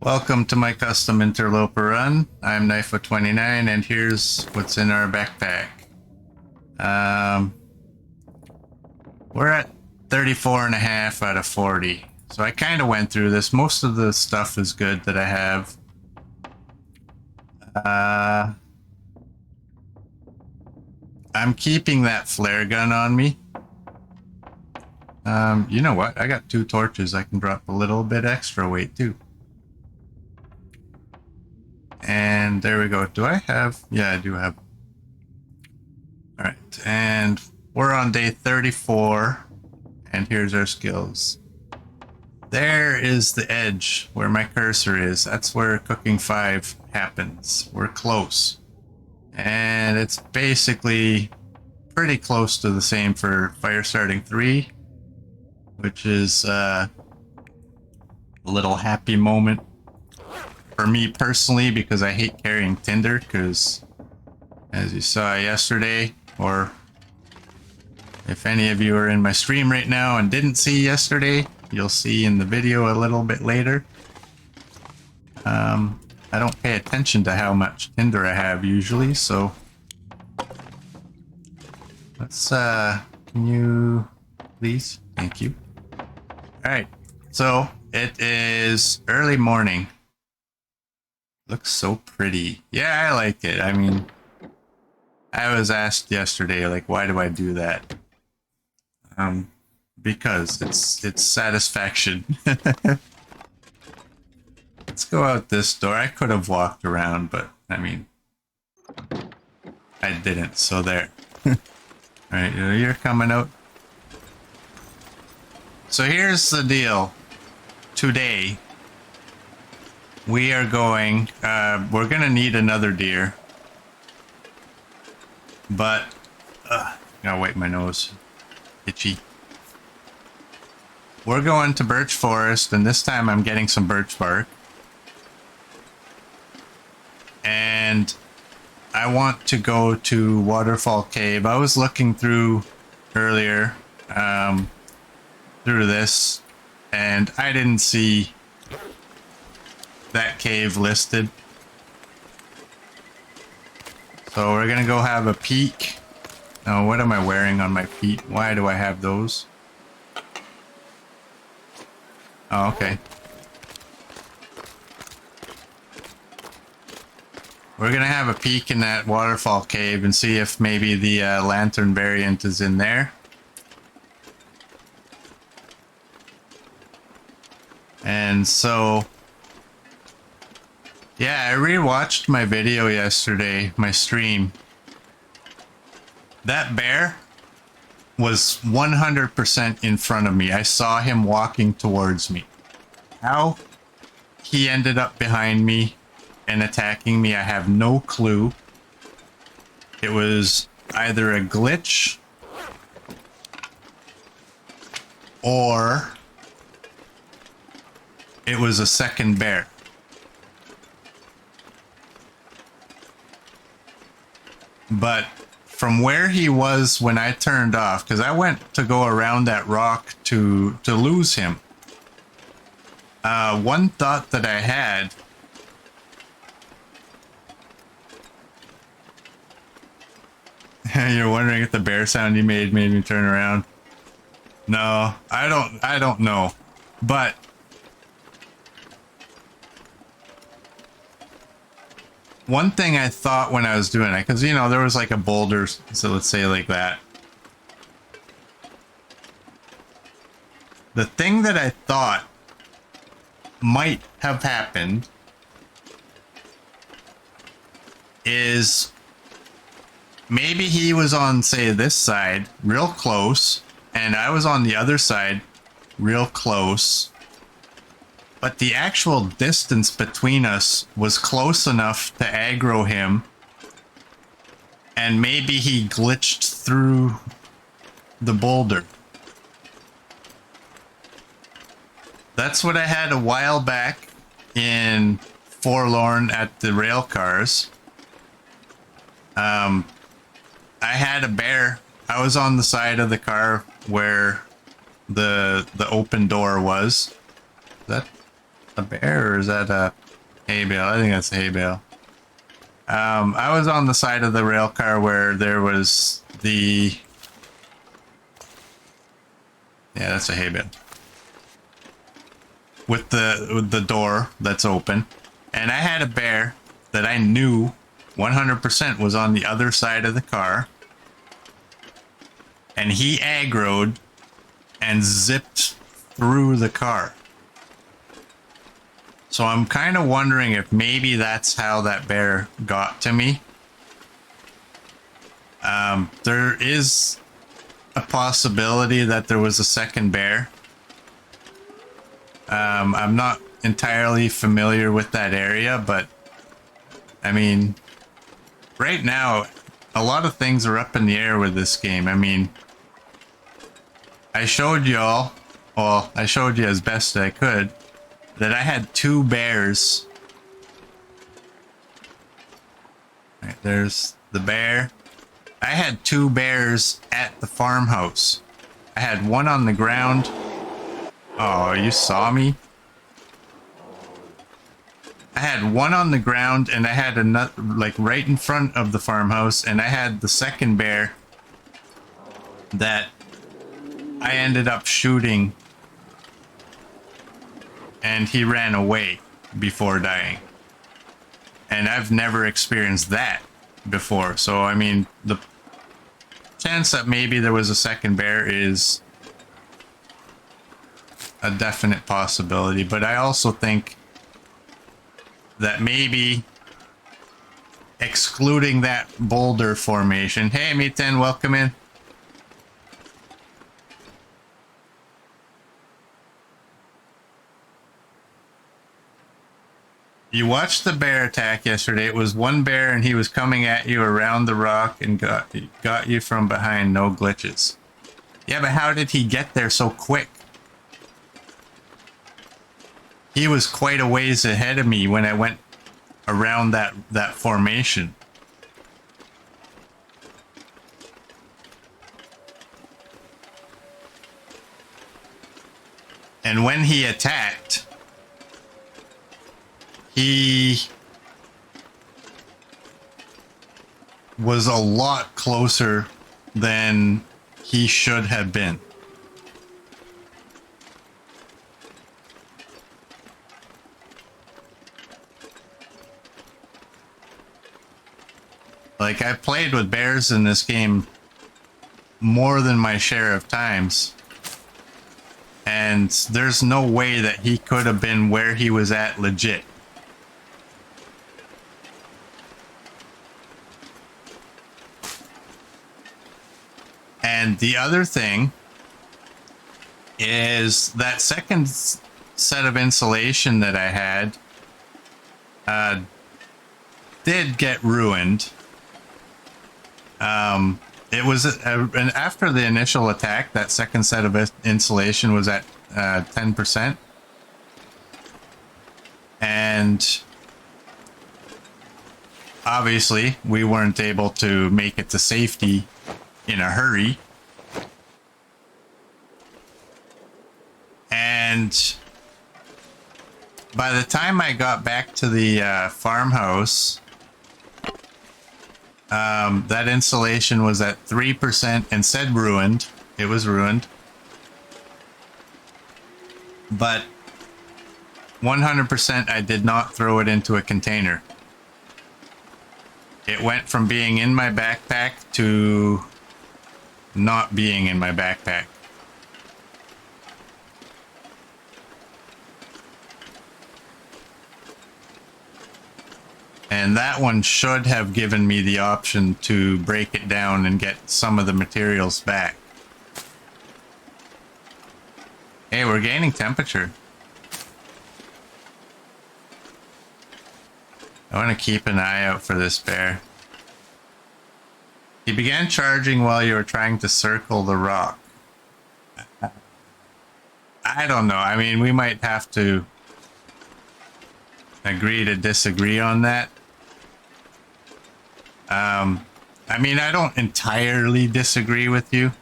Welcome to my custom interloper run. I'm Knifo29 and here's what's in our backpack. We're at 34.5 out of 40. So I kind of went through this. Most of the stuff is good that I have. I'm keeping that flare gun on me. You know what? I got 2 torches. I can drop a little bit extra weight too. And there we go. Do I have? Yeah, I do have. All right, and we're on day 34, and here's our skills. There is the edge where my cursor is. That's where cooking 5 happens. We're close. And it's basically pretty close to the same for fire starting 3, which is a little happy moment for me personally, because I hate carrying tinder, because as you saw yesterday, or if any of you are in my stream right now and didn't see yesterday, you'll see in the video a little bit later. I don't pay attention to how much tinder I have usually, so let's can you please? Thank you. All right, so it is early morning. Looks so pretty. Yeah, I like it. I mean, I was asked yesterday, like, why do I do that? Because it's satisfaction. Let's go out this door. I could have walked around, but I mean, I didn't, so there. Alright, you're coming out. So here's the deal. Today, we are going, we're gonna need another deer. But, gotta wipe my nose. Itchy. We're going to Birch Forest, and this time I'm getting some birch bark. And I want to go to Waterfall Cave. I was looking through earlier, through this, and I didn't see that cave listed. So we're gonna go have a peek. Oh, what am I wearing on my feet? Why do I have those? Oh, okay. We're gonna have a peek in that waterfall cave and see if maybe the lantern variant is in there. And so, yeah, I rewatched my video yesterday, my stream. That bear was 100% in front of me. I saw him walking towards me. How he ended up behind me and attacking me, I have no clue. It was either a glitch or it was a second bear. But from where he was when I turned off, because I went to go around that rock to lose him. One thought that I had, you're wondering if the bear sound you made me turn around. No, I don't know. But one thing I thought when I was doing it, because, you know, there was like a boulder, so let's say like that. The thing that I thought might have happened is maybe he was on, say, this side, real close, and I was on the other side, real close. But the actual distance between us was close enough to aggro him. And maybe he glitched through the boulder. That's what I had a while back in Forlorn at the rail cars. I had a bear. I was on the side of the car where the open door was. Is that a bear or is that a hay bale? I think that's a hay bale. I was on the side of the rail car where there was the... Yeah, that's a hay bale. With the door that's open. And I had a bear that I knew 100% was on the other side of the car. And he aggroed and zipped through the car. So I'm kind of wondering if maybe that's how that bear got to me. There is a possibility that there was a second bear. I'm not entirely familiar with that area, but I mean, right now, a lot of things are up in the air with this game. I mean, I showed y'all, well, I showed you as best I could, that I had 2 bears. Right, there's the bear. I had 2 bears at the farmhouse. I had one on the ground. Oh, you saw me? I had one on the ground and I had another, like right in front of the farmhouse, and I had the second bear that I ended up shooting and he ran away before dying. And I've never experienced that before. So, I mean, the chance that maybe there was a second bear is a definite possibility. But I also think that maybe excluding that boulder formation... Hey, Miten, welcome in. You watched the bear attack yesterday. It was one bear and he was coming at you around the rock and got you from behind, no glitches. Yeah, but how did he get there so quick? He was quite a ways ahead of me when I went around that formation. And when he attacked, he was a lot closer than he should have been. Like, I played with bears in this game more than my share of times. And there's no way that he could have been where he was at legit. And the other thing is that second set of insulation that I had did get ruined. It was and after the initial attack, that second set of insulation was at 10%. And obviously we weren't able to make it to safety in a hurry. And by the time I got back to the farmhouse, that insulation was at 3% and said ruined. It was ruined. But 100% I did not throw it into a container. It went from being in my backpack to not being in my backpack. And that one should have given me the option to break it down and get some of the materials back. Hey, we're gaining temperature. I want to keep an eye out for this bear. He began charging while you were trying to circle the rock. I don't know. I mean, we might have to agree to disagree on that. I mean, I don't entirely disagree with you.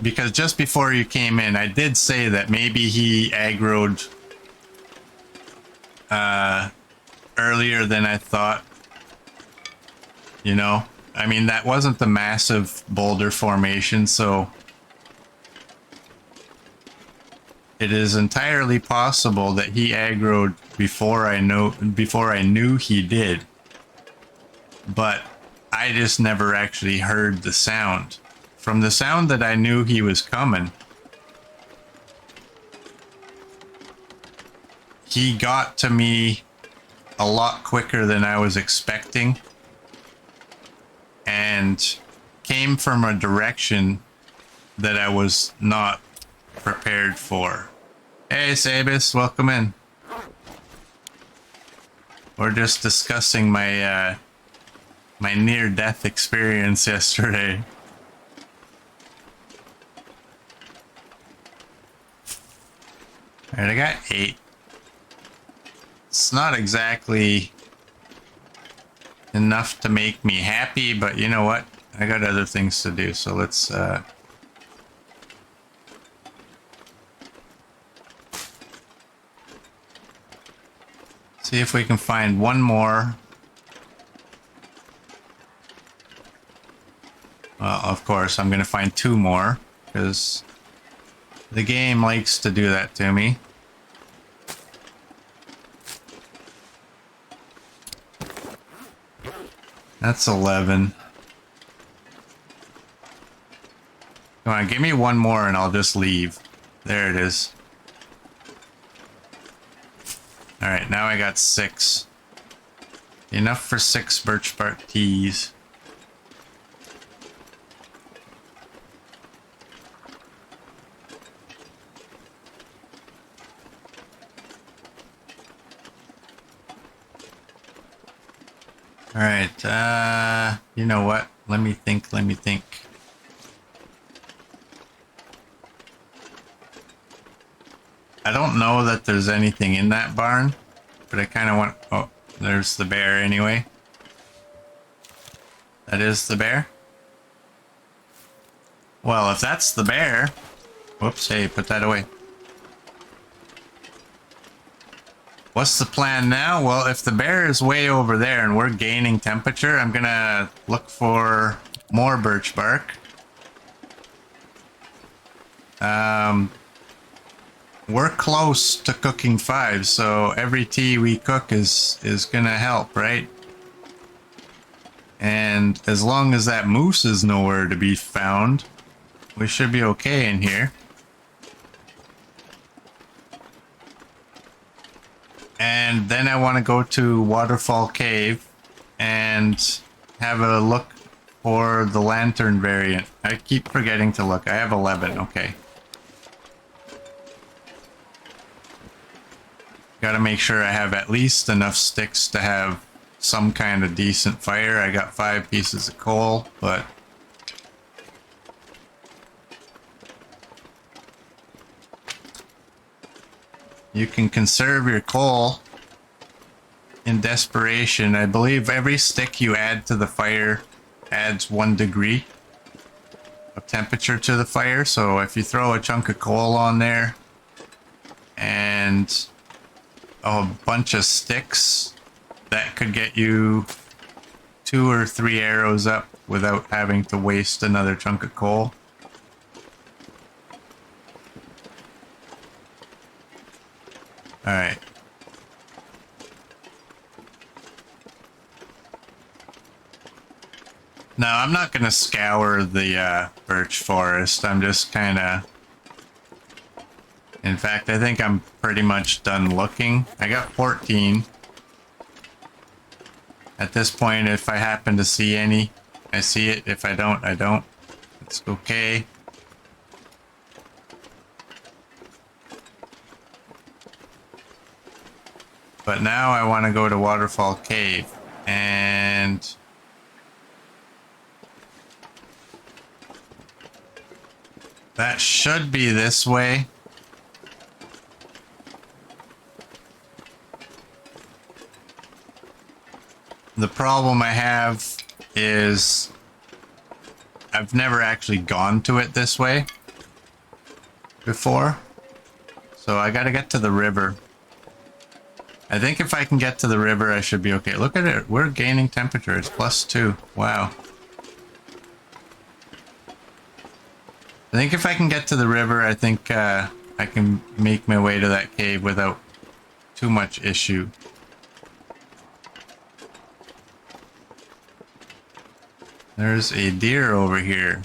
Because just before you came in, I did say that maybe he aggroed earlier than I thought. You know, I mean, that wasn't the massive boulder formation, so it is entirely possible that he aggroed before I knew he did. But I just never actually heard the sound. From the sound that I knew he was coming, he got to me a lot quicker than I was expecting and came from a direction that I was not prepared for. Hey, Sabis, welcome in. We're just discussing my my near-death experience yesterday. Alright, I got 8. It's not exactly enough to make me happy, but you know what? I got other things to do, so let's see if we can find one more. Well, of course, I'm gonna find 2 more, because the game likes to do that to me. That's 11. Come on, give me one more and I'll just leave. There it is. Alright, now I got 6. Enough for 6 birch bark teas. Alright, you know what? Let me think. I don't know that there's anything in that barn, but I kind of want... Oh, there's the bear anyway. That is the bear? Well, if that's the bear... Whoops, hey, put that away. What's the plan now? Well, if the bear is way over there and we're gaining temperature, I'm gonna look for more birch bark. We're close to cooking 5, so every tea we cook is gonna help, right? And as long as that moose is nowhere to be found, we should be okay in here. And then I want to go to Waterfall Cave and have a look for the lantern variant. I keep forgetting to look. I have 11, okay. Gotta make sure I have at least enough sticks to have some kind of decent fire. I got 5 pieces of coal, but... You can conserve your coal in desperation. I believe every stick you add to the fire adds 1 degree of temperature to the fire. So if you throw a chunk of coal on there and a bunch of sticks, that could get you 2 or 3 arrows up without having to waste another chunk of coal. Alright. Now, I'm not going to scour the birch forest. I'm just kind of... In fact, I think I'm pretty much done looking. I got 14. At this point, if I happen to see any, I see it. If I don't, I don't. It's okay. But now I want to go to Waterfall Cave, and that should be this way. The problem I have is I've never actually gone to it this way before. So I gotta get to the river. I think if I can get to the river, I should be okay. Look at it. We're gaining temperature. It's +2. Wow. I think if I can get to the river, I think I can make my way to that cave without too much issue. There's a deer over here.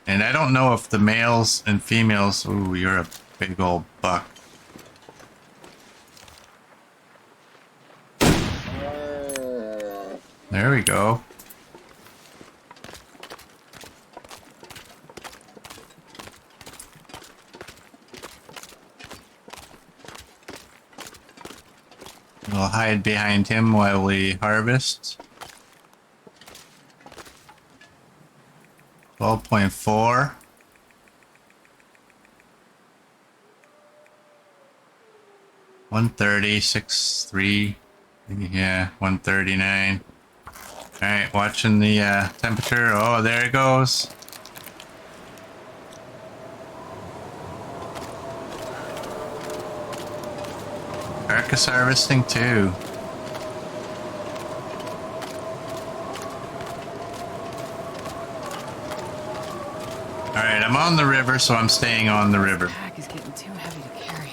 And I don't know if the males and females... Ooh, you're a big old buck. There we go. We'll hide behind him while we harvest. 12.4. $130.63. Yeah, 139. Alright, watching the temperature. Oh, there it goes. Carcass harvesting too. Alright, I'm on the river, so I'm staying on the river. The pack is getting too heavy to carry.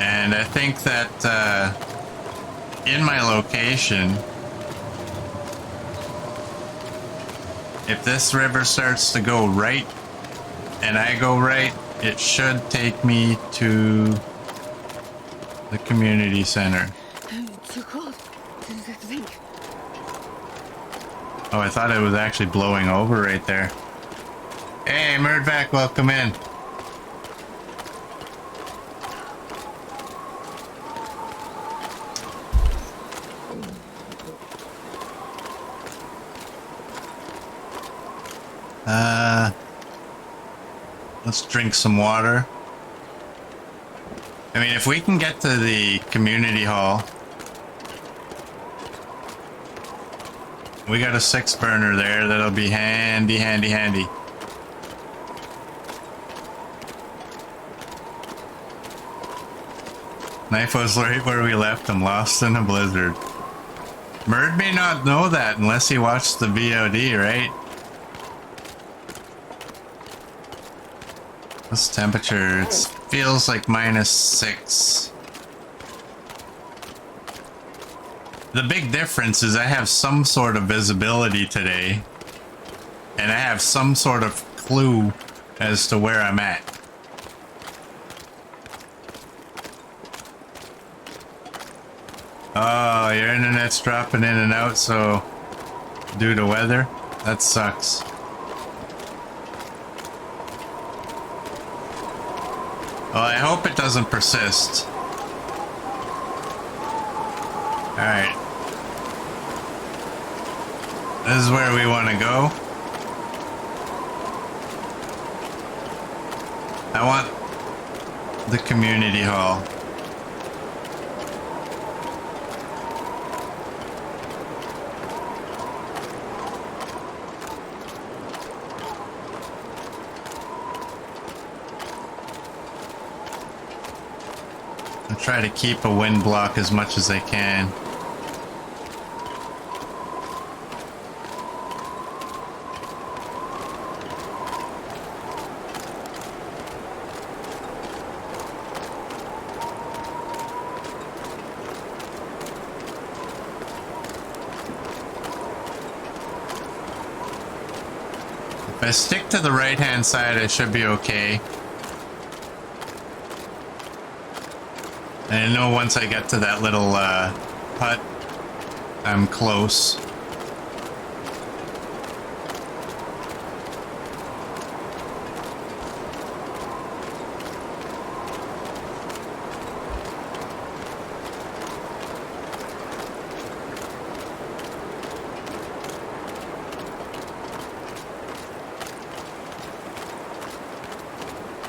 And I think that in my location, if this river starts to go right and I go right, it should take me to the community center. It's so cold. Think. Oh, I thought it was actually blowing over right there. Hey, Murdvac, welcome in. Let's drink some water. I mean, if we can get to the community hall. We got a 6 burner there. That'll be handy, handy, handy. Knife was right where we left him, lost in a blizzard. Murd may not know that unless he watched the VOD, right? This temperature, it feels like -6. The big difference is I have some sort of visibility today, and I have some sort of clue as to where I'm at. Oh, your internet's dropping in and out, so due to weather, that sucks. Well, I hope it doesn't persist. Alright. This is where we want to go. I want the community hall. I'll try to keep a wind block as much as I can. If I stick to the right-hand side, I should be okay. And I know once I get to that little hut, I'm close.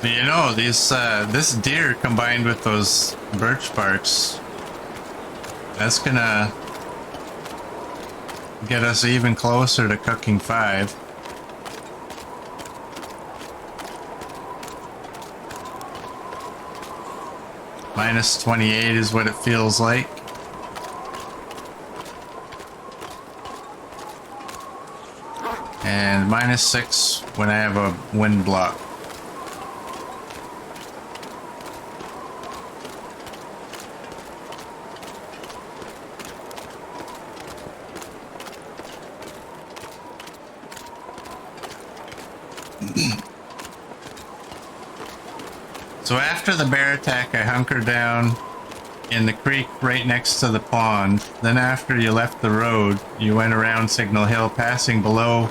But you know, this deer combined with those birch barks, that's gonna get us even closer to cooking 5. Minus 28 is what it feels like. And minus 6 when I have a wind block. So after the bear attack, I hunkered down in the creek right next to the pond. Then after you left the road, you went around Signal Hill, passing below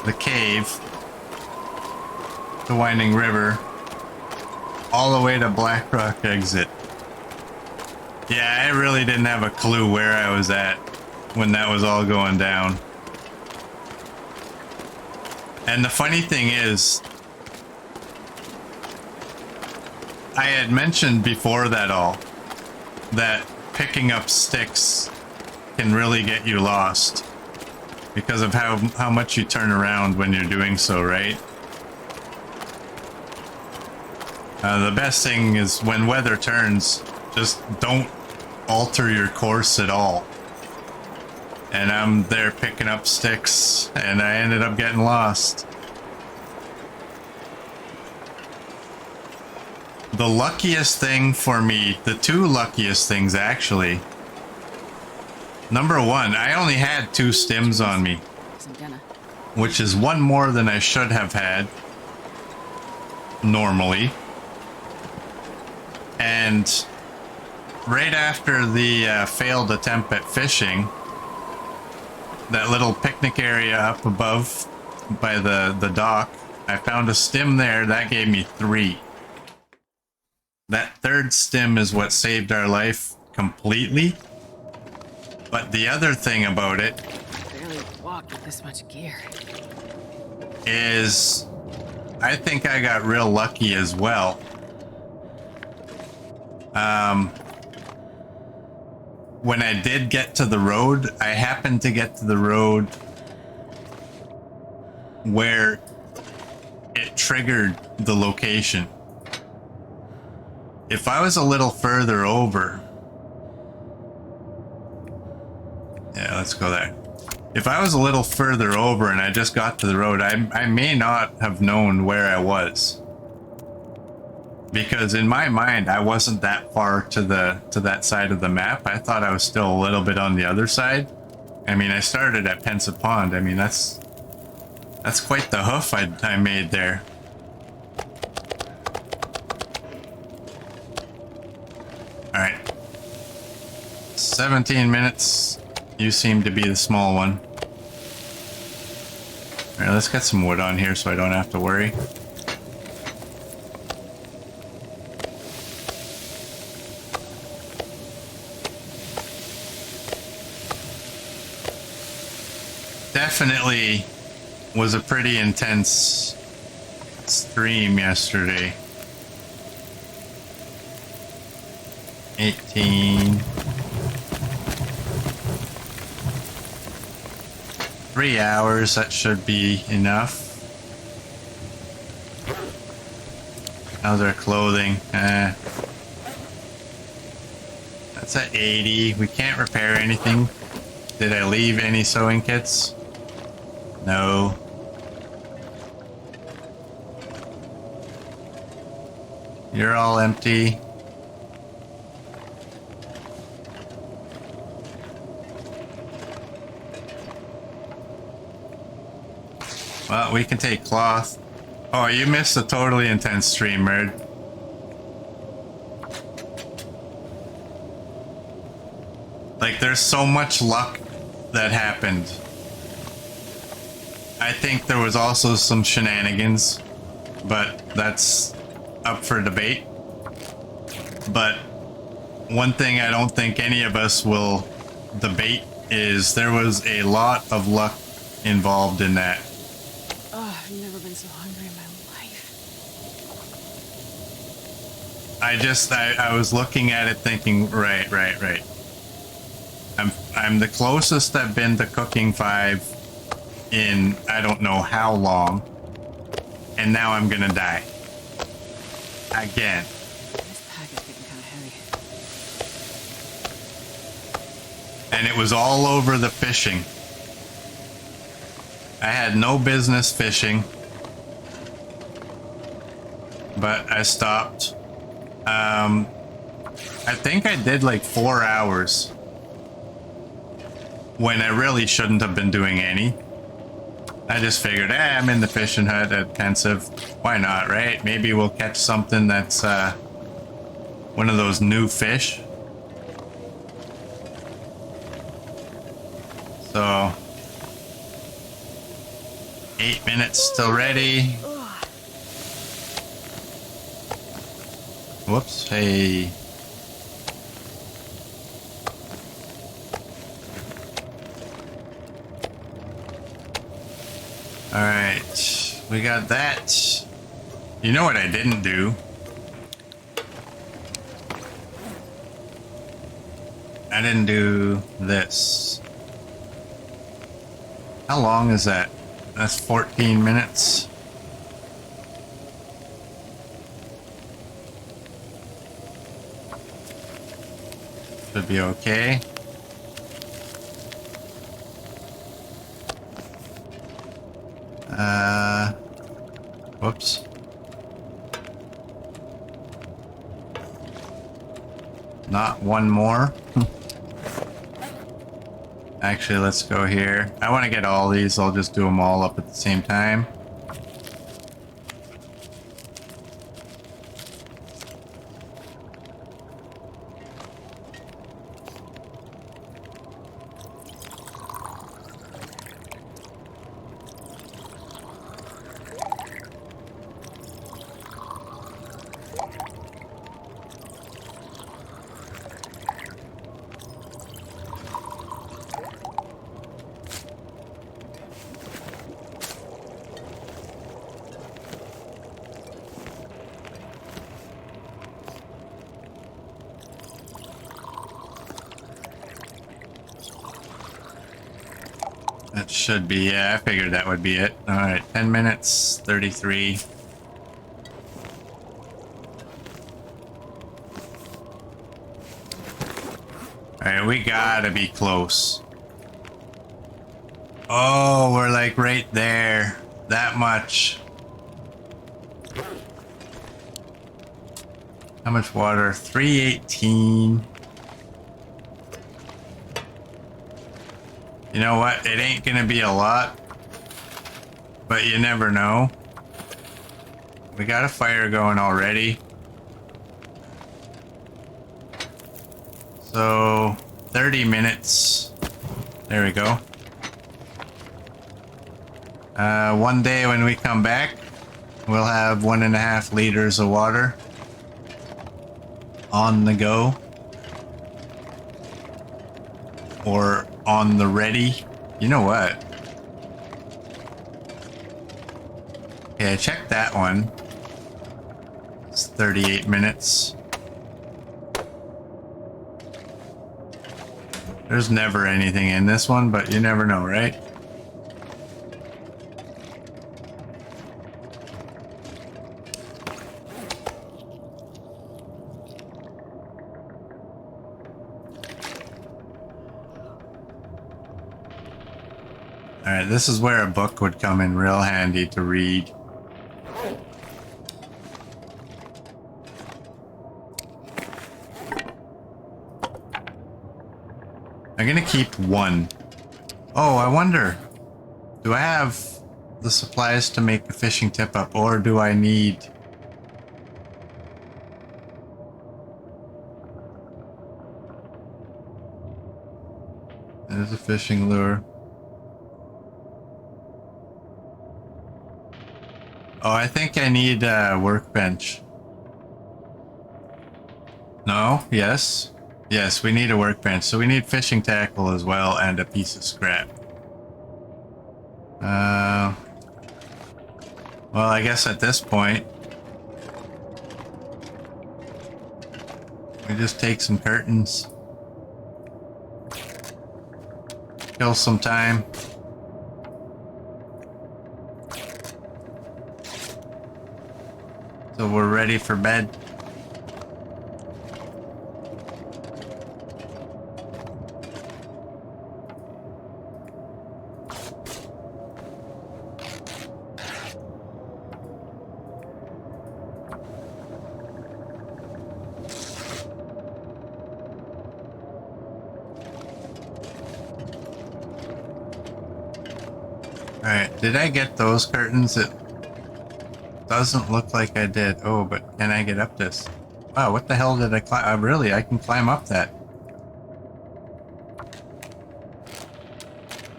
the cave, the winding river, all the way to Black Rock exit. Yeah, I really didn't have a clue where I was at when that was all going down. And the funny thing is, I had mentioned before that picking up sticks can really get you lost because of how much you turn around when you're doing so, right? The best thing is when weather turns, just don't alter your course at all. And I'm there picking up sticks, and I ended up getting lost. The luckiest thing for me, the two luckiest things actually. Number one, I only had 2 stims on me, which is 1 more than I should have had normally. And right after the failed attempt at fishing, that little picnic area up above by the dock, I found a stim there that gave me 3. That 3rd stim is what saved our life completely. But the other thing about it Barely walk with this much gear. is I think I got real lucky as well. When I did get to the road, I happened to get to the road where it triggered the location. If I was a little further over, yeah, let's go there. If I was a little further over and I just got to the road, I may not have known where I was. Because in my mind, I wasn't that far to that side of the map. I thought I was still a little bit on the other side. I mean, I started at Pensa Pond. I mean, that's quite the hoof I made there. All right. 17 minutes. You seem to be the small one. All right, let's get some wood on here so I don't have to worry. Definitely was a pretty intense stream yesterday. 18. 3 hours, that should be enough. How's our clothing? That's at 80. We can't repair anything. Did I leave any sewing kits? No. You're all empty. Well, we can take cloth. Oh, you missed a totally intense stream, Merd. Like, there's so much luck that happened. I think there was also some shenanigans, but that's up for debate. But one thing I don't think any of us will debate is there was a lot of luck involved in that. Oh, I've never been so hungry in my life. I was looking at it thinking, right. I'm the closest I've been to cooking 5 in I don't know how long. And now I'm gonna die. Again. This pack is getting kind of heavy. And it was all over the fishing. I had no business fishing. But I stopped. I think I did like 4 hours. When I really shouldn't have been doing any. I just figured, I'm in the fishing hut at Pensive. Why not, right? Maybe we'll catch something that's one of those new fish. So 8 minutes still ready. Whoops, hey. Alright, we got that. You know what I didn't do? I didn't do this. How long is that? That's 14 minutes. Should be okay. Whoops. Not one more. Actually, let's go here. I want to get all these. I'll just do them all up at the same time. That should be, yeah, I figured that would be it. Alright, 10 minutes, 33. Alright, we gotta be close. Oh, we're like right there. That much. How much water? 318. You know what? It ain't gonna be a lot, but you never know. We got a fire going already. So 30 minutes. There we go. One day when we come back, we'll have 1.5 liters of water on the go. Or on the ready. You know what? Okay, I checked that one. It's 38 minutes. There's never anything in this one, but you never know, right? Alright, this is where a book would come in real handy to read. I'm gonna keep one. Oh, I wonder. Do I have the supplies to make the fishing tip up, or do I need... There's a fishing lure. Oh, I think I need a workbench. No? Yes? Yes, we need a workbench. So we need fishing tackle as well and a piece of scrap. Well, I guess at this point, we just take some curtains. Kill some time. So we're ready for bed. Alright, did I get those curtains? It doesn't look like I did. Oh, but can I get up this? Wow, what the hell did I climb? Really, I can climb up that.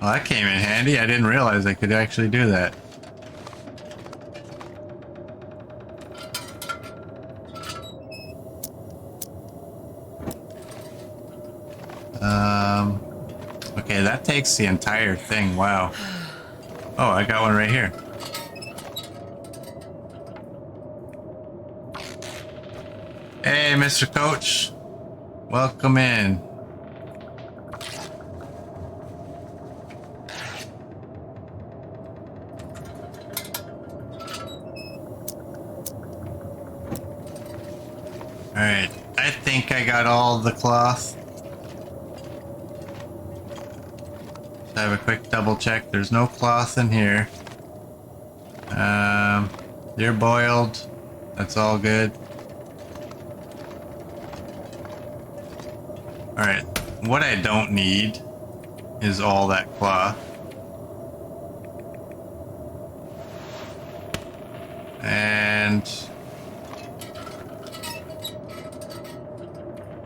Well, that came in handy. I didn't realize I could actually do that. Okay, that takes the entire thing. Wow. Oh, I got one right here. Hey, Mr. Coach. Welcome in. Alright, I think I got all the cloth. Have a quick double check. There's no cloth in here. You're boiled. That's all good. Alright, what I don't need is all that cloth. And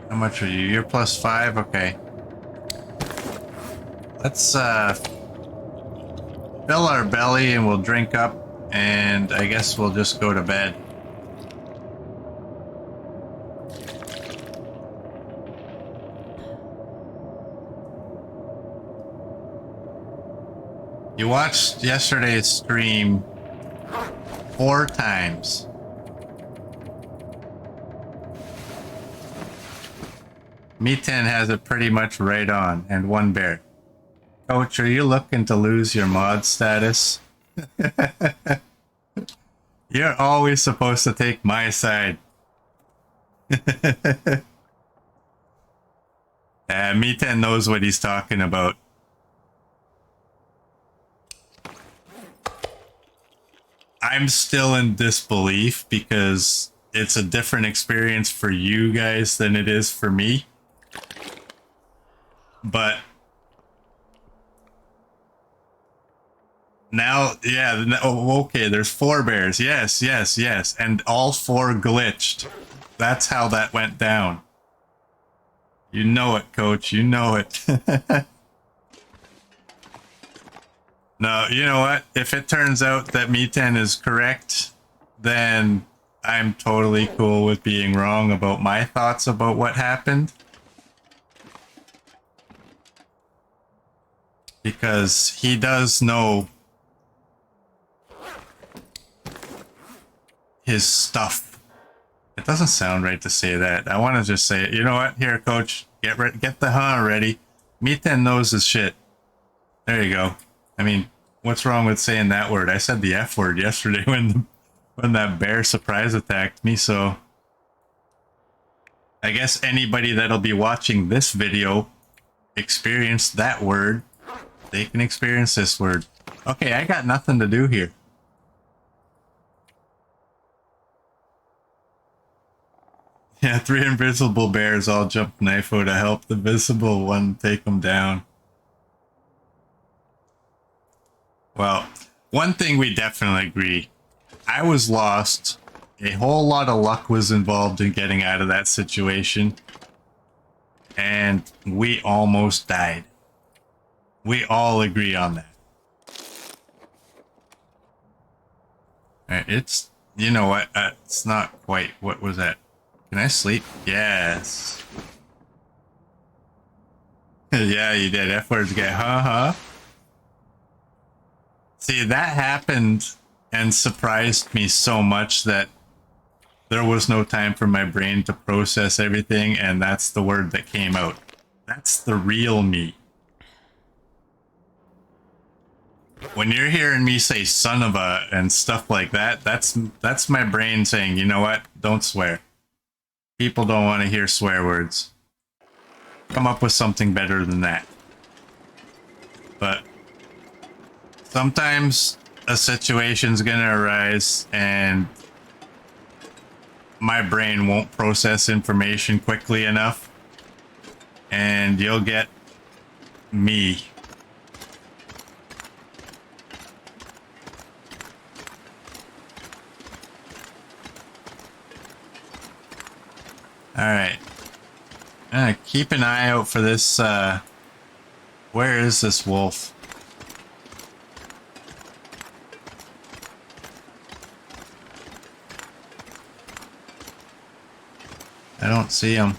how much are you? You're +5? Okay. Let's fill our belly and we'll drink up, and I guess we'll just go to bed. You watched yesterday's stream 4 times. Me10 has it pretty much right on, and 1 bear. Coach, are you looking to lose your mod status? You're always supposed to take my side. Me10 knows what he's talking about. I'm still in disbelief because it's a different experience for you guys than it is for me. But now, yeah, oh, okay, there's 4 bears. Yes, yes, yes. And all 4 glitched. That's how that went down. You know it, Coach. You know it. No, you know what? If it turns out that Me10 is correct, then I'm totally cool with being wrong about my thoughts about what happened. Because he does know his stuff. It doesn't sound right to say that. I want to just say it. You know what? Here, Coach, get the ready. Me10 knows his shit. There you go. I mean, what's wrong with saying that word? I said the F word yesterday when that bear surprise attacked me, so I guess anybody that'll be watching this video experienced that word. They can experience this word. Okay, I got nothing to do here. Yeah, 3 invisible bears all jumped Knifo to help the visible one take them down. Well, one thing we definitely agree. I was lost. A whole lot of luck was involved in getting out of that situation. And we almost died. We all agree on that. Alright, it's... You know what? It's not quite... What was that? Can I sleep? Yes. Yeah, you did. F-words get huh? See, that happened and surprised me so much that there was no time for my brain to process everything, and that's the word that came out. That's the real me. When you're hearing me say son of a and stuff like that, that's my brain saying, you know what? Don't swear. People don't want to hear swear words. Come up with something better than that. But sometimes a situation's gonna arise and my brain won't process information quickly enough, and you'll get me. Alright. Keep an eye out for this, where is this wolf? I don't see him.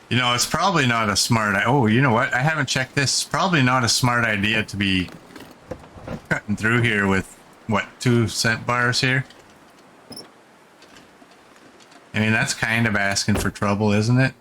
You know, it's probably not a smart... Oh, you know what? I haven't checked this. It's probably not a smart idea to be cutting through here with, what, 2 scent bars here? I mean, that's kind of asking for trouble, isn't it?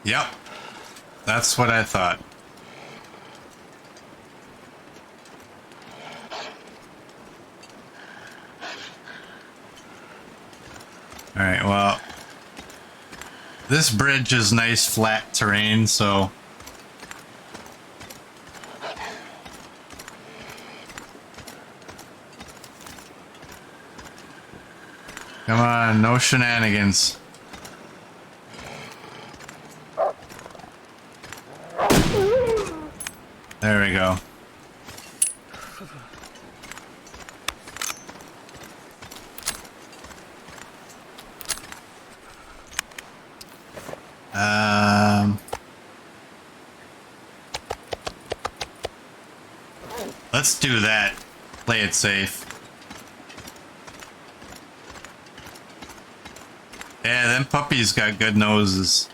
Yep. That's what I thought. Alright, well... This bridge is nice flat terrain, so... Come on, no shenanigans. There we go. Let's do that. Play it safe. Yeah, them puppies got good noses.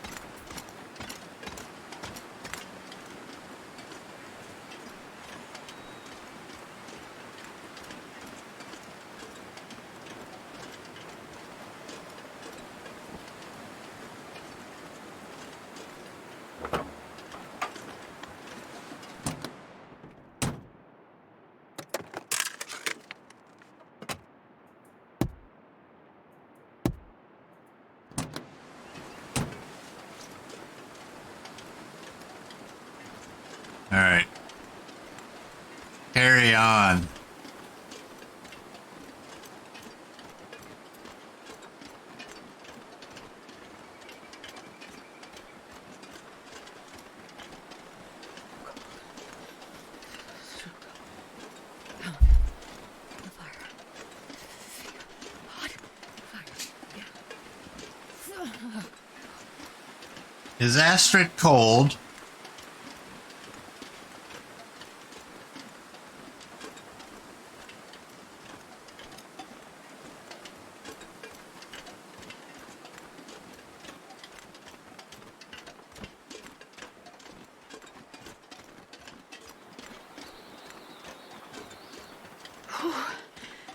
Alright. Carry on. Is Astrid cold?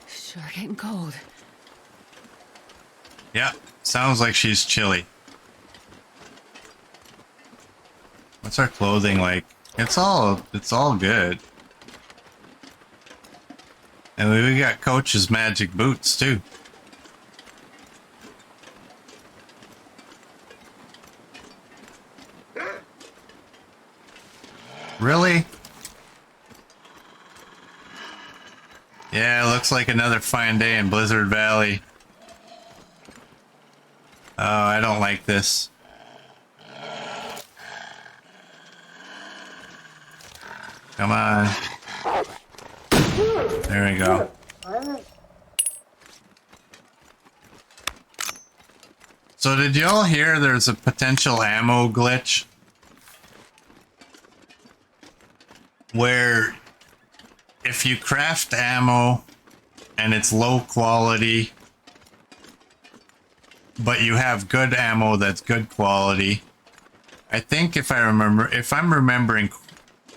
Sure getting cold. Yeah, sounds like she's chilly. What's our clothing like? It's all good. And we got Coach's magic boots too. Really? Yeah, looks like another fine day in Blizzard Valley. Oh, I don't like this. Come on. There we go. So did y'all hear there's a potential ammo glitch? Where if you craft ammo and it's low quality, but you have good ammo that's good quality. I think if I'm remembering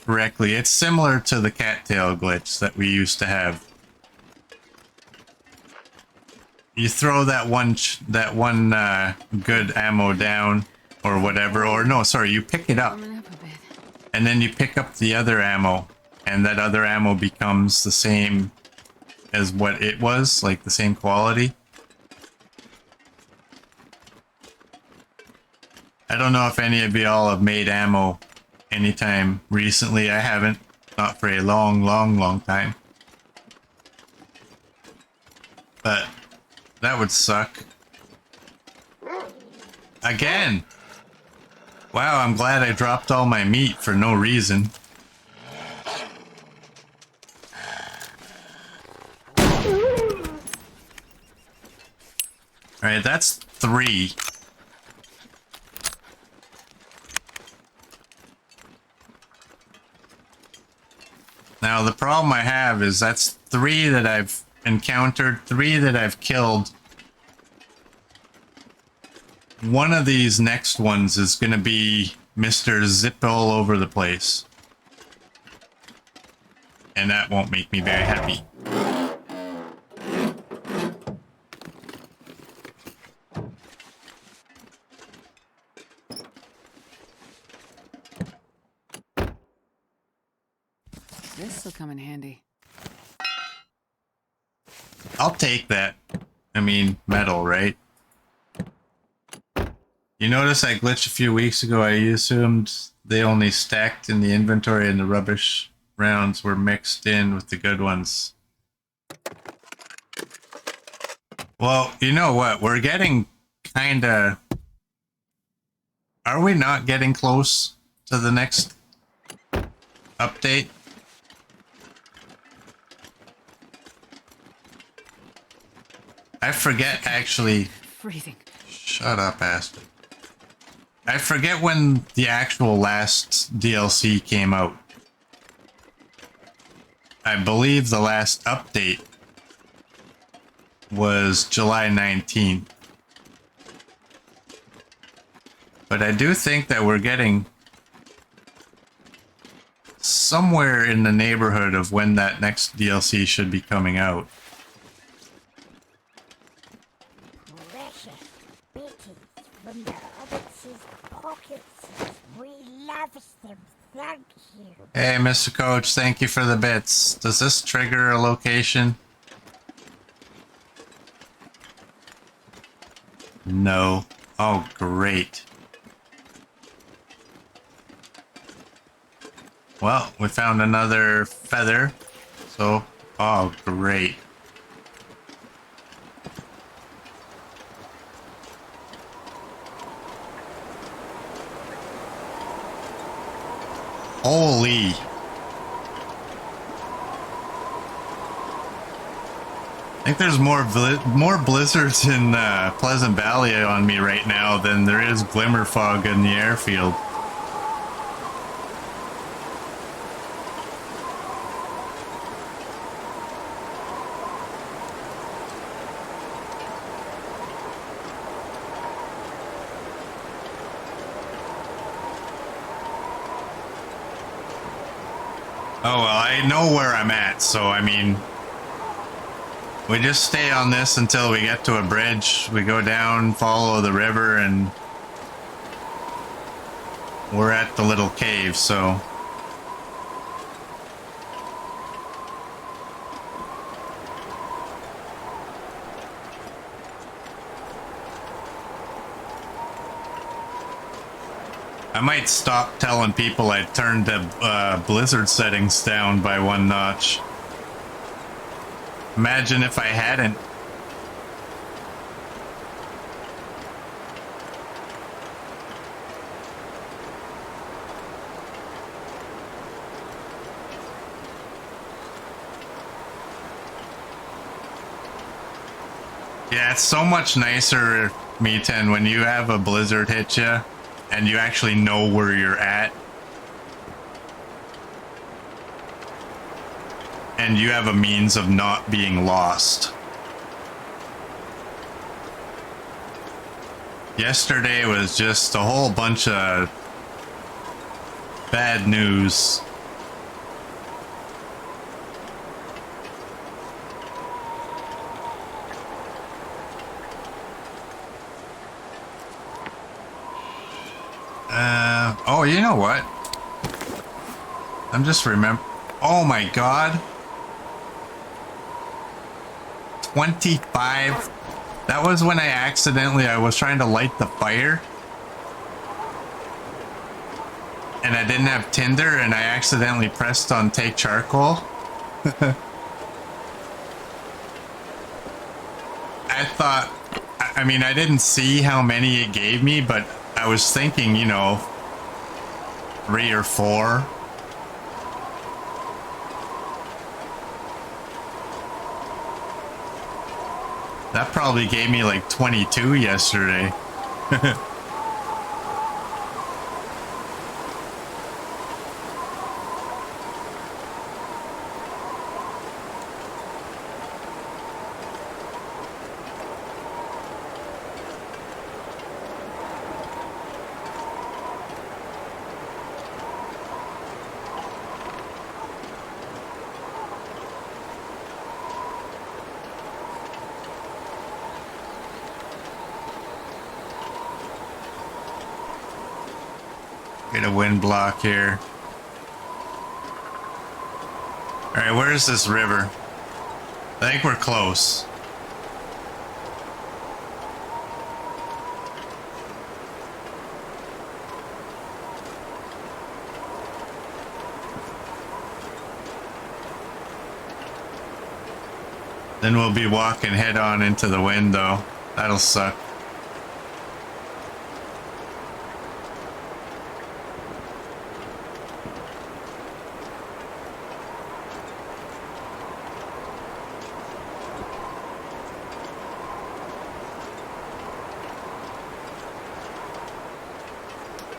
correctly, it's similar to the cattail glitch that we used to have. You throw that one good ammo down or whatever, or no, sorry, you pick it up Warming up a bit. and then you pick up the other ammo, and that other ammo becomes the same as what it was, like the same quality. I don't know if any of y'all have made ammo anytime recently. I haven't. Not for a long time. But that would suck. Again! Wow, I'm glad I dropped all my meat for no reason. Alright, that's 3. Now, the problem I have is that's 3 that I've encountered, 3 that I've killed. One of these next ones is going to be Mr. Zip all over the place. And that won't make me very happy. This'll come in handy. I'll take that. I mean, metal, right? You notice I glitched a few weeks ago. I assumed they only stacked in the inventory and the rubbish rounds were mixed in with the good ones. Well, you know what? We're getting kinda... Are we not getting close to the next update? I forget, actually... Freezing. Shut up, Aston. I forget when the actual last DLC came out. I believe the last update was July 19th. But I do think that we're getting somewhere in the neighborhood of when that next DLC should be coming out. Precious bitties from the hobbits' pockets. We love them. Thank you. Hey, Mr. Coach, thank you for the bits. Does this trigger a location? No. Oh, great. Well, we found another feather. So, oh, great. Holy. I think there's more blizzards in Pleasant Valley on me right now than there is glimmer fog in the airfield. Oh, well, I know where I'm at, so I mean... We just stay on this until we get to a bridge. We go down, follow the river, and... we're at the little cave, so... I might stop telling people I turned the blizzard settings down by 1 notch. Imagine if I hadn't. Yeah, it's so much nicer, Me10, when you have a blizzard hit you and you actually know where you're at. And you have a means of not being lost. Yesterday was just a whole bunch of bad news. Oh, you know what? I'm just remember. Oh my god. 25. That was when I was trying to light the fire. And I didn't have tinder and I accidentally pressed on take charcoal. I thought, I mean, I didn't see how many it gave me, but I was thinking, you know, 3 or 4. That probably gave me like 22 yesterday. Get a wind block here. Alright, where's this river? I think we're close. Then we'll be walking head on into the wind though. That'll suck.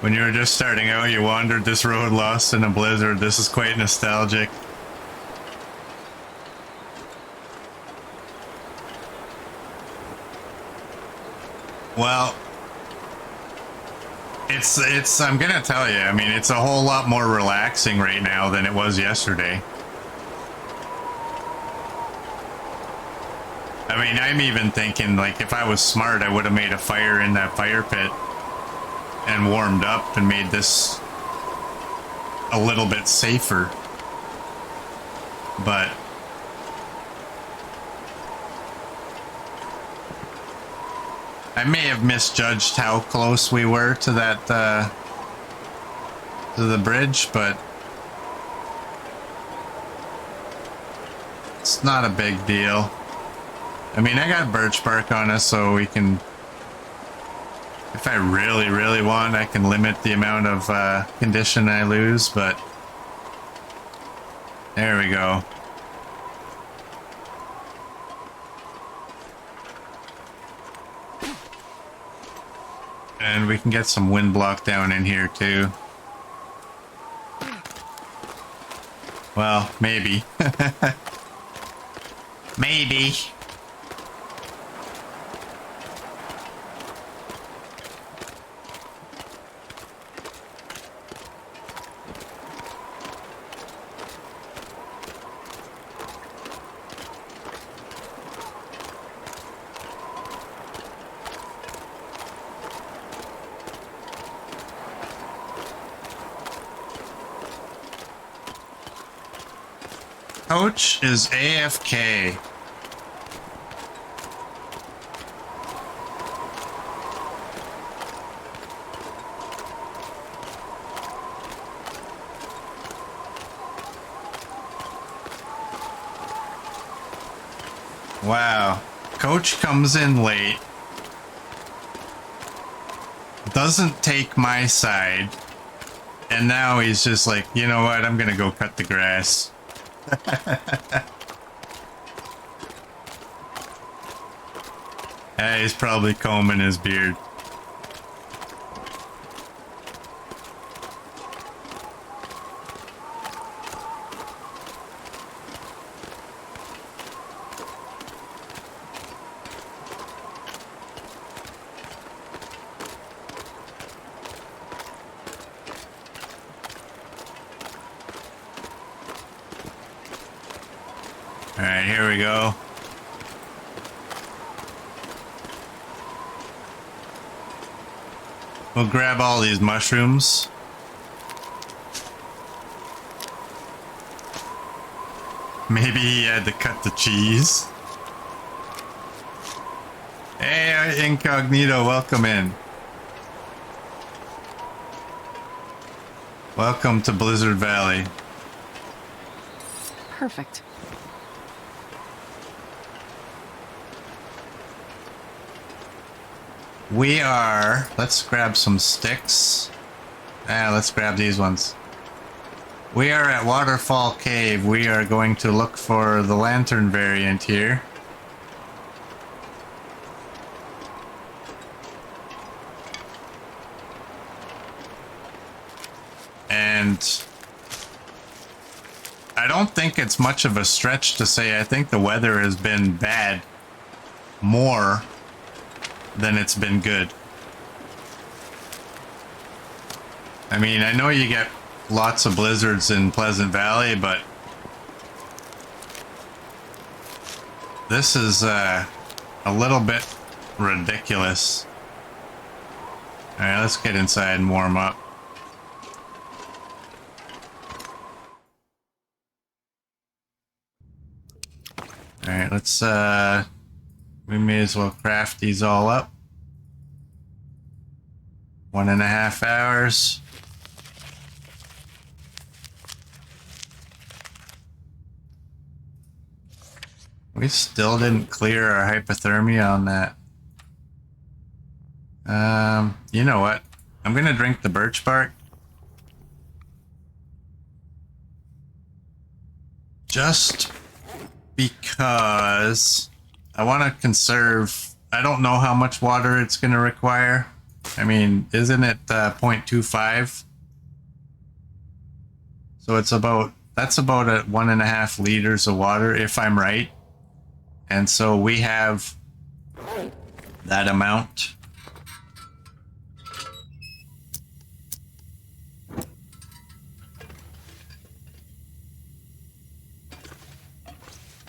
When you were just starting out, you wandered this road lost in a blizzard. This is quite nostalgic. Well, I'm gonna tell you, I mean, it's a whole lot more relaxing right now than it was yesterday. I mean, I'm even thinking, like, if I was smart, I would have made a fire in that fire pit and warmed up and made this a little bit safer. But I may have misjudged how close we were to that to the bridge, but it's not a big deal. I mean, I got birch bark on us, so we can, if I really want, I can limit the amount of condition I lose, but there we go. And we can get some wind block down in here too. Well, maybe. Maybe. Coach is AFK. Wow. Coach comes in late. Doesn't take my side. And now he's just like, you know what, I'm gonna go cut the grass. He's probably combing his beard. Alright, here we go. We'll grab all these mushrooms. Maybe he had to cut the cheese. Hey, Incognito, welcome in. Welcome to Blizzard Valley. Perfect. We are... Let's grab some sticks. Let's grab these ones. We are at Waterfall Cave. We are going to look for the lantern variant here. And I don't think it's much of a stretch to say I think the weather has been bad more than it's been good. I mean, I know you get lots of blizzards in Pleasant Valley, but this is a little bit ridiculous. Alright, let's get inside and warm up. Alright, let's we may as well craft these all up. 1.5 hours. We still didn't clear our hypothermia on that. You know what? I'm gonna drink the birch bark. Just because I want to conserve. I don't know how much water it's going to require. I mean, isn't it 0.25? So it's about, that's about 1.5 liters of water if I'm right. And so we have that amount.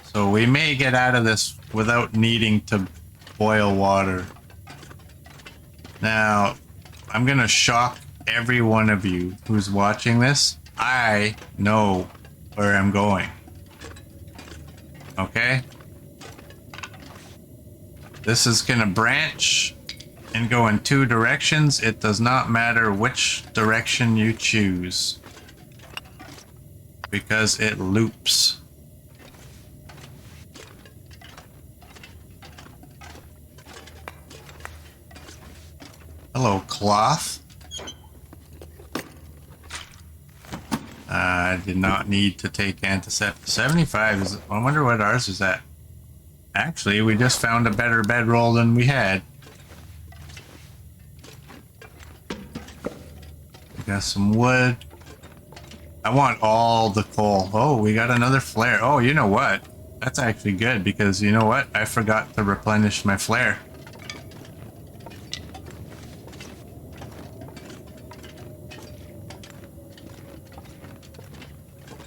So we may get out of this without needing to boil water. Now, I'm gonna shock every one of you who's watching this. I know where I'm going. Okay? This is gonna branch and go in 2 directions. It does not matter which direction you choose, because it loops. Hello, cloth. I did not need to take antiseptic. 75 is... I wonder what ours is at. Actually, we just found a better bedroll than we had. We got some wood. I want all the coal. Oh, we got another flare. Oh, you know what? That's actually good, because you know what? I forgot to replenish my flare.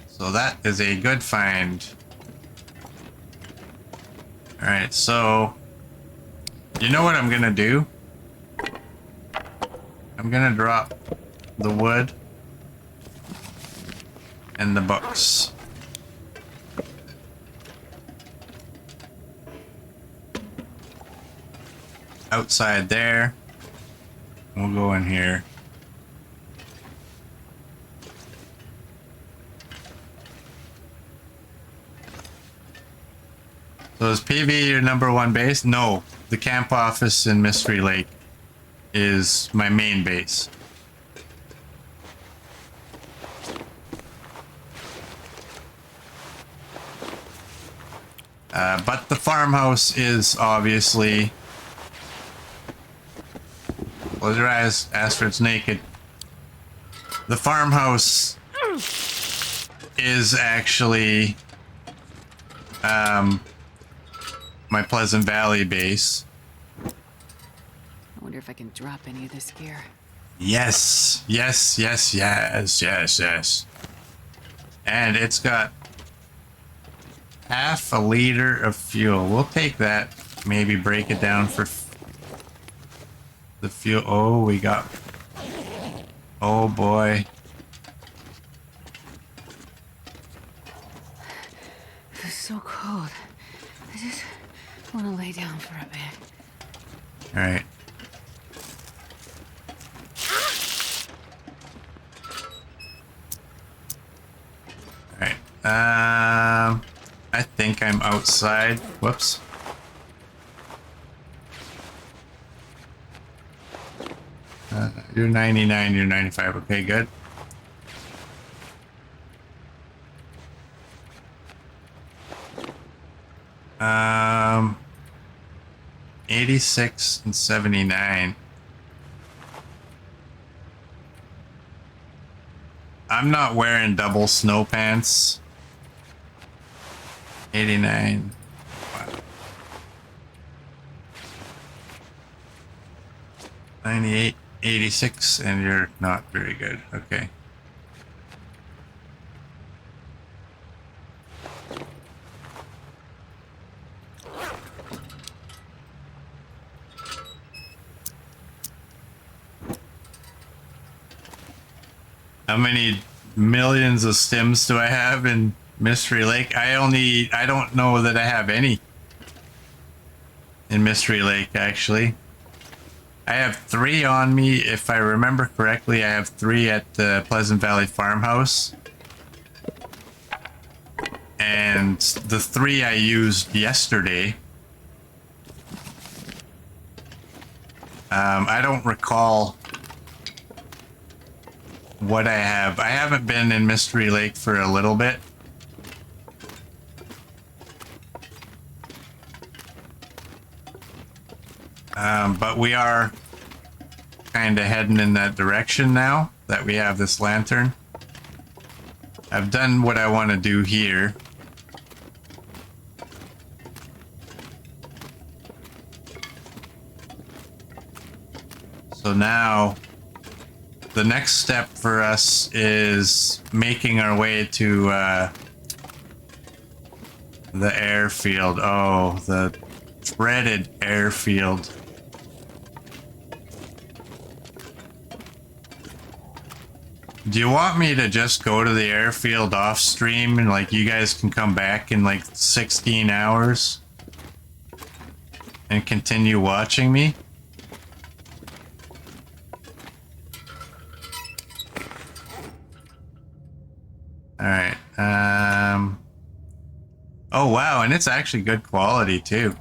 So that is a good find. Alright, so you know what I'm gonna do? I'm gonna drop the wood and the books. Outside there. We'll go in here. So is PV your #1 base? No, the camp office in Mystery Lake is my main base. But the farmhouse is obviously... Close your eyes, Astrid's naked. The farmhouse is actually my Pleasant Valley base. I wonder if I can drop any of this gear. Yes, yes, yes, yes, yes, yes. And it's got Half a liter of fuel. We'll take that. Maybe break it down for the fuel. Oh, we got... Oh, boy. It's so cold. I just want to lay down for a bit. All right. All right. I think I'm outside. Whoops. You're 99, you're 95. Okay, good. Um, 86 and 79. I'm not wearing double snow pants. 89. Wow. 98, 86, and you're not very good. Okay. How many millions of stims do I have in Mystery Lake? I don't know that I have any in Mystery Lake, actually. I have 3 on me. If I remember correctly, I have 3 at the Pleasant Valley Farmhouse. And the 3 I used yesterday. I don't recall what I have. I haven't been in Mystery Lake for a little bit. But we are kind of heading in that direction now that we have this lantern. I've done what I want to do here. So now the next step for us is making our way to the airfield. Oh, the dreaded airfield. Do you want me to just go to the airfield off stream and like you guys can come back in like 16 hours and continue watching me? All right. Oh wow, and it's actually good quality too.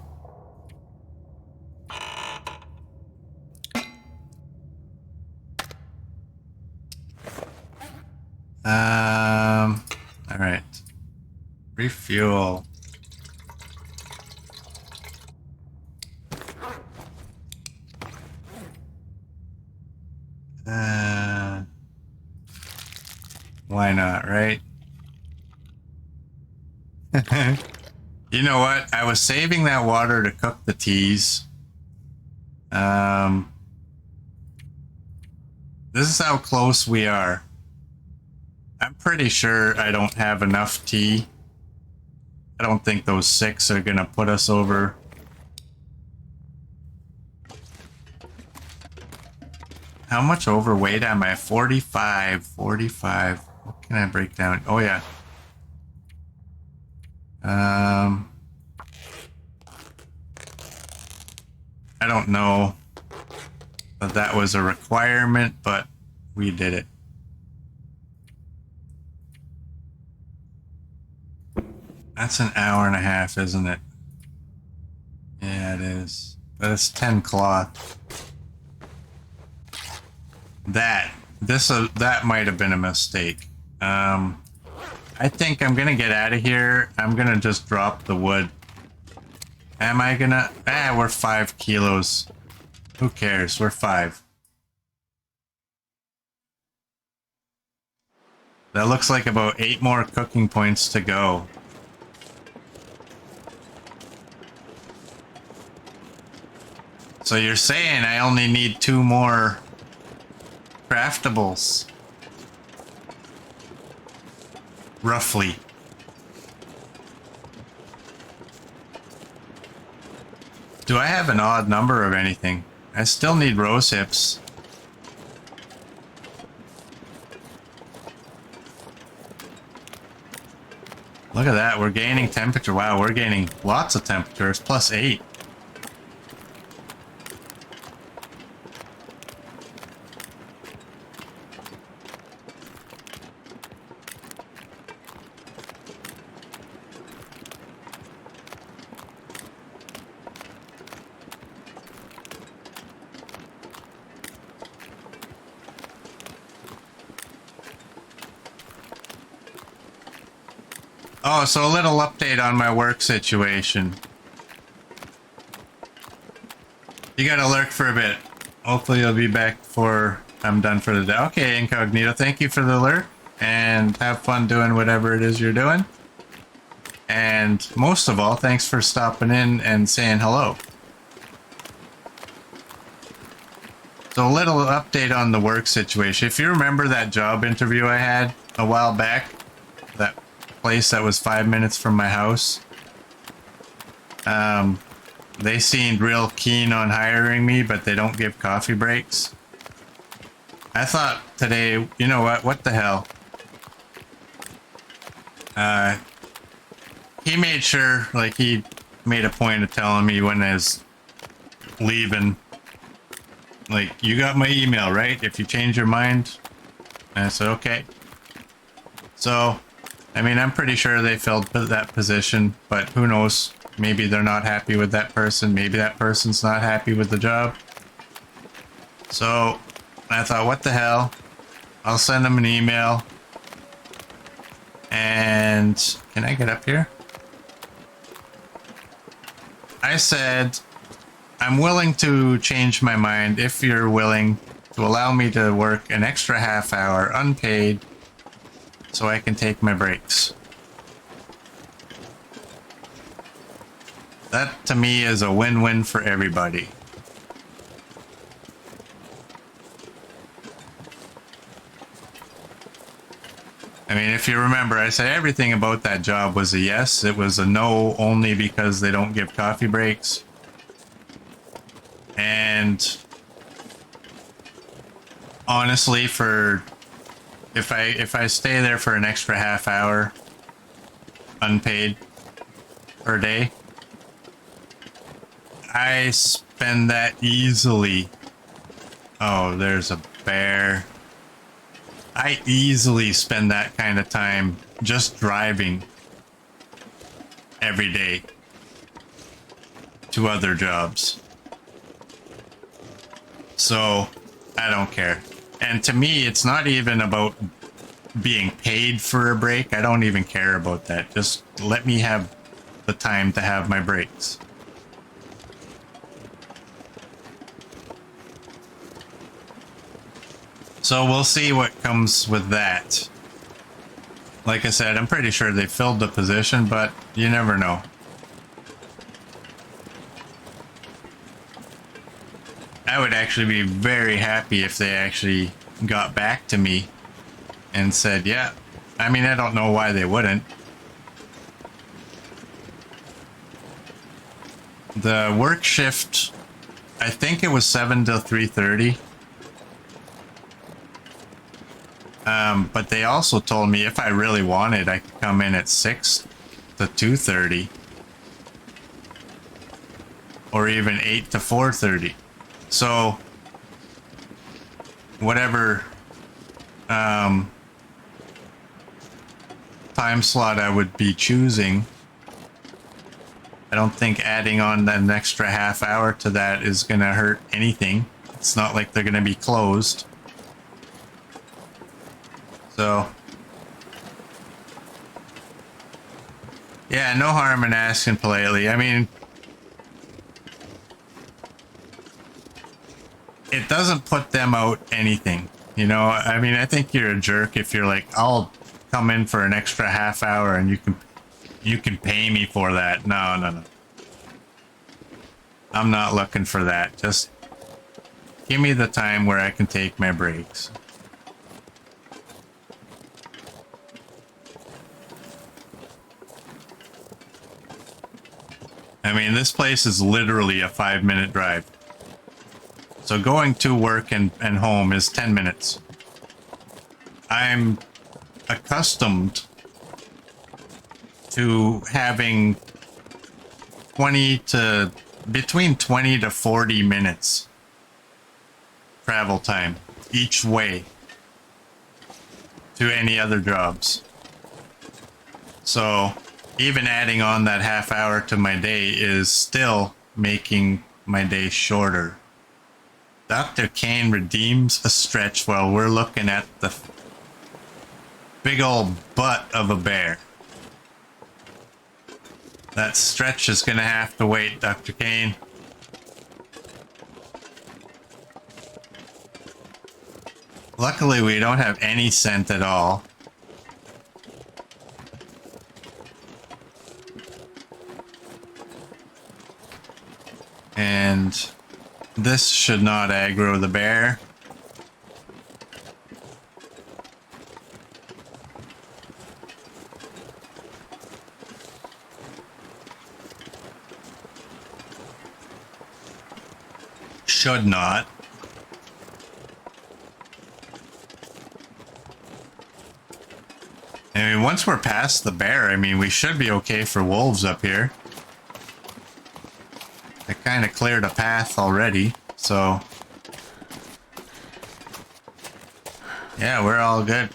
All right. Refuel. Why not, right? You know what? I was saving that water to cook the teas. This is how close we are. I'm pretty sure I don't have enough tea. I don't think those 6 are gonna put us over. How much overweight am I? 45. 45. What can I break down? Oh, yeah. I don't know that that was a requirement, but we did it. That's an hour and a half, isn't it? Yeah, it is. But it's 10 cloth. That might have been a mistake. I think I'm gonna get out of here. I'm gonna just drop the wood. Am I gonna? We're 5 kilos. Who cares? We're 5. That looks like about 8 more cooking points to go. So you're saying I only need 2 more craftables? Roughly. Do I have an odd number of anything? I still need rose hips. Look at that, we're gaining temperature. Wow, we're gaining lots of temperatures, +8. Oh, so a little update on my work situation. You gotta lurk for a bit. Hopefully you'll be back before I'm done for the day. Okay, Incognito, thank you for the lurk. And have fun doing whatever it is you're doing. And most of all, thanks for stopping in and saying hello. So a little update on the work situation. If you remember that job interview I had a while back, that place that was 5 minutes from my house, they seemed real keen on hiring me, but they don't give coffee breaks. I thought today, you know what the hell? He made sure, like, he made a point of telling me when I was leaving, like, you got my email, right? If you change your mind. And I said, okay. So, I mean, I'm pretty sure they filled that position, but who knows? Maybe they're not happy with that person. Maybe that person's not happy with the job. So, I thought, what the hell? I'll send them an email. And can I get up here? I said, I'm willing to change my mind if you're willing to allow me to work an extra half hour unpaid so I can take my breaks. That to me is a win-win for everybody. I mean, if you remember, I said everything about that job was a yes. It was a no only because they don't give coffee breaks. And honestly, if I stay there for an extra half hour unpaid per day, I spend that easily. Oh, there's a bear. I easily spend that kind of time just driving every day to other jobs. So, I don't care. And to me, it's not even about being paid for a break. I don't even care about that. Just let me have the time to have my breaks. So we'll see what comes with that. Like I said, I'm pretty sure they filled the position, but you never know. I would actually be very happy if they actually got back to me and said, yeah. I mean, I don't know why they wouldn't. The work shift, I think it was 7 till 3:30. But they also told me if I really wanted, I could come in at 6 to 2:30. Or even 8 to 4:30. So, whatever time slot I would be choosing, I don't think adding on an extra half hour to that is going to hurt anything. It's not like they're going to be closed. So, yeah, no harm in asking politely. I mean, it doesn't put them out anything, you know? I mean, I think you're a jerk if you're like, I'll come in for an extra half hour and you can pay me for that. No, no, no. I'm not looking for that. Just give me the time where I can take my breaks. I mean, this place is literally a 5-minute drive. So going to work and home is 10 minutes. I'm accustomed to having between 20 to 40 minutes travel time each way to any other jobs. So even adding on that half hour to my day is still making my day shorter. Dr. Kane redeems a stretch while we're looking at the big old butt of a bear. That stretch is gonna have to wait, Dr. Kane. Luckily, we don't have any scent at all. And this should not aggro the bear. Should not. I mean, once we're past the bear, I mean, we should be okay for wolves up here. I kind of cleared a path already, so... yeah, we're all good.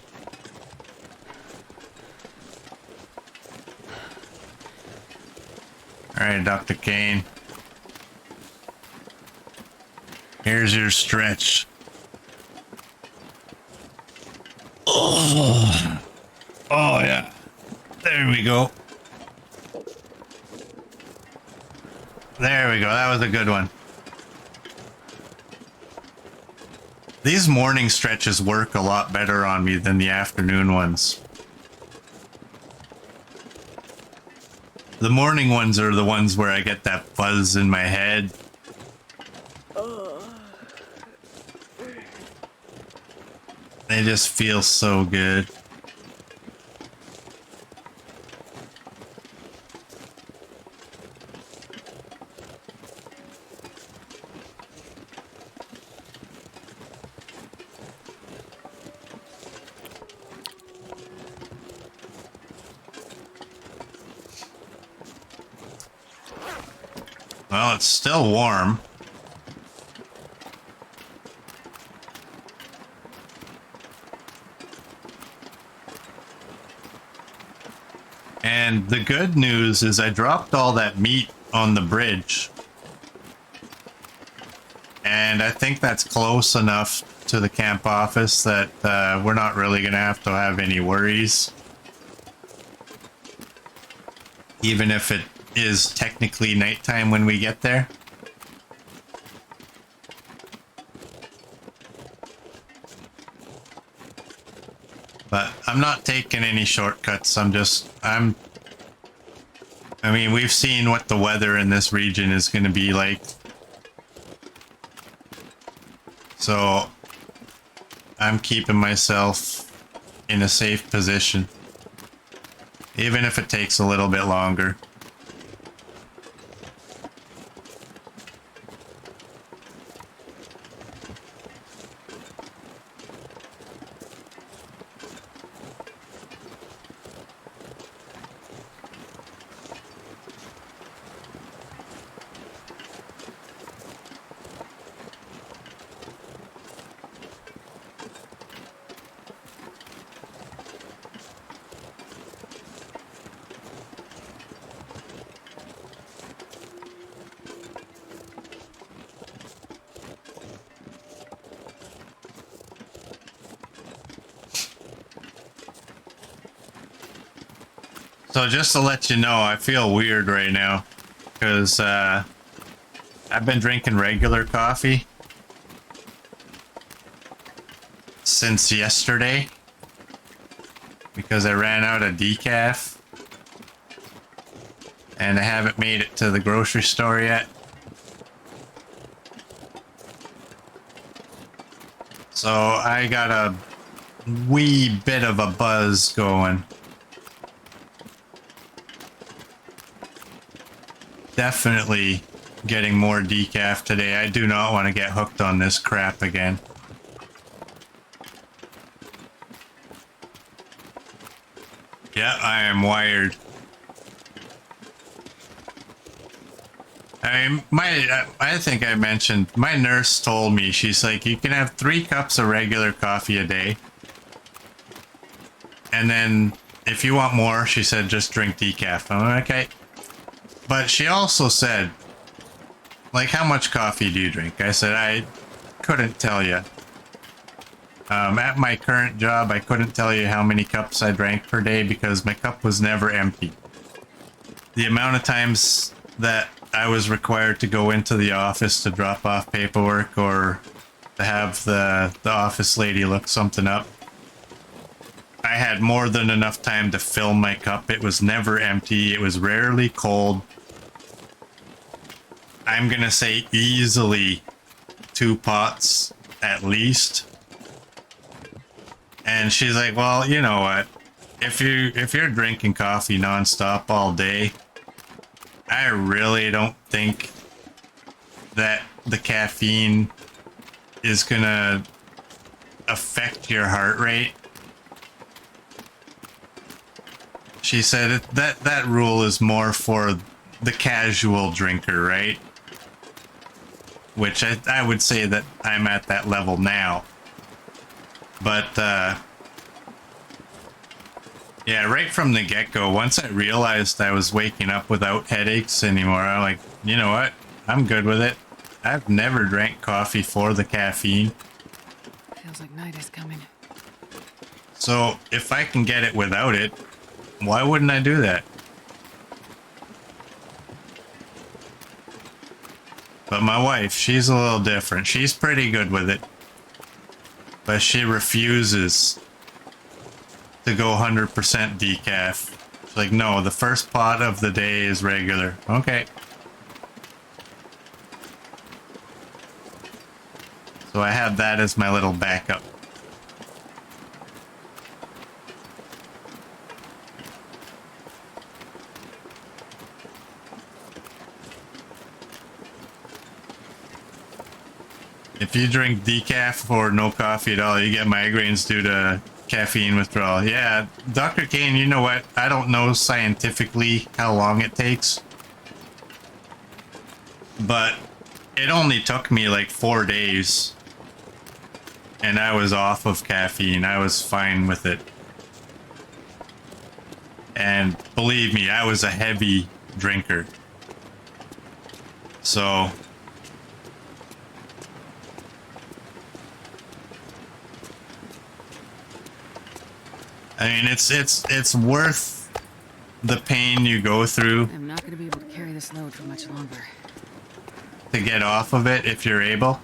Alright, Dr. Kane. Here's your stretch. Oh, yeah. There we go. There we go. That was a good one. These morning stretches work a lot better on me than the afternoon ones. The morning ones are the ones where I get that buzz in my head. They just feel so good. Well, it's still warm. And the good news is I dropped all that meat on the bridge. And I think that's close enough to the camp office that we're not really going to have any worries. Even if it is technically nighttime when we get there. But I'm not taking any shortcuts. I mean, we've seen what the weather in this region is going to be like. So I'm keeping myself in a safe position. Even if it takes a little bit longer. So just to let you know, I feel weird right now because I've been drinking regular coffee since yesterday because I ran out of decaf and I haven't made it to the grocery store yet. So I got a wee bit of a buzz going. definitely getting more decaf today. I do not want to get hooked on this crap again. Yeah, I am wired. I think I mentioned, my nurse told me, she's like, you can have 3 cups of regular coffee a day. And then if you want more, she said, just drink decaf. I'm like, okay. But she also said, like, how much coffee do you drink? I said, I couldn't tell you. At my current job, I couldn't tell you how many cups I drank per day because my cup was never empty. The amount of times that I was required to go into the office to drop off paperwork or to have the office lady look something up, I had more than enough time to fill my cup. It was never empty. It was rarely cold. I'm gonna say easily 2 pots at least. And she's like, well, you know what? If you're drinking coffee nonstop all day, I really don't think that the caffeine is gonna affect your heart rate. She said that rule is more for the casual drinker, right? Which I would say that I'm at that level now. But yeah, right from the get-go, once I realized I was waking up without headaches anymore, I'm like, you know what? I'm good with it. I've never drank coffee for the caffeine. Feels like night is coming. So if I can get it without it, why wouldn't I do that? But my wife, she's a little different. She's pretty good with it. But she refuses to go 100% decaf. She's like, no, the first pot of the day is regular. Okay. So I have that as my little backup. If you drink decaf or no coffee at all, you get migraines due to caffeine withdrawal. Yeah, Dr. Kane, you know what? I don't know scientifically how long it takes. But it only took me like 4 days. And I was off of caffeine. I was fine with it. And believe me, I was a heavy drinker. So I mean, it's worth the pain you go through I'm not going to be able to carry this load for much longer. to get off of it if you're able.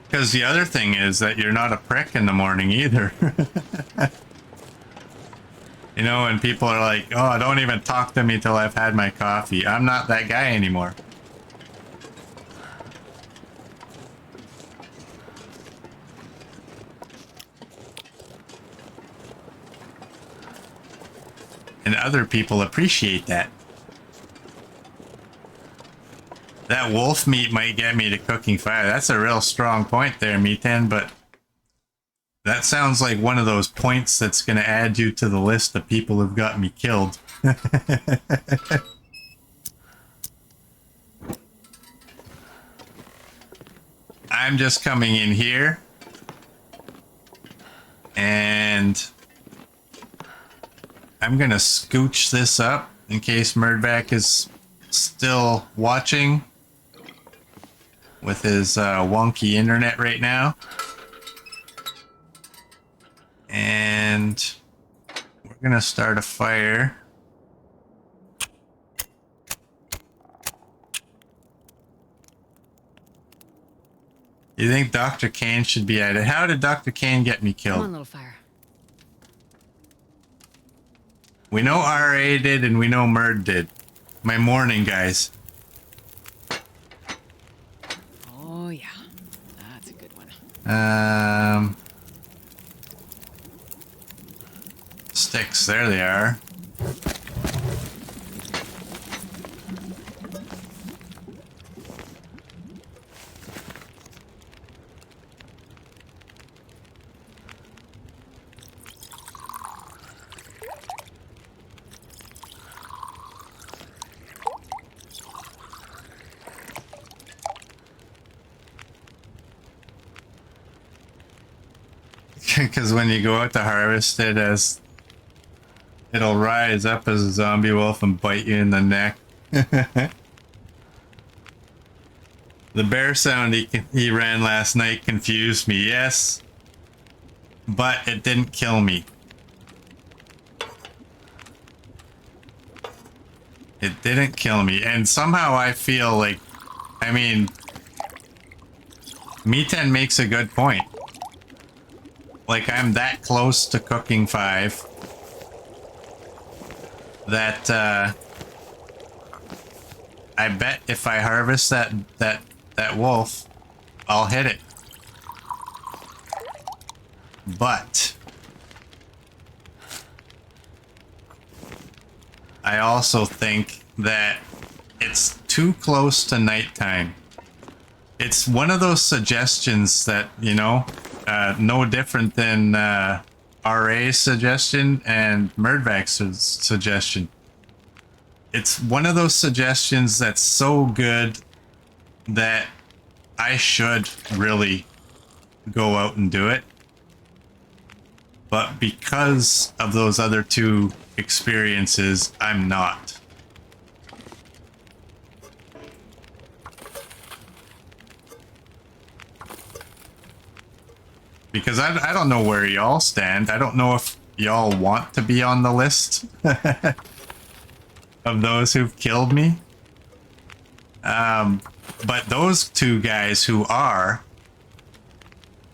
Because the other thing is that you're not a prick in the morning either. You know, and people are like, oh, don't even talk to me till I've had my coffee. I'm not that guy anymore. And other people appreciate that. That wolf meat might get me to cooking fire. That's a real strong point there, Meatan, but that sounds like one of those points that's going to add you to the list of people who've got me killed. I'm just coming in here and I'm going to scooch this up in case Murdback is still watching with his wonky internet right now. And we're gonna start a fire. You think Dr. Kane should be at it? How did Dr. Kane get me Come on, killed? little fire. We know RA did and we know Murd did. My morning, guys. Oh, yeah. That's a good one. sticks. There they are. Because when you go out to harvest it, as it'll rise up as a zombie wolf and bite you in the neck. The bear sound he ran last night confused me, yes, but it didn't kill me. It didn't kill me, and somehow I feel like, I mean, Me10 makes a good point. Like, I'm that close to cooking 5 that I bet if I harvest that wolf, I'll hit it. But I also think that it's too close to nighttime. It's one of those suggestions that, you know, no different than RA's suggestion and Murdvac's suggestion. It's one of those suggestions that's so good that I should really go out and do it. But because of those other 2 experiences, I'm not. Because I don't know where y'all stand. I don't know if y'all want to be on the list of those who've killed me. But those 2 guys who are,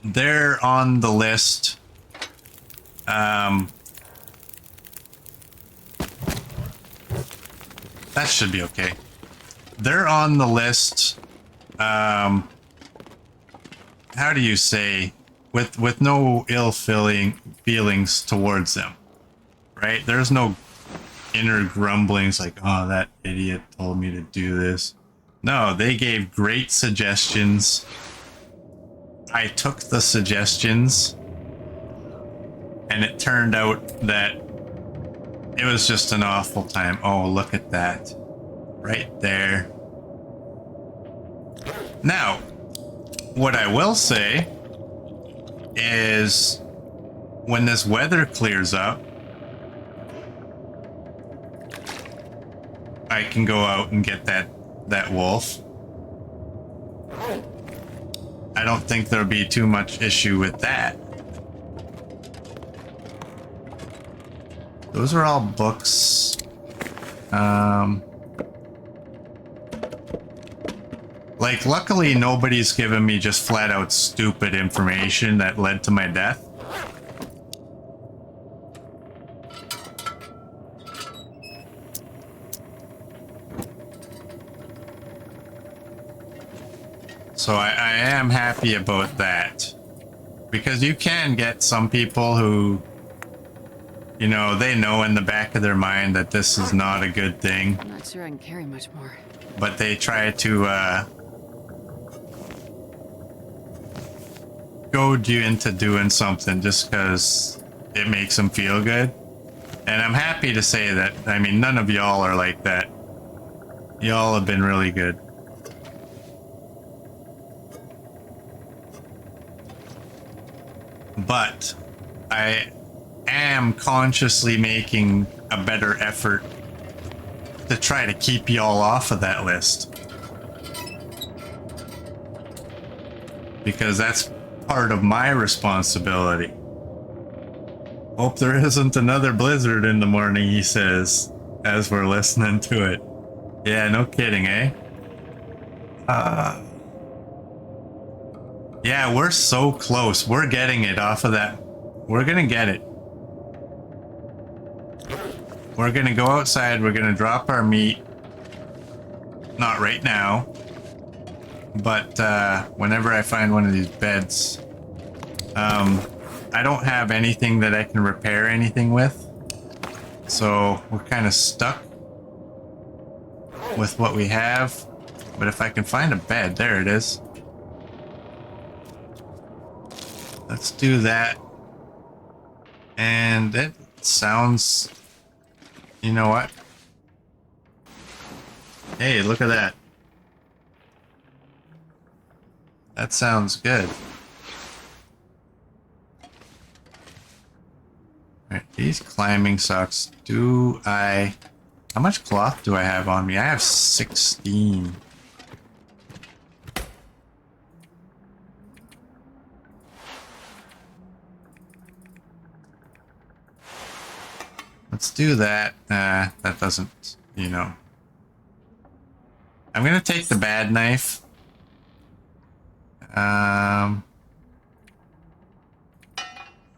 they're on the list. That should be okay. They're on the list. How do you say? With no ill feelings towards them, right? There's no inner grumblings like, oh, that idiot told me to do this. No, they gave great suggestions. I took the suggestions, and it turned out that it was just an awful time. Oh, look at that. Right there. Now, what I will say is when this weather clears up, I can go out and get that wolf. I don't think there'll be too much issue with that. Those are all books. Like, luckily nobody's given me just flat out stupid information that led to my death. So I am happy about that. Because you can get some people who, you know, they know in the back of their mind that this is not a good thing. I'm not sure I can carry much more. But they try to goad you into doing something just because it makes them feel good. And I'm happy to say that, I mean, none of y'all are like that. Y'all have been really good. But I am consciously making a better effort to try to keep y'all off of that list. Because that's part of my responsibility. Hope there isn't another blizzard in the morning, he says, as we're listening to it. Yeah, no kidding, eh? Yeah, we're so close. We're getting it off of that. We're gonna get it. We're gonna go outside, we're gonna drop our meat. Not right now. But whenever I find one of these beds, I don't have anything that I can repair anything with. So we're kind of stuck with what we have. But if I can find a bed, there it is. Let's do that. And it sounds... You know what? Hey, look at that. That sounds good. Alright, these climbing socks. Do I... How much cloth do I have on me? I have 16. Let's do that. That doesn't, you know. I'm gonna take the bad knife.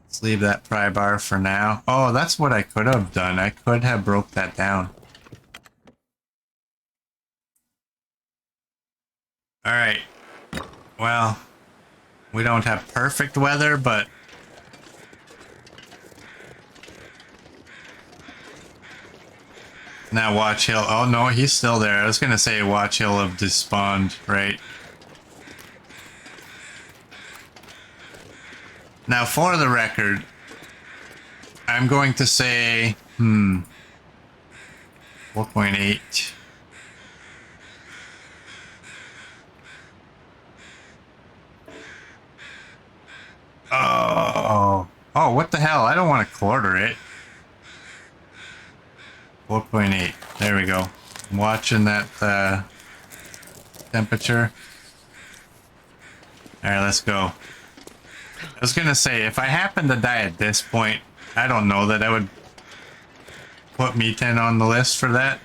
Let's leave that pry bar for now. Oh, that's what I could have done. I could have broke that down. Alright. Well, we don't have perfect weather, but... Now Watch Hill. Oh no, he's still there. I was gonna say Watch Hill have despawned, right? Now for the record, I'm going to say, 4.8. Oh, what the hell? I don't want to quarter it. 4.8. There we go. I'm watching that temperature. Alright, let's go. I was gonna say, if I happen to die at this point, I don't know that I would put Meten on the list for that.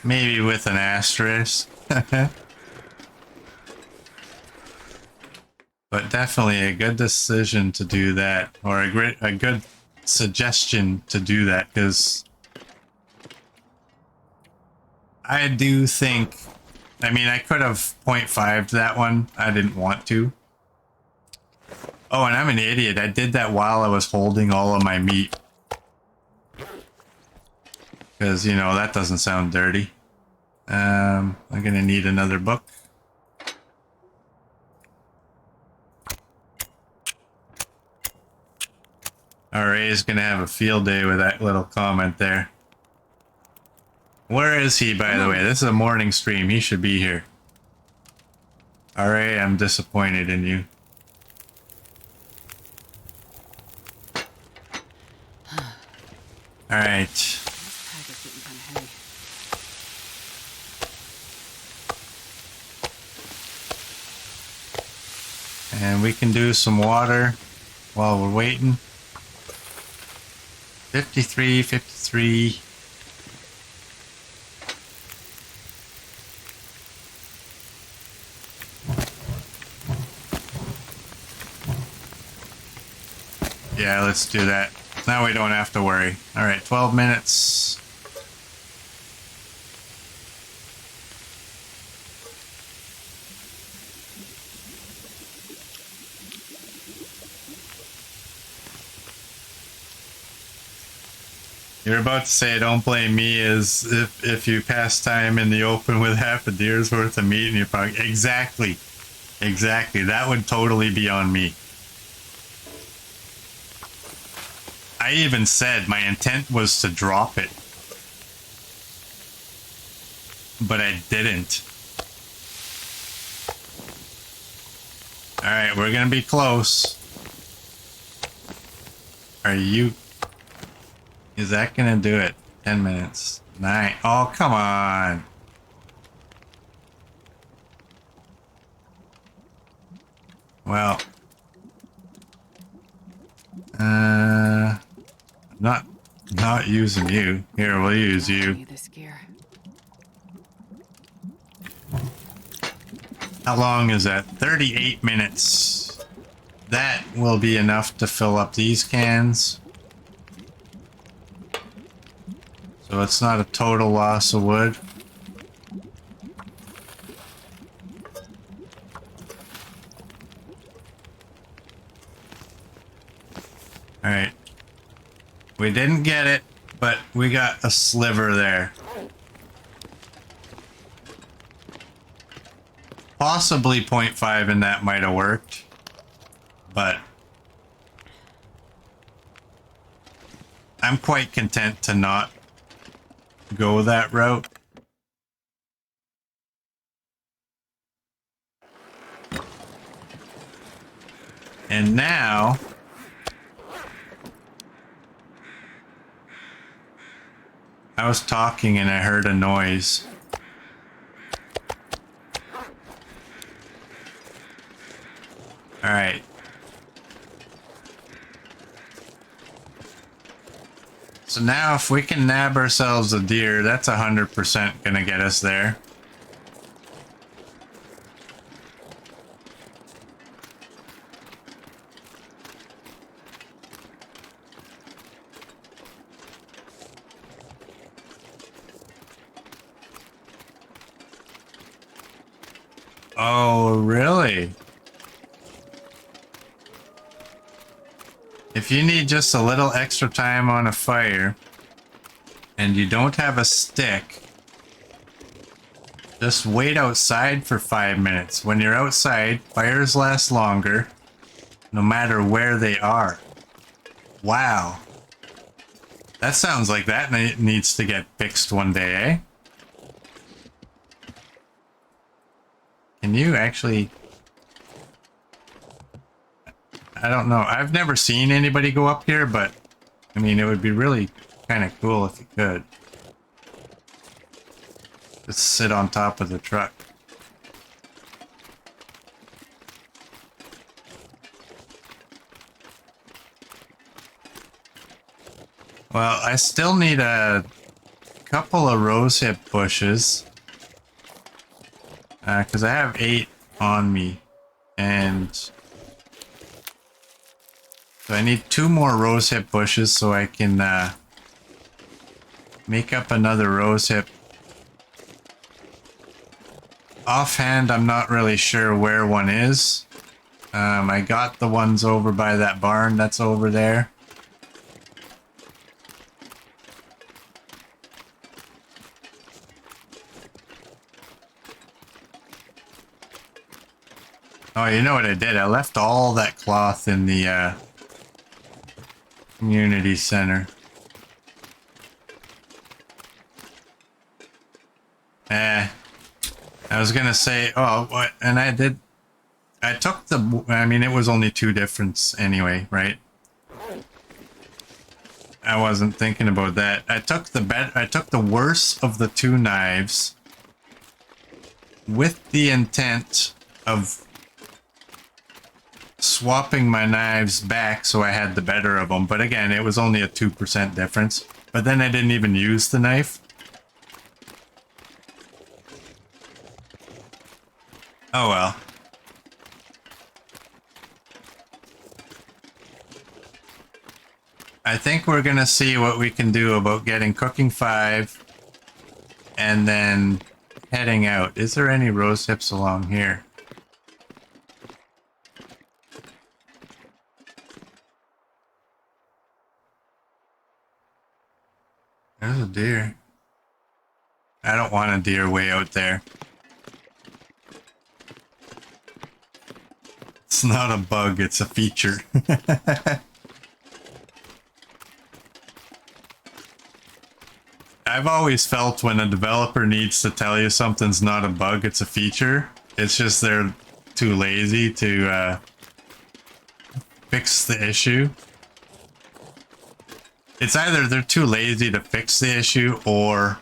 Maybe with an asterisk. But definitely a good decision to do that, or a good suggestion to do that, because I do think, I mean, I could have 0.5'd that one. I didn't want to. Oh, and I'm an idiot. I did that while I was holding all of my meat. Because, you know, that doesn't sound dirty. I'm gonna need another book. RA's gonna have a field day with that little comment there. Where is he, by the way? This is a morning stream. He should be here. RA, I'm disappointed in you. Alright. And we can do some water while we're waiting. 53, 53. Yeah, let's do that. Now we don't have to worry. Alright, 12 minutes. You're about to say, don't blame me, as if you pass time in the open with half a deer's worth of meat in your pocket. Exactly. Exactly. That would totally be on me. I even said my intent was to drop it. But I didn't. Alright, we're gonna be close. Are you... Is that gonna do it? 10 minutes. 9. Oh, come on. Well. Not using you. Here, we'll use you. How long is that? 38 minutes. That will be enough to fill up these cans. So it's not a total loss of wood. We didn't get it, but we got a sliver there. Possibly 0.5 and that might have worked, but I'm quite content to not go that route. And now I was talking and I heard a noise. All right. So now if we can nab ourselves a deer, that's 100% gonna get us there. Oh, really? If you need just a little extra time on a fire and you don't have a stick, just wait outside for 5 minutes. When you're outside, fires last longer, no matter where they are. Wow. That sounds like that needs to get fixed one day, eh? Can you actually... I don't know. I've never seen anybody go up here, but I mean, it would be really kind of cool if you could. Just sit on top of the truck. Well, I still need a couple of rosehip bushes. Because I have 8 on me. And so I need 2 more rosehip bushes so I can make up another rosehip. Offhand, I'm not really sure where one is. I got the ones over by that barn that's over there. Oh, you know what I did? I left all that cloth in the community center. I was gonna say, oh, what? And I did. I took the. I mean, it was only 2 difference anyway, right? I wasn't thinking about that. I took the worst of the 2 knives with the intent of swapping my knives back so I had the better of them. But again, it was only a 2% difference. But then I didn't even use the knife. Oh well. I think we're gonna see what we can do about getting cooking 5 and then heading out. Is there any rose hips along here? There's a deer. I don't want a deer way out there. It's not a bug, it's a feature. I've always felt when a developer needs to tell you something's not a bug, it's a feature. It's just they're too lazy to fix the issue. It's either they're too lazy to fix the issue, or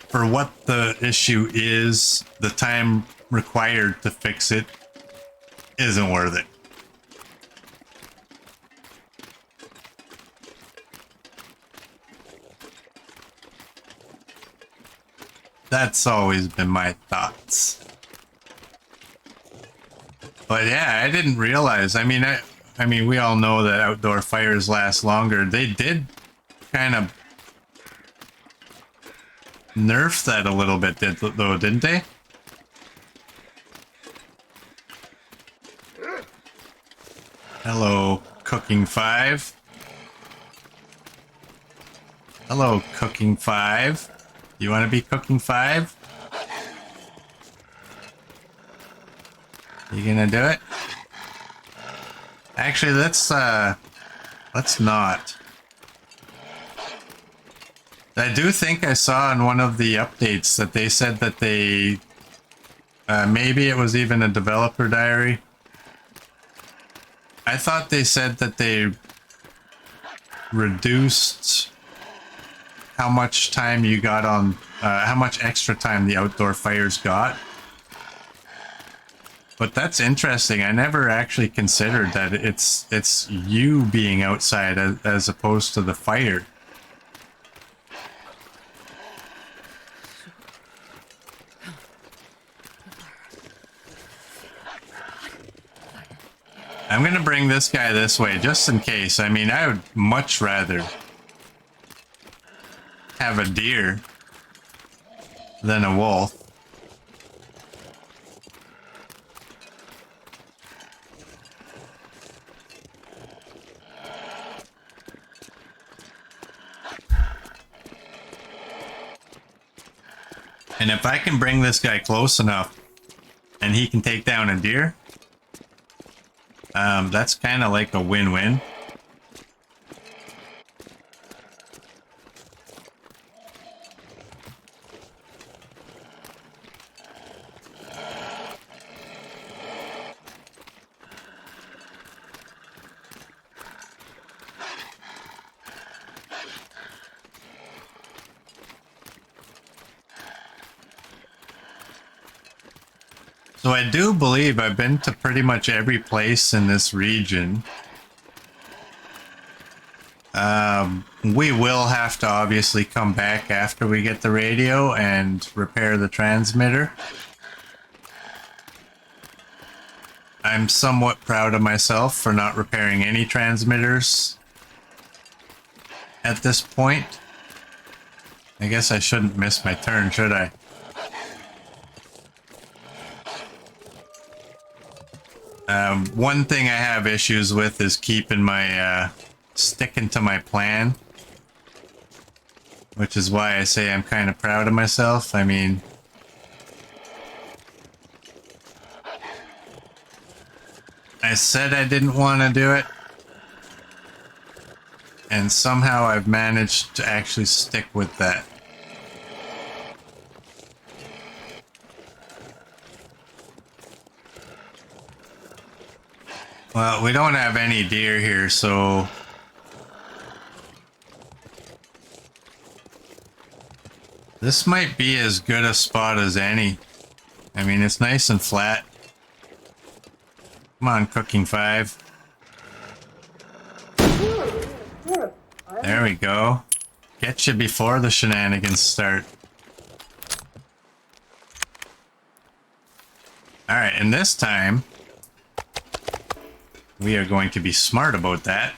for what the issue is, the time required to fix it isn't worth it. That's always been my thoughts. But yeah, I didn't realize. I mean, we all know that outdoor fires last longer. They did kind of nerf that a little bit, though, didn't they? Hello, cooking 5. Hello, Cooking 5. You want to be Cooking 5? You gonna do it? Actually, let's not. I do think I saw in one of the updates that they said that they maybe it was even a developer diary. I thought they said that they reduced how much time you got on, how much extra time the outdoor fires got. But that's interesting. I never actually considered that it's you being outside as opposed to the fire. I'm gonna bring this guy this way just in case. I mean, I would much rather have a deer than a wolf. And if I can bring this guy close enough and he can take down a deer, that's kind of like a win-win. So I do believe I've been to pretty much every place in this region. We will have to obviously come back after we get the radio and repair the transmitter. I'm somewhat proud of myself for not repairing any transmitters at this point. I guess I shouldn't miss my turn, should I? One thing I have issues with is keeping my, sticking to my plan. Which is why I say I'm kind of proud of myself. I mean, I said I didn't want to do it. And somehow I've managed to actually stick with that. Well, we don't have any deer here, so this might be as good a spot as any. I mean, it's nice and flat. Come on, Cooking 5. There we go. Get you before the shenanigans start. Alright, and this time we are going to be smart about that.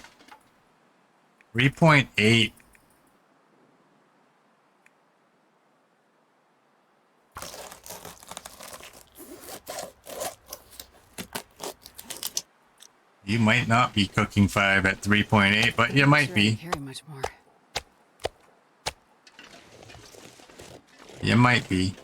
3.8. You might not be Cooking 5 at 3.8, but you might be. Carry much more. You might be.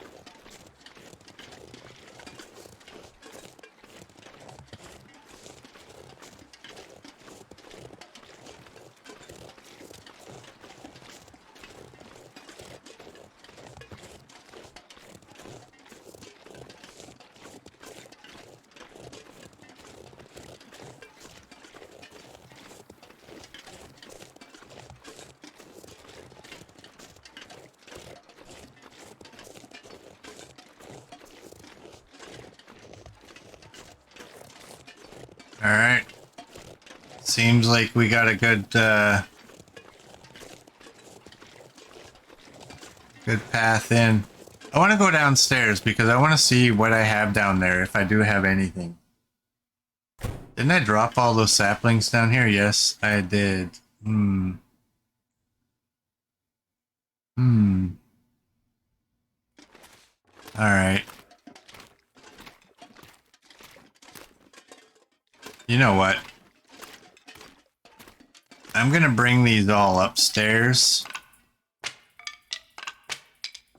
Alright. Seems like we got a good path in. I want to go downstairs because I want to see what I have down there, if I do have anything. Didn't I drop all those saplings down here? Yes, I did. Alright. You know what? I'm gonna bring these all upstairs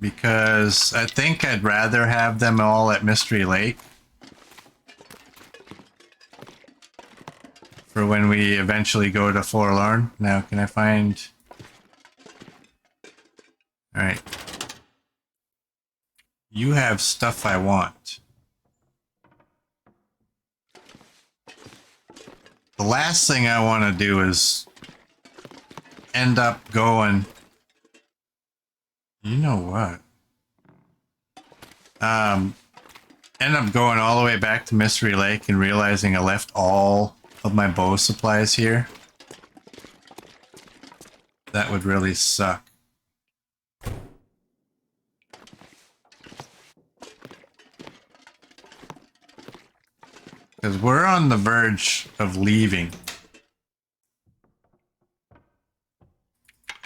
because I think I'd rather have them all at Mystery Lake for when we eventually go to Forlorn. Now, can I find... Alright. You have stuff I want. The last thing I want to do is end up going... You know what? End up going all the way back to Mystery Lake and realizing I left all of my bow supplies here. That would really suck. Because we're on the verge of leaving.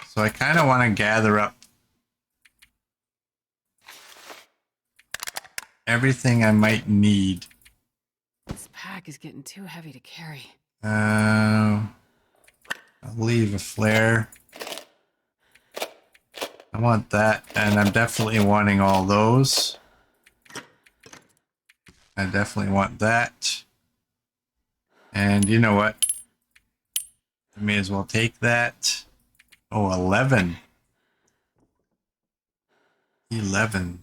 So I kind of want to gather up everything I might need. This pack is getting too heavy to carry. I'll leave a flare. I want that, and I'm definitely wanting all those. I definitely want that. And you know what? I may as well take that. Oh, 11. 11.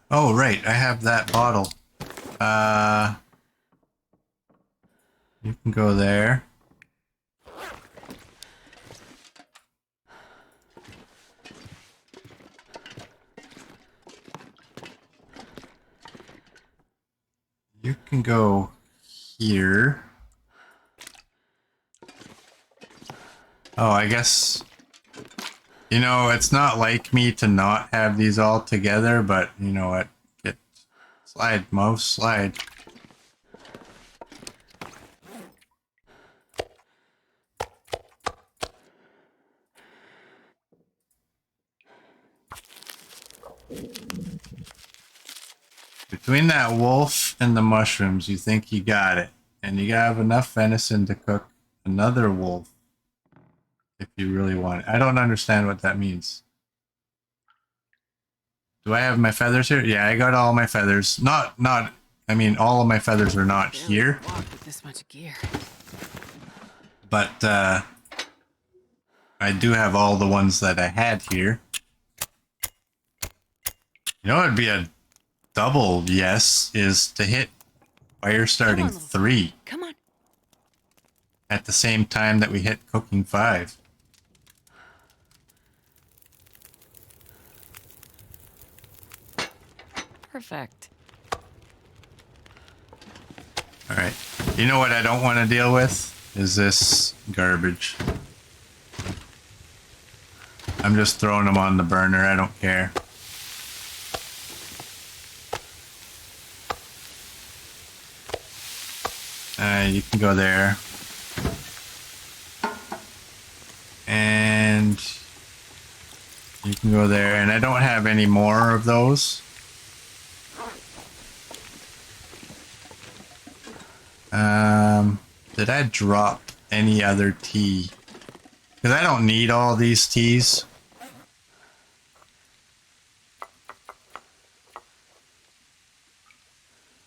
Oh, right. I have that bottle. You can go there. You can go here. Oh, I guess, you know, it's not like me to not have these all together, but you know what? Get slide, mouse, slide. Between that wolf and the mushrooms, you think you got it. And you gotta have enough venison to cook another wolf. If you really want it. I don't understand what that means. Do I have my feathers here? Yeah, I got all my feathers. I mean, all of my feathers are not here. Walk with this much gear. But, I do have all the ones that I had here. You know what would be a double yes is to hit fire starting 3 Come on. at the same time that we hit cooking 5. Perfect. All right. You know what I don't want to deal with is this garbage. I'm just throwing them on the burner. I don't care. You can go there. And you can go there. And I don't have any more of those. Did I drop any other tea? Because I don't need all these teas.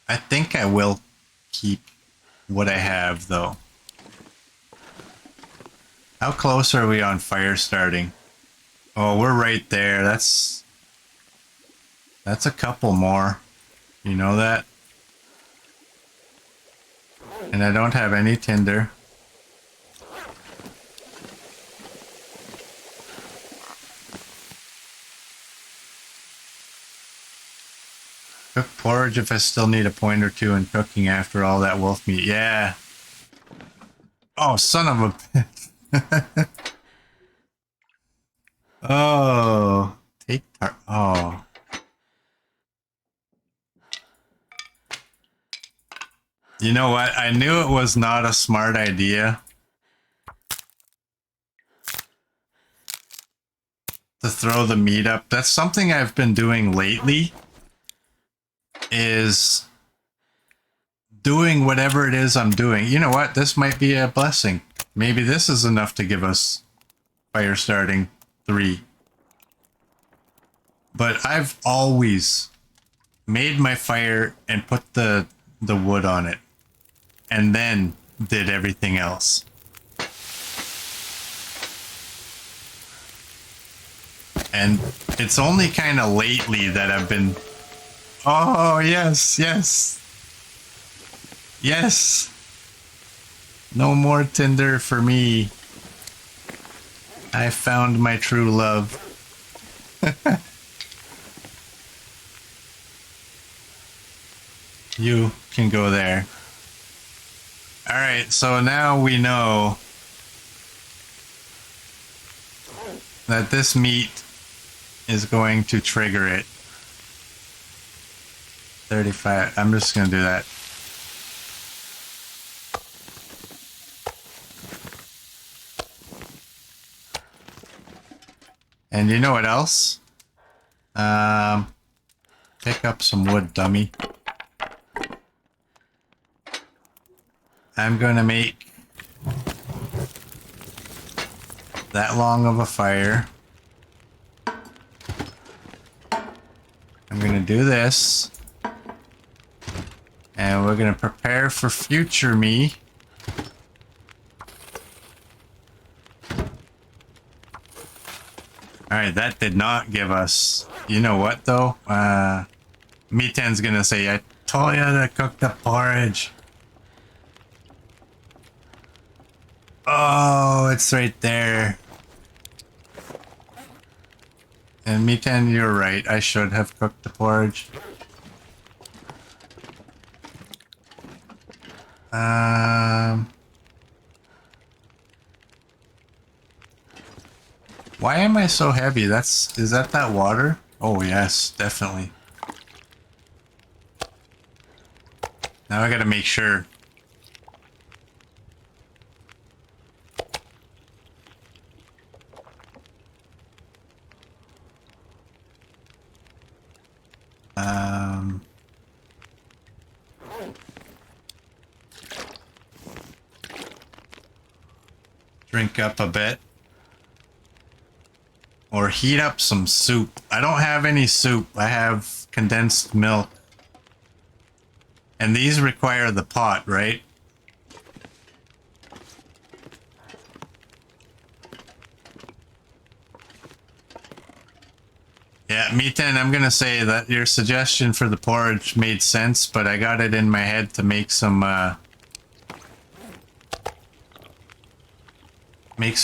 I think I will keep what I have, though. How close are we on fire starting? Oh, we're right there. That's a couple more. You know that? And I don't have any tinder. Cook porridge if I still need a point or two in cooking after all that wolf meat. Yeah. Oh, son of a bitch. Oh. Oh. You know what? I knew it was not a smart idea to throw the meat up. That's something I've been doing lately, is doing whatever it is I'm doing. You know what? This might be a blessing. Maybe this is enough to give us fire starting 3. But I've always made my fire and put the wood on it, and then did everything else. And it's only kind of lately that I've been... Oh, yes, yes. Yes. No more Tinder for me. I found my true love. You can go there. Alright, so now we know that this meat is going to trigger it. 35. I'm just going to do that. And you know what else? Pick up some wood, dummy. I'm gonna make that long of a fire. I'm gonna do this. And we're gonna prepare for future me. Alright, that did not give us... You know what, though? Meaten's gonna say, I told you to cook the porridge. Oh, it's right there. And Meaten, you're right. I should have cooked the porridge. Why am I so heavy? Is that water? Oh yes, definitely. Now I gotta make sure. Drink up a bit. Or heat up some soup. I don't have any soup. I have condensed milk. And these require the pot, right? Yeah, Meaten, I'm gonna say that your suggestion for the porridge made sense, but I got it in my head to make some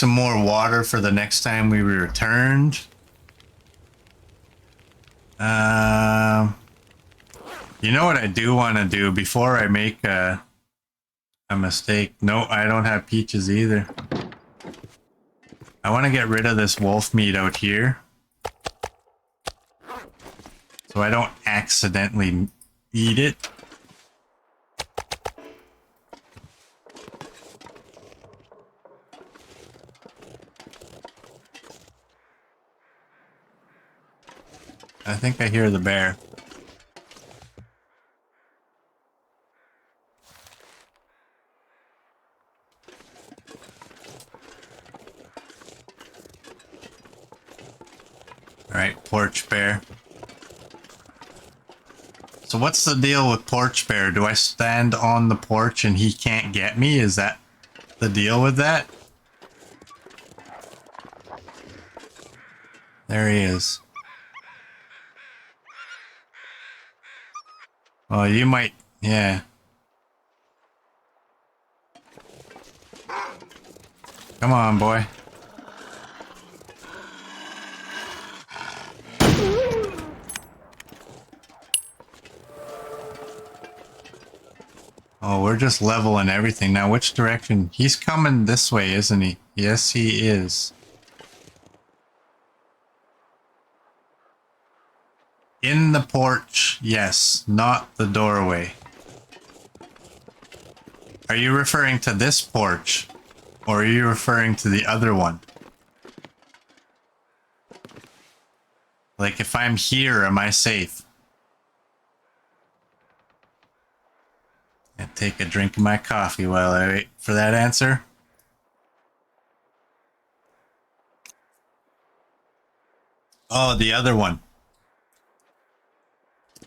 more water for the next time we returned. You know what I do want to do before I make a mistake? No, I don't have peaches either. I want to get rid of this wolf meat out here, so I don't accidentally eat it. I think I hear the bear. Alright, porch bear. So what's the deal with porch bear? Do I stand on the porch and he can't get me? Is that the deal with that? There he is. Well, you might... yeah. Come on, boy. Oh, we're just leveling everything. Now, which direction? He's coming this way, isn't he? Yes, he is. In the porch, yes, not the doorway. Are you referring to this porch? Or are you referring to the other one? Like, if I'm here, am I safe? I take a drink of my coffee while I wait for that answer. Oh, the other one.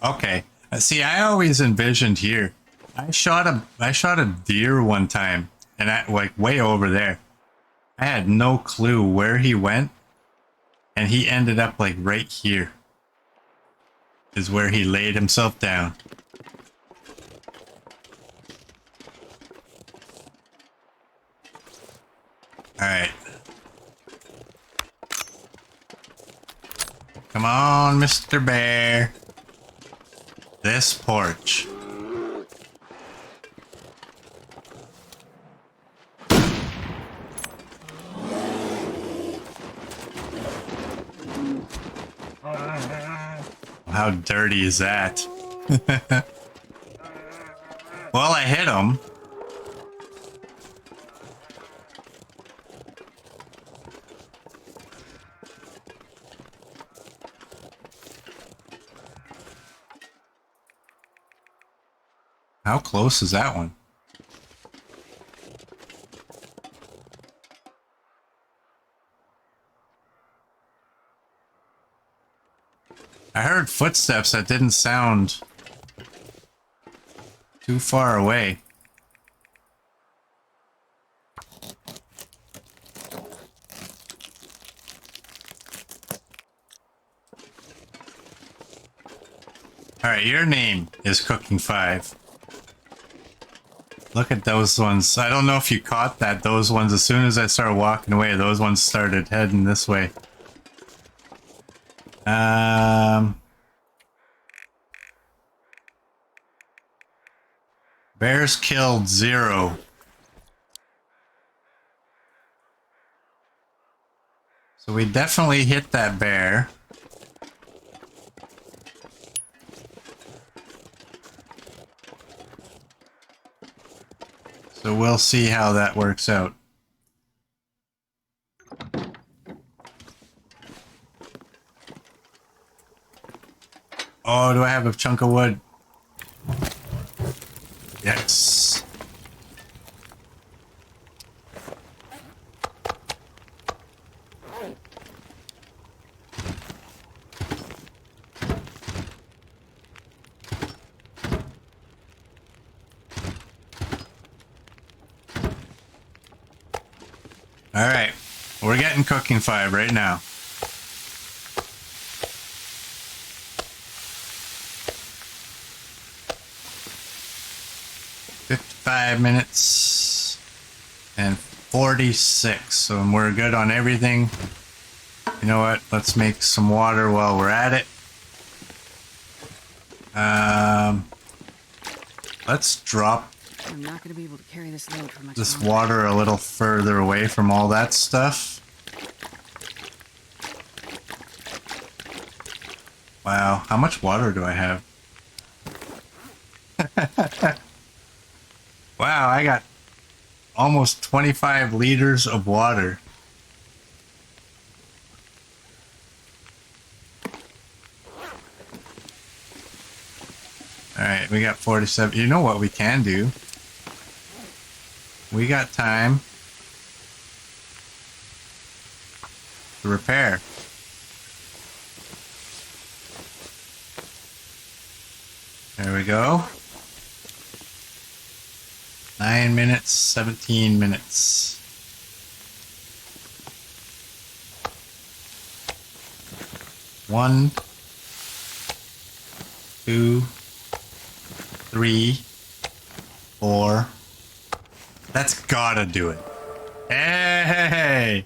Okay. See, I always envisioned here. I shot a deer one time, and I like way over there. I had no clue where he went, and he ended up like right here. Is where he laid himself down. All right. Come on, Mr. Bear. This porch. How dirty is that? Well, I hit him. How close is that one? I heard footsteps that didn't sound too far away. Alright, your name is Cooking 5. Look at those ones. I don't know if you caught that. Those ones, as soon as I started walking away, those ones started heading this way. Bears killed 0. So we definitely hit that bear. So we'll see how that works out. Oh, do I have a chunk of wood? Yes. All right, we're getting Cooking 5 right now. 55 minutes and 46. So we're good on everything. You know what? Let's make some water while we're at it. Let's drop I'm not going to be able to carry this load for much this longer. water a little further away from all that stuff. Wow, how much water do I have? Wow, I got almost 25 liters of water. Alright, we got 47. You know what we can do? We got time to repair. There we go. 9 minutes, 17 minutes. One, two, 3, 4. That's gotta do it. Hey!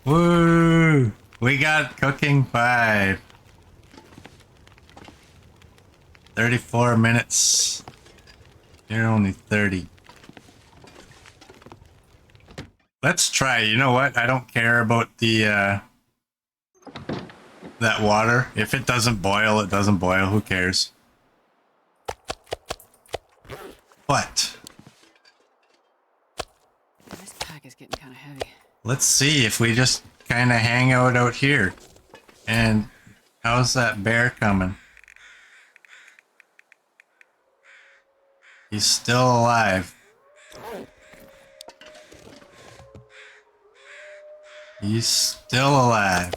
Woo! We got Cooking 5. 34 minutes. You're only 30. Let's try. You know what? I don't care about the that water. If it doesn't boil, it doesn't boil. Who cares? But This pack is getting kind of heavy. let's see if we just kind of hang out here. And how's that bear coming? He's still alive. He's still alive.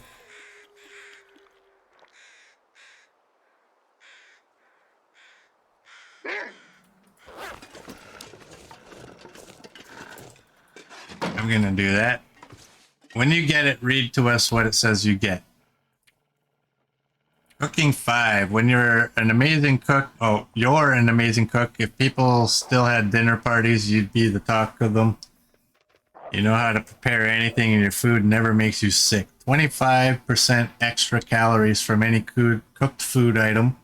I'm gonna do that. When you get it, read to us what it says you get. Cooking 5. When you're an amazing cook, you're an amazing cook. If people still had dinner parties, you'd be the talk of them. You know how to prepare anything, and your food never makes you sick. 25% extra calories from any cooked food item.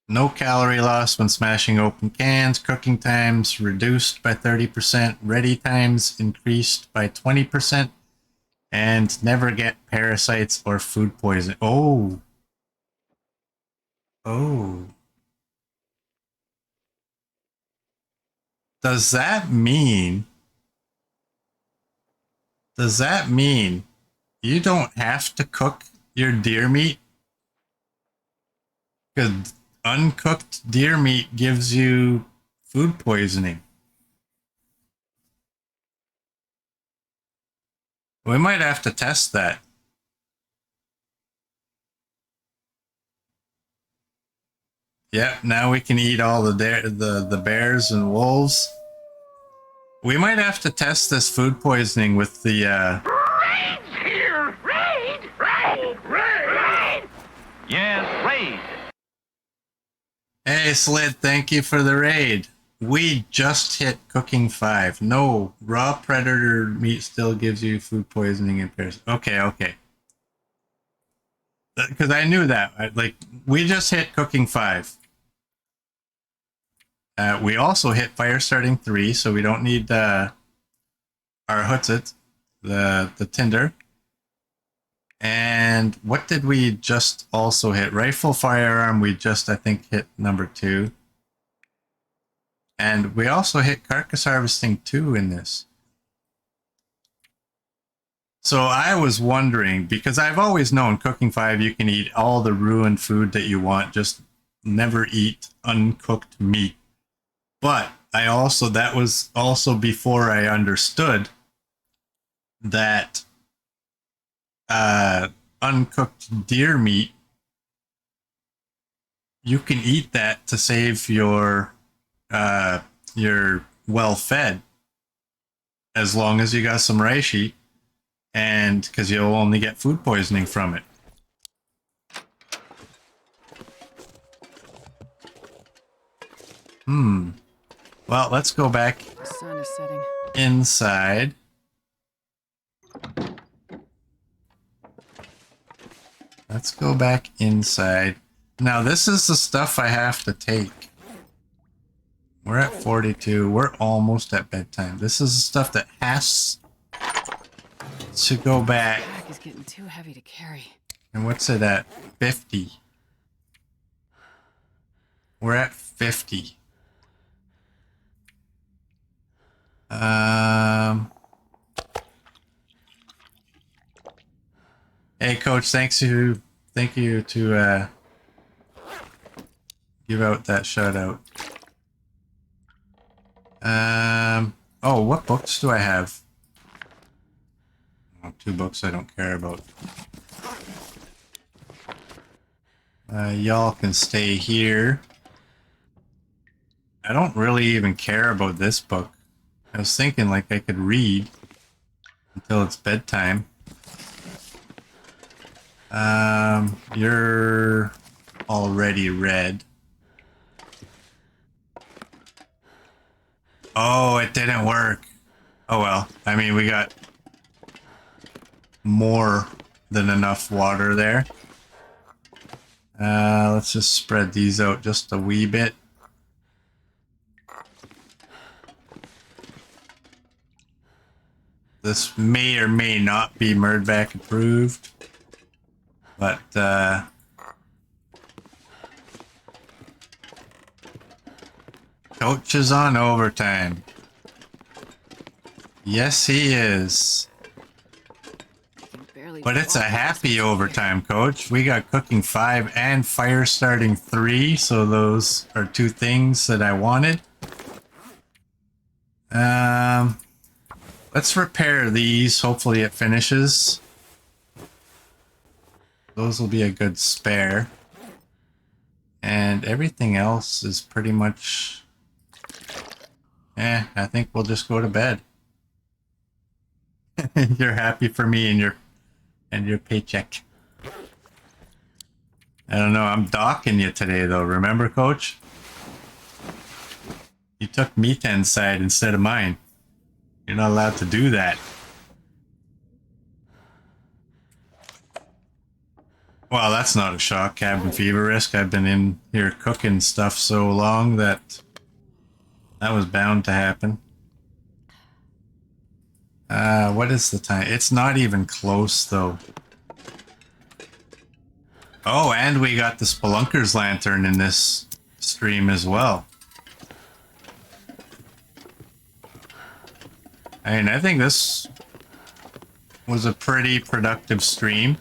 No calorie loss when smashing open cans. Cooking times reduced by 30%. Ready times increased by 20%. And never get parasites or food poisoning. Oh. Oh. Does that mean you don't have to cook your deer meat? Because uncooked deer meat gives you food poisoning. We might have to test that. Yep, now we can eat all the bears and wolves. We might have to test this food poisoning with the Raid's here! Raid! Raid! Raid! Yes, raid! Hey Slid, thank you for the raid. We just hit cooking 5. No, raw predator meat still gives you food poisoning and parasites. Okay. Because I knew that. We just hit cooking 5. We also hit fire starting 3, so we don't need our Hutsit, the tinder. And what did we just also hit? Rifle firearm, we just, I think, hit number 2. And we also hit carcass harvesting 2 in this. So I was wondering, because I've always known cooking 5, you can eat all the ruined food that you want, just never eat uncooked meat. But that was also before I understood that uncooked deer meat, you can eat that to save your well fed, as long as you got some reishi, and because you'll only get food poisoning from it. Well, let's go back The sun is setting. inside. Let's go back inside. Now, this is the stuff I have to take. We're at 42. We're almost at bedtime. This is the stuff that has to go back. The bag is getting too heavy to carry. And what's it at? 50. We're at 50. Hey, Coach. Thank you to give out that shout out. Oh, what books do I have? Oh, 2 books I don't care about. Y'all can stay here. I don't really even care about this book. I was thinking like I could read until it's bedtime. You're already read. Oh, it didn't work. Oh well. I mean, we got more than enough water there. Let's just spread these out just a wee bit. This may or may not be Murdback approved, but Coach is on overtime. Yes, he is. But it's a happy overtime, Coach. We got cooking 5 and fire starting 3, so those are 2 things that I wanted. Let's repair these. Hopefully it finishes. Those will be a good spare. And everything else is pretty much... I think we'll just go to bed. You're happy for me and your paycheck. I don't know, I'm docking you today though, remember, Coach? You took Meaten's side instead of mine. You're not allowed to do that. Well, that's not a shock. Cabin fever risk. I've been in here cooking stuff so long that was bound to happen. What is the time? It's not even close though. Oh, and we got the Spelunker's Lantern in this stream as well. I mean, I think this was a pretty productive stream.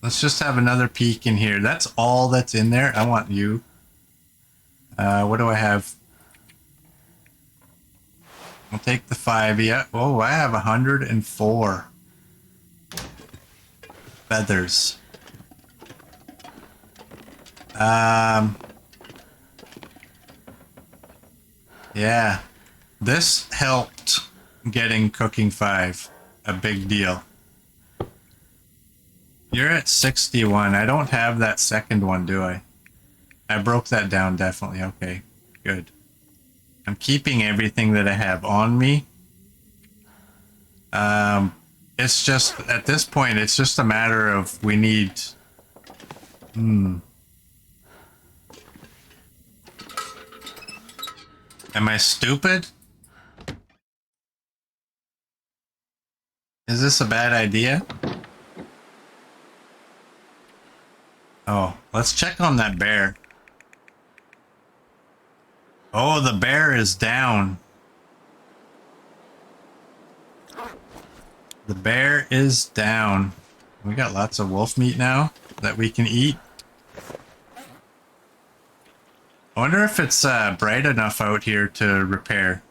Let's just have another peek in here. That's all that's in there. I want you. What do I have? I'll take the 5. Yeah. Oh, I have 104 feathers. Yeah. This helped getting cooking 5 a big deal. You're at 61. I don't have that second one, do I? I broke that down, definitely. Okay, good. I'm keeping everything that I have on me. It's just, at this point, it's just a matter of we need... Am I stupid? Is this a bad idea? Oh, let's check on that bear. Oh, the bear is down. The bear is down. We got lots of wolf meat now that we can eat. I wonder if it's bright enough out here to repair.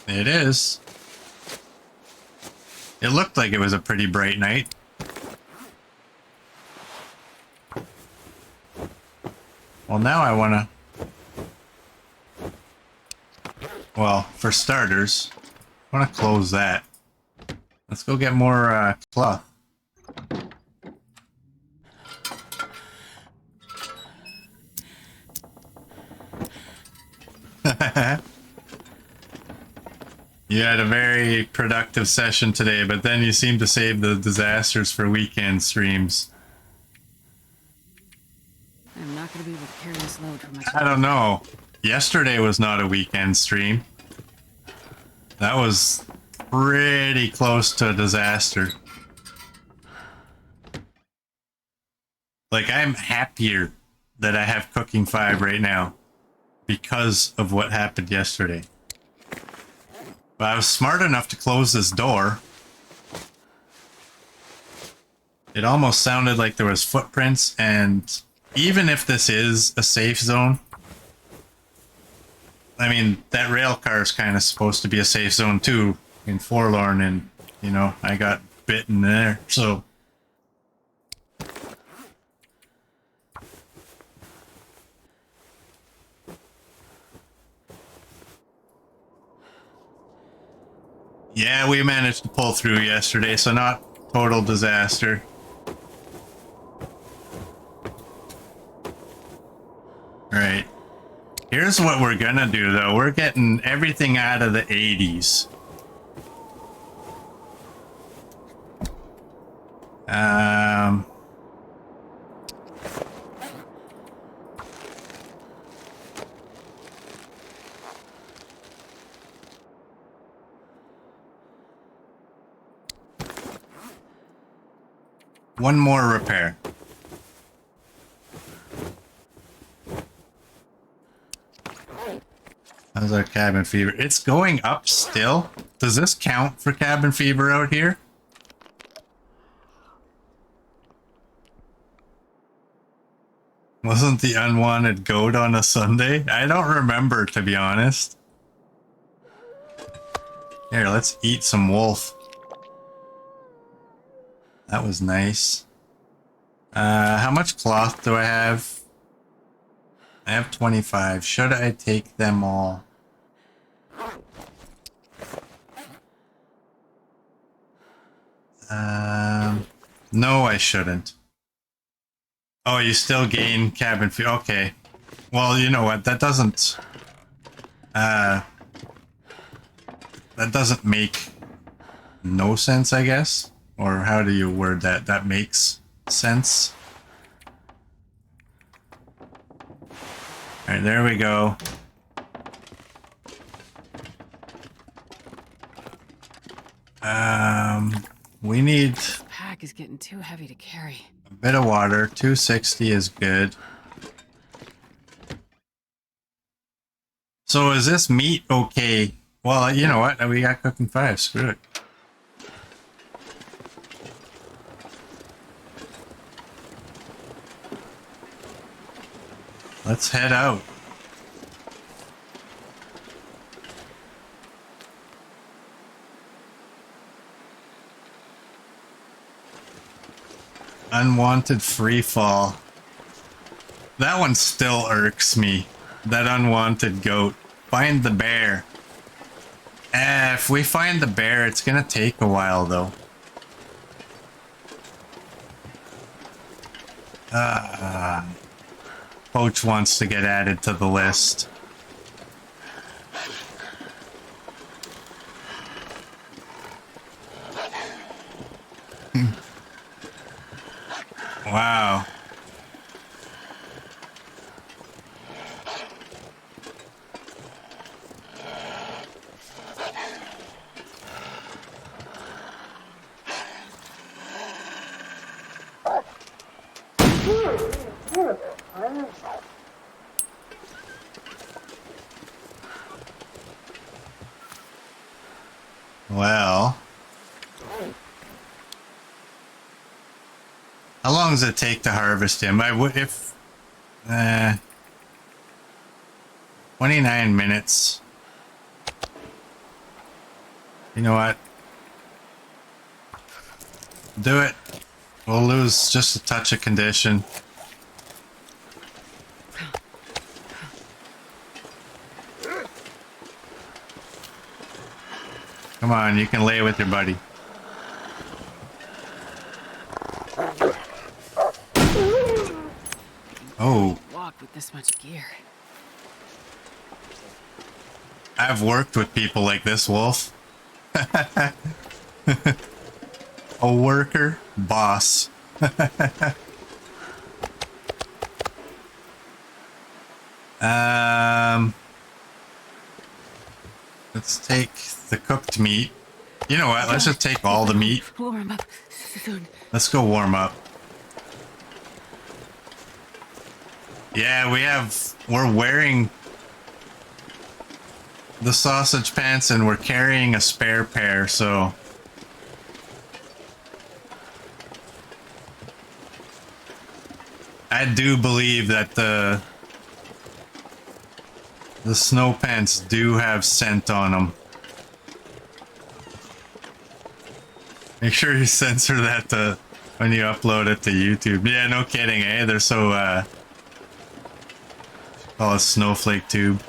It is. It looked like it was a pretty bright night. Well, now I want to... Well, for starters, I want to close that. Let's go get more cloth. You had a very productive session today, but then you seem to save the disasters for weekend streams. I'm not going to be able to carry this load for much. I don't know. Yesterday was not a weekend stream. That was pretty close to a disaster. Like, I'm happier that I have cooking 5 right now because of what happened yesterday. But I was smart enough to close this door. It almost sounded like there was footprints, and even if this is a safe zone, I mean, that rail car is kind of supposed to be a safe zone too in Forlorn, and, you know, I got bitten there, so... Yeah, we managed to pull through yesterday, so not total disaster. Right. Here's what we're gonna do, though. We're getting everything out of the 80s. One more repair. How's our cabin fever? It's going up still. Does this count for cabin fever out here? Wasn't the unwanted goat on a Sunday? I don't remember, to be honest. Here, let's eat some wolf. That was nice. How much cloth do I have? I have 25. Should I take them all? No, I shouldn't. Oh, you still gain cabin fee. Okay. Well, you know what? That doesn't make no sense, I guess. Or how do you word that? That makes sense. Alright, there we go. We need The pack is getting too heavy to carry. a bit of water. 260 is good. So is this meat okay? Well, you know what? We got cooking 5. Screw it. Let's head out. Unwanted free fall. That one still irks me. That unwanted goat. Find the bear. If we find the bear, it's gonna take a while though. Poach wants to get added to the list. Wow. Well, how long does it take to harvest him? I would if 29 minutes. You know what? Do it. We'll lose just a touch of condition. Come on, you can lay with your buddy. Oh, Walk with this much gear. I've worked with people like this, Wolf. A worker, boss. Let's take the cooked meat. You know what? Let's just take all the meat. Warm up soon. Let's go warm up. Yeah, we're wearing the sausage pants and we're carrying a spare pair, so I do believe that the snow pants do have scent on them. Make sure you censor that when you upload it to YouTube. Yeah, no kidding, eh? They're so call it snowflake tube.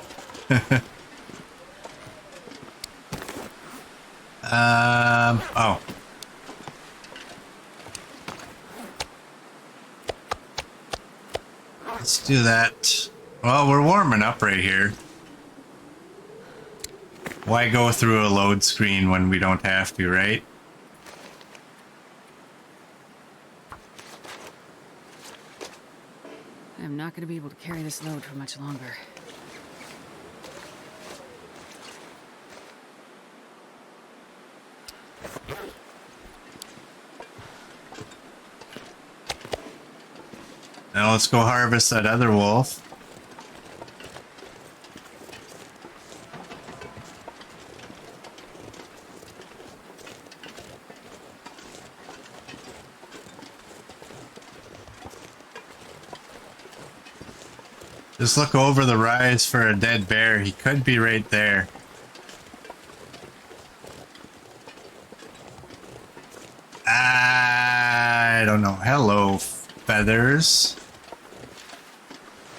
Oh. Let's do that. Well, we're warming up right here. Why go through a load screen when we don't have to, right? I'm not going to be able to carry this load for much longer. Now let's go harvest that other wolf. Just look over the rise for a dead bear. He could be right there. I don't know. Hello, feathers.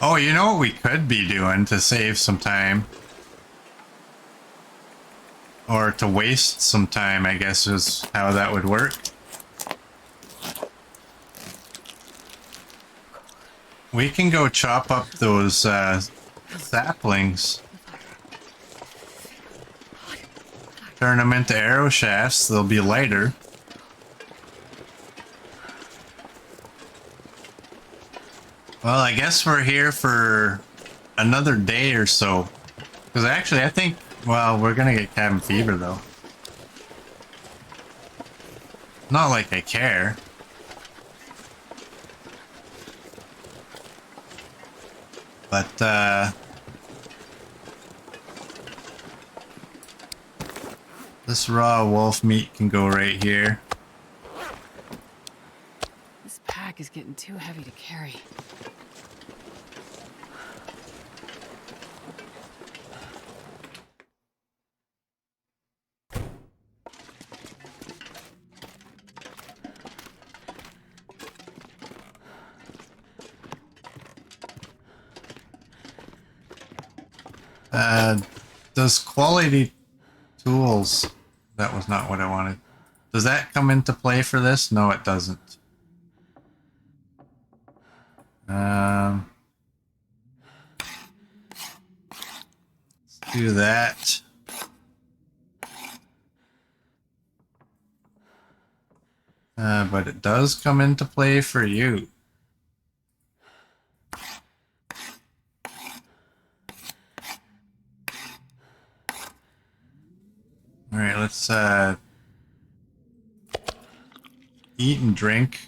Oh, you know what we could be doing to save some time? Or to waste some time, I guess is how that would work. We can go chop up those saplings. Turn them into arrow shafts. They'll be lighter. Well, I guess we're here for another day or so. Because actually, I think, well, we're going to get cabin fever, though. Not like I care. But, this raw wolf meat can go right here. This pack is getting too heavy to carry. Does quality tools... That was not what I wanted. Does that come into play for this? No, it doesn't. Let's do that. But it does come into play for you. Alright, let's eat and drink.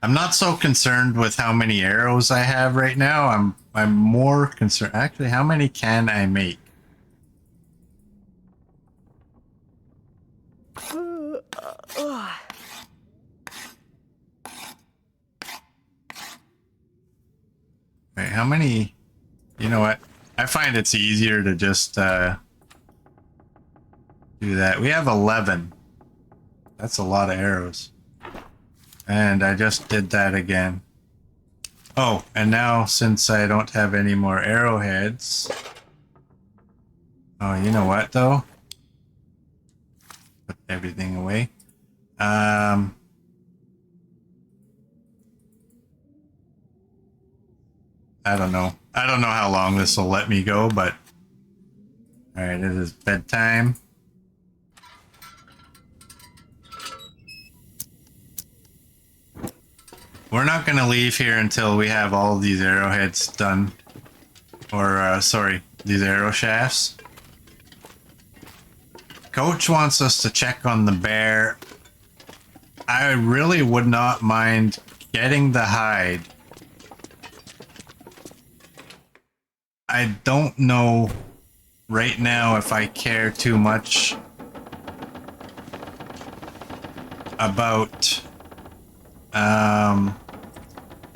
I'm not so concerned with how many arrows I have right now. I'm more concerned. Actually, how many can I make? Wait, how many? You know what? I find it's easier to just do that. We have 11. That's a lot of arrows. And I just did that again. Oh, and now since I don't have any more arrowheads... Oh, you know what though? Put everything away. I don't know. I don't know how long this will let me go, but... Alright, it is bedtime. We're not going to leave here until we have all these arrowheads done. Or, sorry, these arrow shafts. Coach wants us to check on the bear. I really would not mind getting the hide. I don't know right now if I care too much about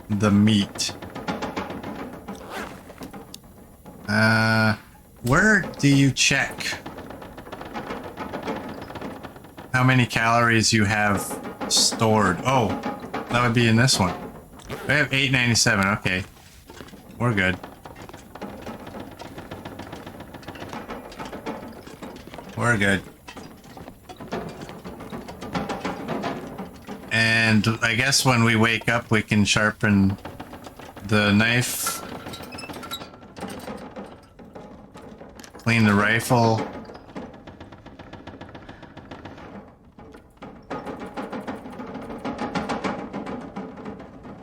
the meat. Where do you check how many calories you have stored? Oh, that would be in this one. We have 897. Okay, we're good. We're good. And I guess when we wake up, we can sharpen the knife, clean the rifle.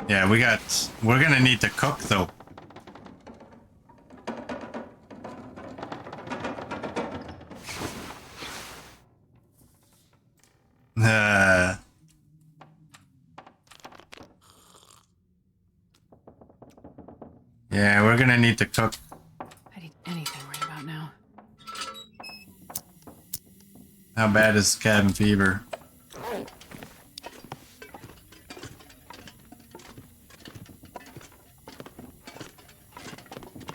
Yeah, we're gonna need to cook though. we're gonna need to cook. I'd eat anything right about now. How bad is cabin fever?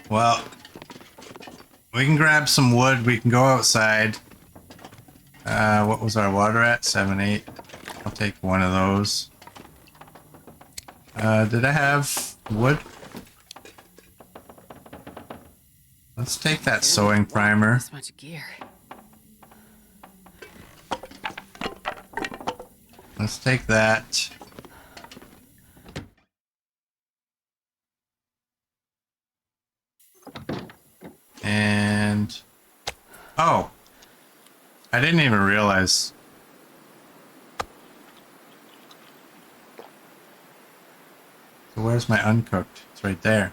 Well, we can grab some wood. We can go outside. What was our water at? 7, 8. I'll take one of those. Did I have wood? Let's take that sewing primer. This much gear. Let's take that. And... oh! I didn't even realize. So where's my uncooked? It's right there.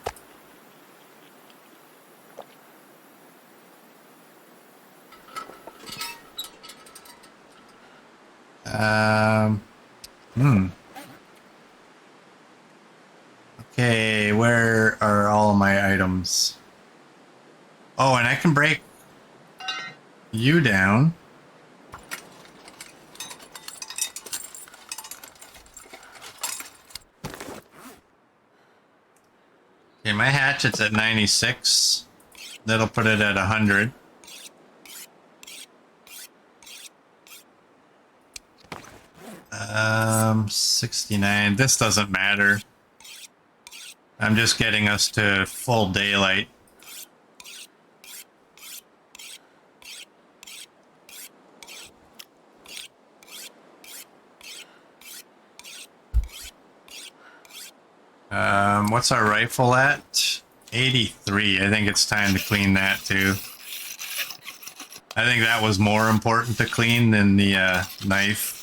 Okay, where are all my items? Oh, and I can break you down. Okay, my hatchet's at 96. That'll put it at 100. Um, 69. This doesn't matter. I'm just getting us to full daylight. What's our rifle at? 83. I think it's time to clean that too. I think that was more important to clean than the knife.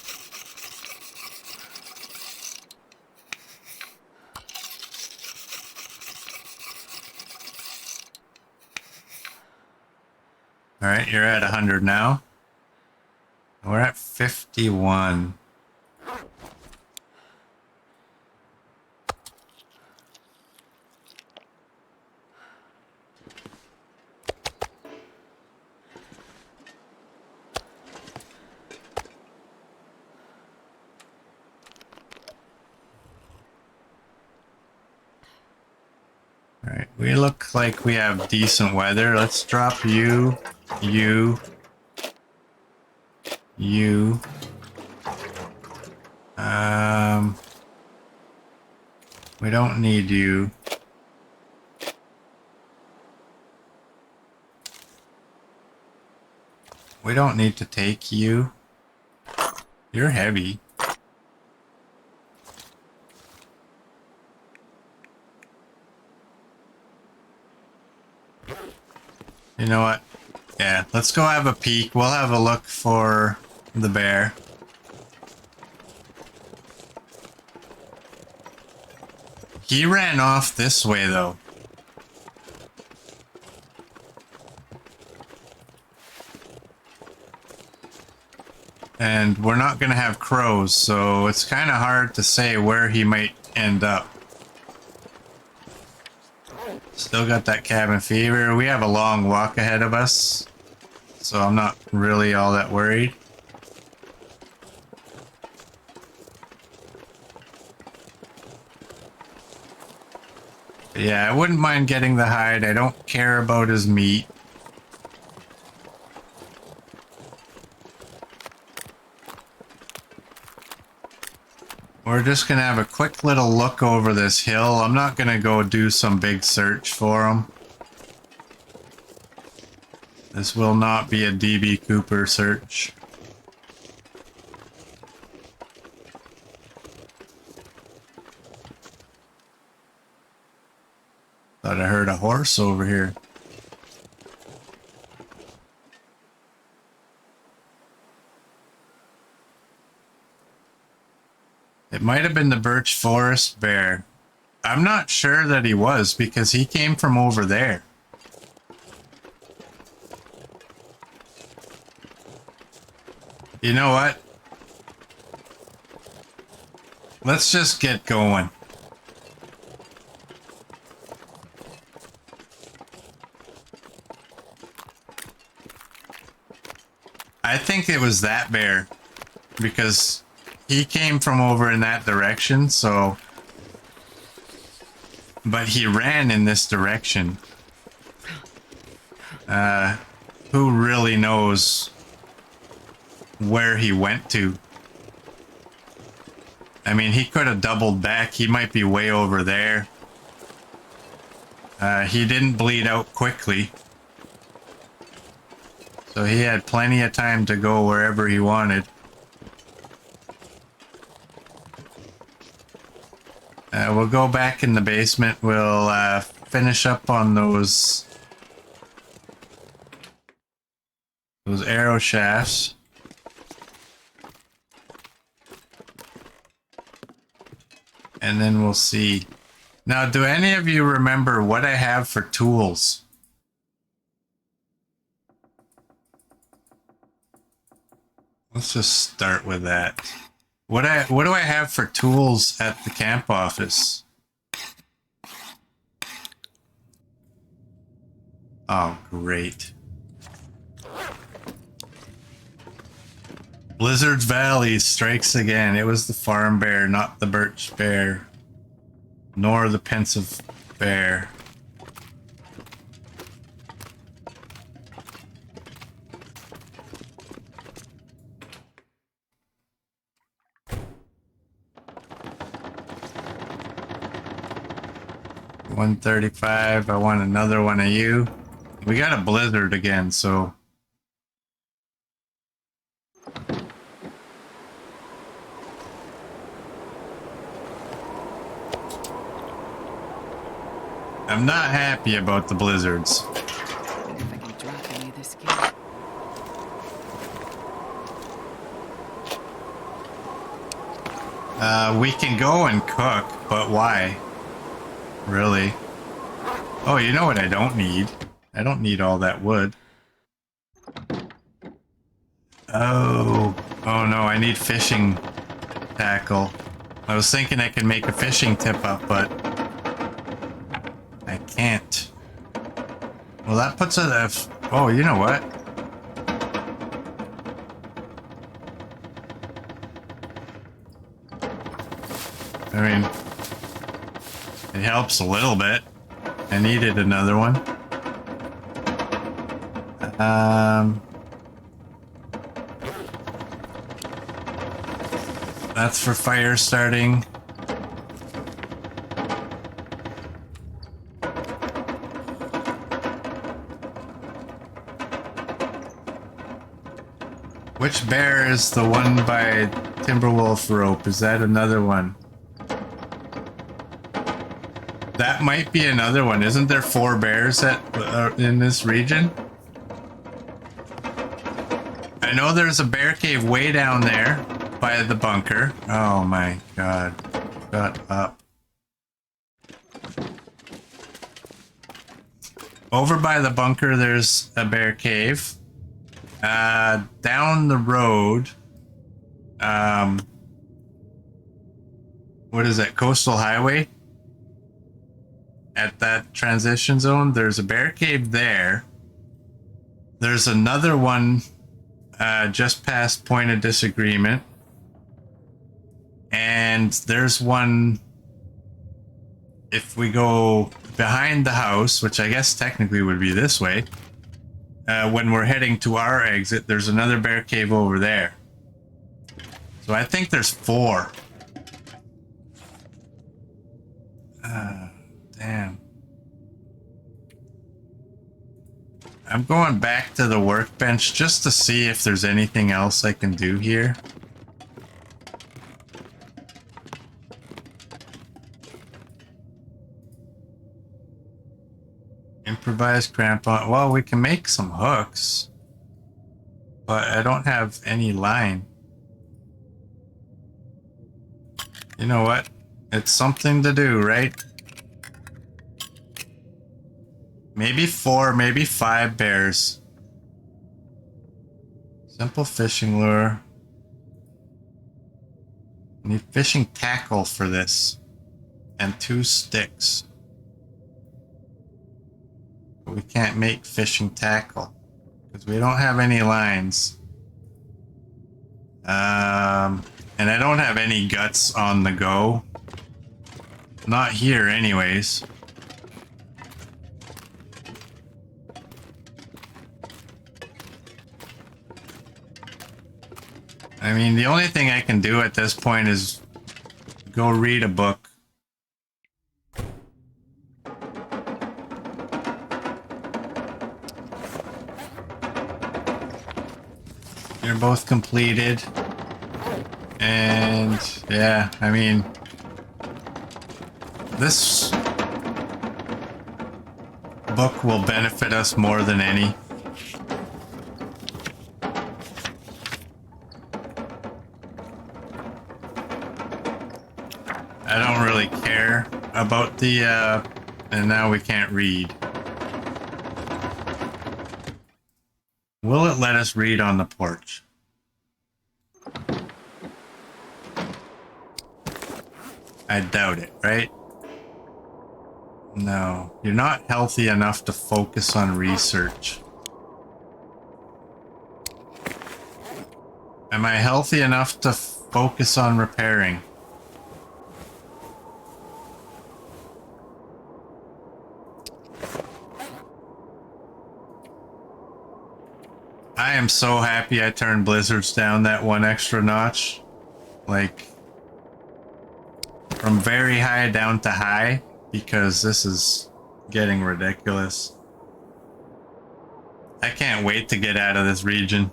All right, you're at 100 now. We're at 51. All right, we look like we have decent weather. Let's drop you, you. We don't need you. We don't need to take you. You're heavy. You know what? Yeah, let's go have a peek. We'll have a look for the bear. He ran off this way, though. And we're not going to have crows, so it's kind of hard to say where he might end up. Still got that cabin fever. We have a long walk ahead of us, so I'm not really all that worried. But yeah, I wouldn't mind getting the hide. I don't care about his meat. We're just gonna have a quick little look over this hill. I'm not gonna go do some big search for him. This will not be a DB Cooper search. Thought I heard a horse over here. It might have been the Birch Forest bear. I'm not sure that he was because he came from over there. You know what? Let's just get going. I think it was that bear because he came from over in that direction, so... But he ran in this direction. Who really knows where he went to? I mean, he could have doubled back. He might be way over there. He didn't bleed out quickly. So he had plenty of time to go wherever he wanted. We'll go back in the basement. We'll finish up on those arrow shafts. And then we'll see. Now, do any of you remember what I have for tools? Let's just start with that. What do I have for tools at the camp office? Oh, great. Blizzard's Valley strikes again. It was the farm bear, not the birch bear, nor the pensive bear. $135. I want another one of you. We got a blizzard again, so... I'm not happy about the blizzards. Wonder if I can drop any of this gear. We can go and cook, but why? Really? Oh, you know what I don't need? I don't need all that wood. Oh no, I need fishing tackle. I was thinking I could make a fishing tip up, but I can't. Well, that puts it at... Oh, you know what? I mean, it helps a little bit. I needed another one. That's for fire starting. Which bear is the one by Timberwolf Rope? Is that another one? That might be another one. Isn't there 4 bears in this region? I know there's a bear cave way down there by the bunker. Oh my god. Shut up. Over by the bunker, there's a bear cave. Down the road, what is that? Coastal Highway? At that transition zone, there's a bear cave there. There's another one just past Point of Disagreement. And there's one, if we go behind the house, which I guess technically would be this way, when we're heading to our exit, there's another bear cave over there. So I think there's 4. Damn. I'm going back to the workbench just to see if there's anything else I can do here. Improvised crampon. Well, we can make some hooks, but I don't have any line. You know what? It's something to do, right? Maybe 4, maybe 5 bears. Simple fishing lure. I need fishing tackle for this. And 2 sticks. But we can't make fishing tackle because we don't have any lines. And I don't have any guts on the go. Not here, anyways. I mean, the only thing I can do at this point is go read a book. They're both completed. And yeah, I mean, this book will benefit us more than any. I don't really care about the, and now we can't read. Will it let us read on the porch? I doubt it, right? No, you're not healthy enough to focus on research. Am I healthy enough to focus on repairing? I am so happy I turned blizzards down that one extra notch. Like, from very high down to high, because this is getting ridiculous. I can't wait to get out of this region.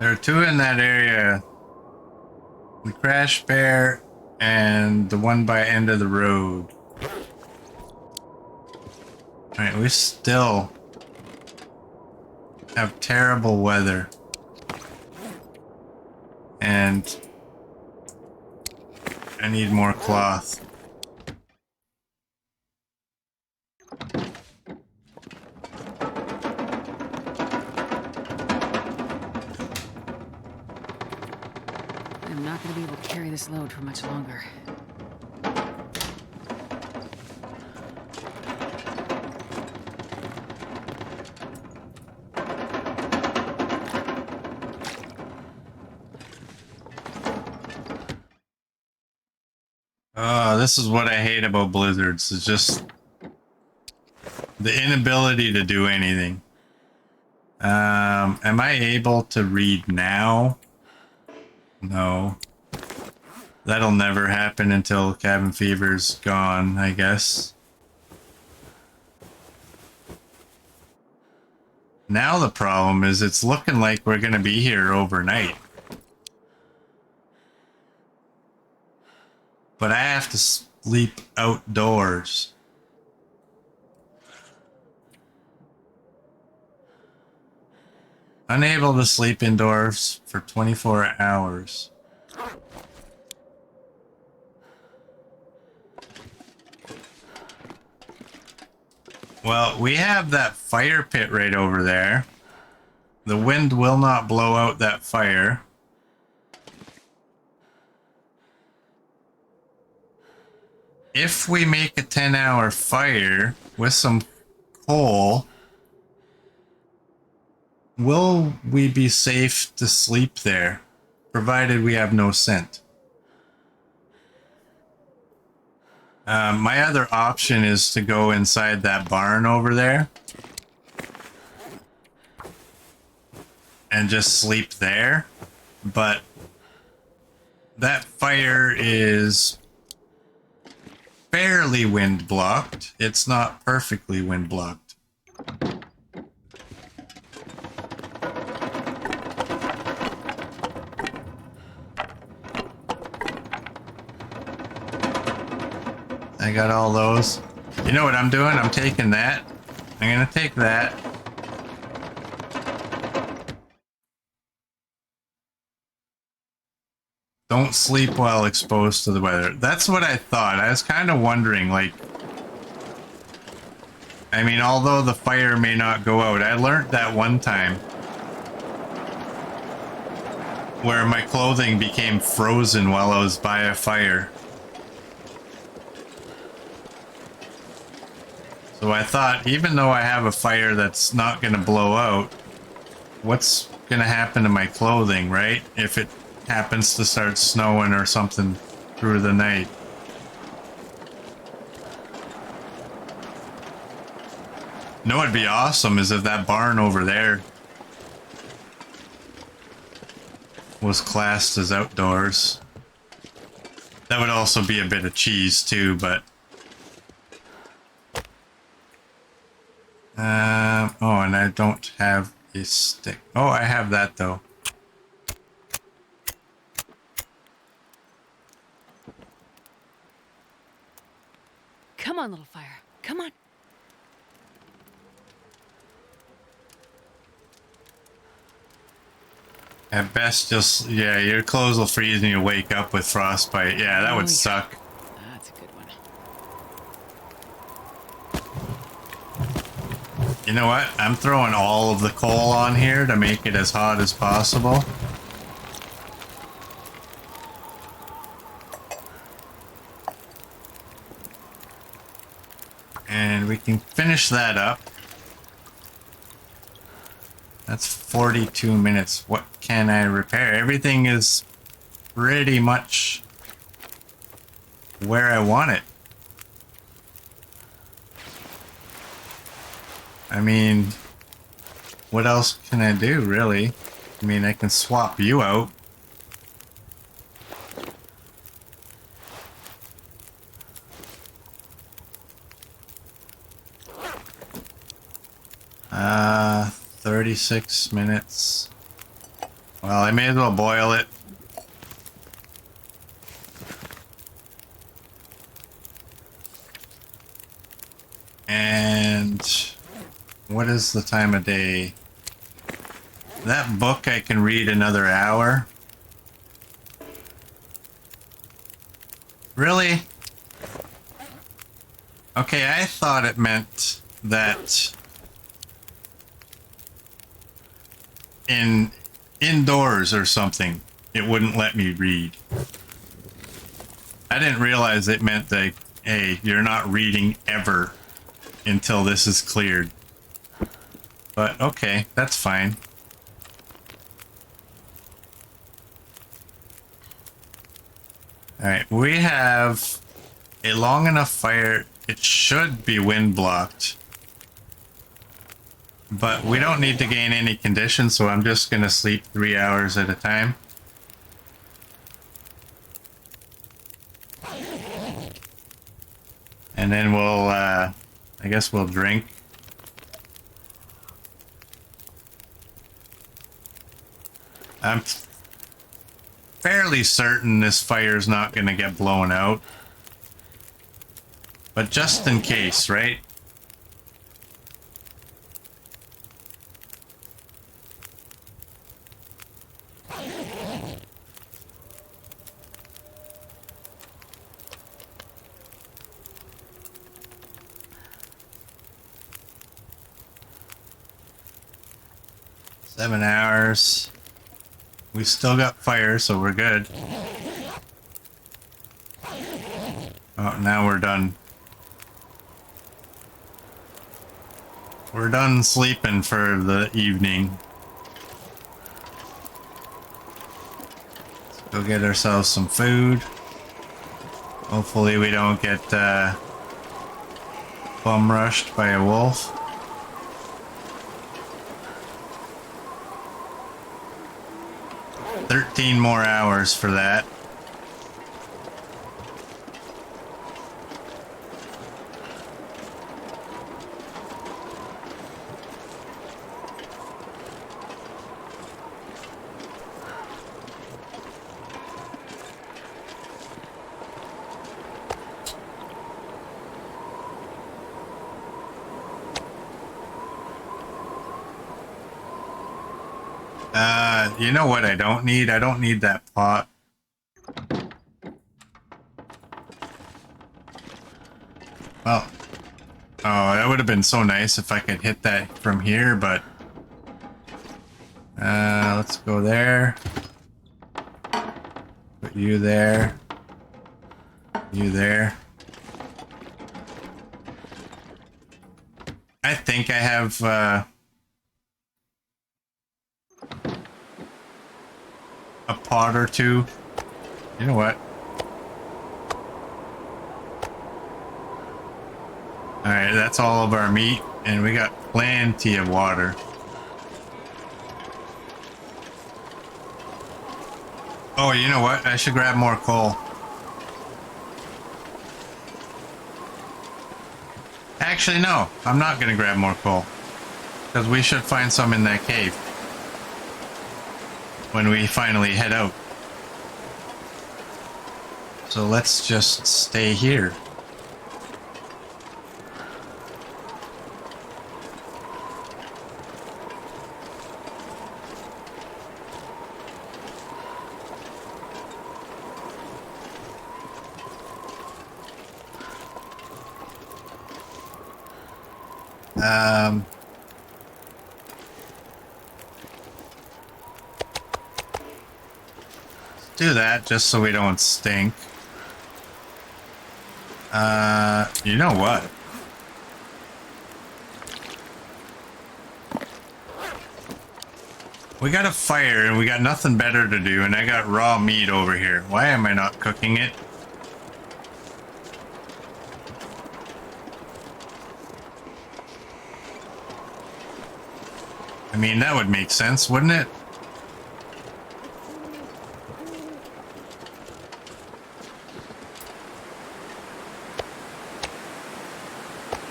There are two in that area. The Crash Bear and the one by end of the road. Alright, we still have terrible weather. And I need more cloth. I'm not going to be able to carry this load for much longer. This is what I hate about blizzards. It's just the inability to do anything. Am I able to read now? No. That'll never happen until cabin fever's gone, I guess. Now the problem is it's looking like we're gonna be here overnight. But I have to sleep outdoors. Unable to sleep indoors for 24 hours. Well, we have that fire pit right over there. The wind will not blow out that fire. If we make a 10-hour fire with some coal, will we be safe to sleep there, provided we have no scent? My other option is to go inside that barn over there and just sleep there, but that fire is fairly wind blocked. It's not perfectly wind blocked. I got all those. You know what I'm doing? I'm taking that. I'm gonna take that. Don't sleep while exposed to the weather. That's what I thought. I was kind of wondering, like, I mean, although the fire may not go out, I learned that one time where my clothing became frozen while I was by a fire. So I thought, even though I have a fire that's not going to blow out, what's going to happen to my clothing, right? If it happens to start snowing or something through the night. You know what'd be awesome is if that barn over there was classed as outdoors. That would also be a bit of cheese too, but oh, and I don't have a stick. Oh, I have that though. Come on, little fire. Come on. At best, just, yeah, your clothes will freeze and you wake up with frostbite. Yeah, that Oh, would yeah. suck. That's a good one. You know what? I'm throwing all of the coal on here to make it as hot as possible. And we can finish that up. That's 42 minutes. What can I repair? Everything is pretty much where I want it. I mean, what else can I do, really? I mean, I can swap you out. Uh, 36 minutes. Well, I may as well boil it. And what is the time of day? That book I can read another hour. Really? Okay, I thought it meant that indoors or something, it wouldn't let me read. I didn't realize it meant that, hey, you're not reading ever until this is cleared. But okay, that's fine. Alright, we have a long enough fire. It should be wind blocked. But we don't need to gain any condition, so I'm just going to sleep 3 hours at a time. And then we'll, I guess we'll drink. I'm fairly certain this fire's not going to get blown out. But just in case, right? Seven hours. We still got fire, so we're good. Oh, now we're done. We're done sleeping for the evening. Let's go get ourselves some food. Hopefully we don't get bum rushed by a wolf. $13 more hours for that. You know what I don't need? I don't need that pot. Well, oh, that would have been so nice if I could hit that from here, but let's go there. Put you there. You there. I think I have a pot or two. You know what? Alright, that's all of our meat, and we got plenty of water. Oh, you know what? I should grab more coal. Actually, no. I'm not going to grab more coal. Because we should find some in that cave. When we finally head out. So let's just stay here. Do that just so we don't stink. You know what? We got a fire and we got nothing better to do, and I got raw meat over here. Why am I not cooking it? I mean, that would make sense, wouldn't it?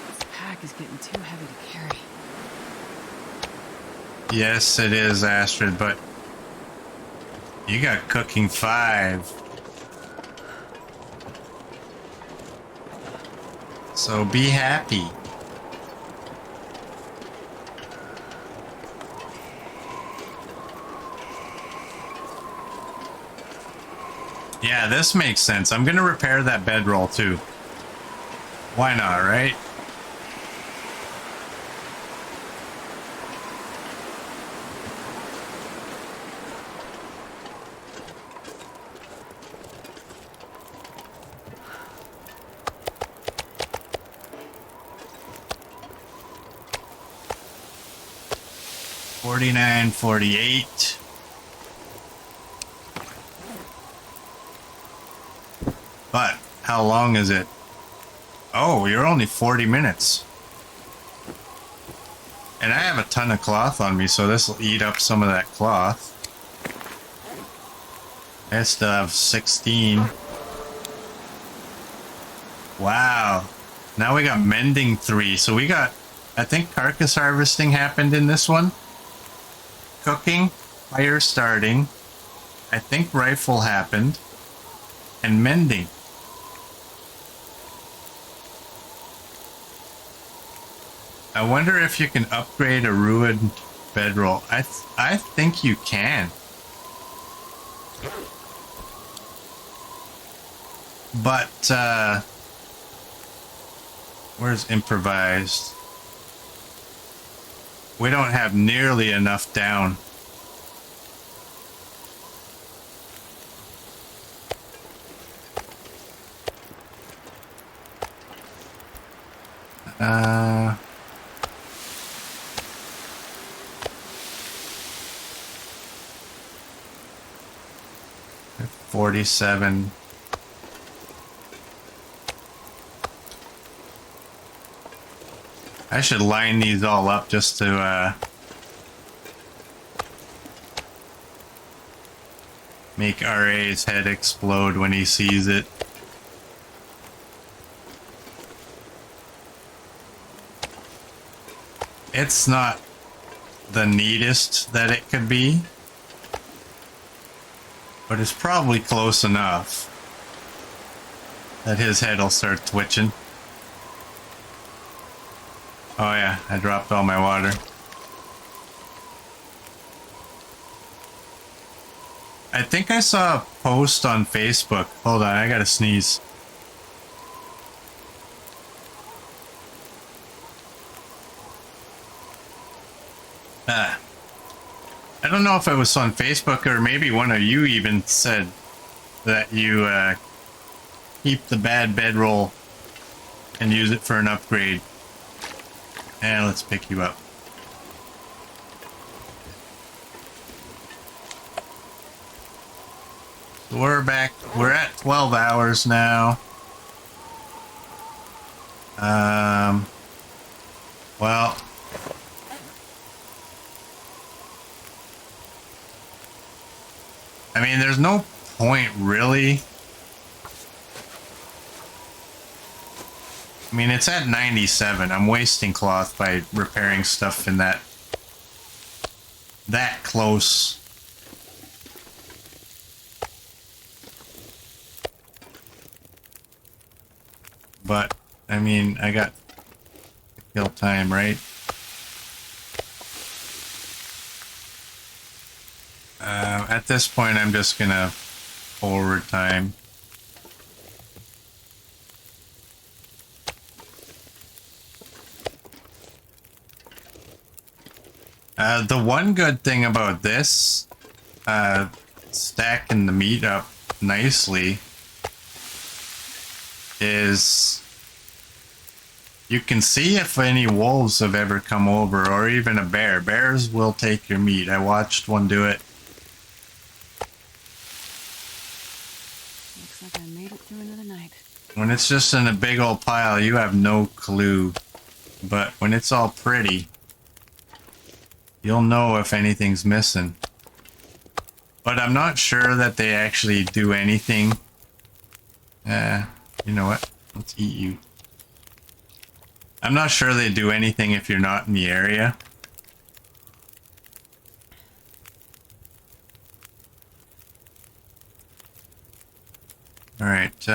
This pack is getting too heavy to carry. Yes, it is, Astrid, but you got cooking 5. So be happy. Yeah, this makes sense. I'm gonna repair that bedroll too. Why not, right? $49.48. But how long is it? Oh, you're only 40 minutes. And I have a ton of cloth on me, so this will eat up some of that cloth. I still have 16. Wow. Now we got mending 3. So we got, I think carcass harvesting happened in this one. Cooking, fire starting. I think rifle happened. And mending. I wonder if you can upgrade a ruined bedroll. I think you can. But, where's improvised? We don't have nearly enough down. Uh... 47. I should line these all up just to make RA's head explode when he sees it. It's not the neatest that it could be, but it's probably close enough that his head will start twitching. Oh yeah, I dropped all my water. I think I saw a post on Facebook. Hold on, I gotta sneeze. I don't know if it was on Facebook or maybe one of you even said that you keep the bad bedroll and use it for an upgrade. And let's pick you up. So we're back. We're at 12 hours now. Well, I mean, there's no point really. I mean, it's at 97. I'm wasting cloth by repairing stuff in that close. But I mean, I got kill time, right? At this point, I'm just gonna forward time. The one good thing about this, stacking the meat up nicely, is you can see if any wolves have ever come over, or even a bear. Bears will take your meat. I watched one do it. Looks like I made it through another night. When it's just in a big old pile, you have no clue. But when it's all pretty, you'll know if anything's missing. But I'm not sure that they actually do anything. You know what? Let's eat you. I'm not sure they do anything if you're not in the area. Alright,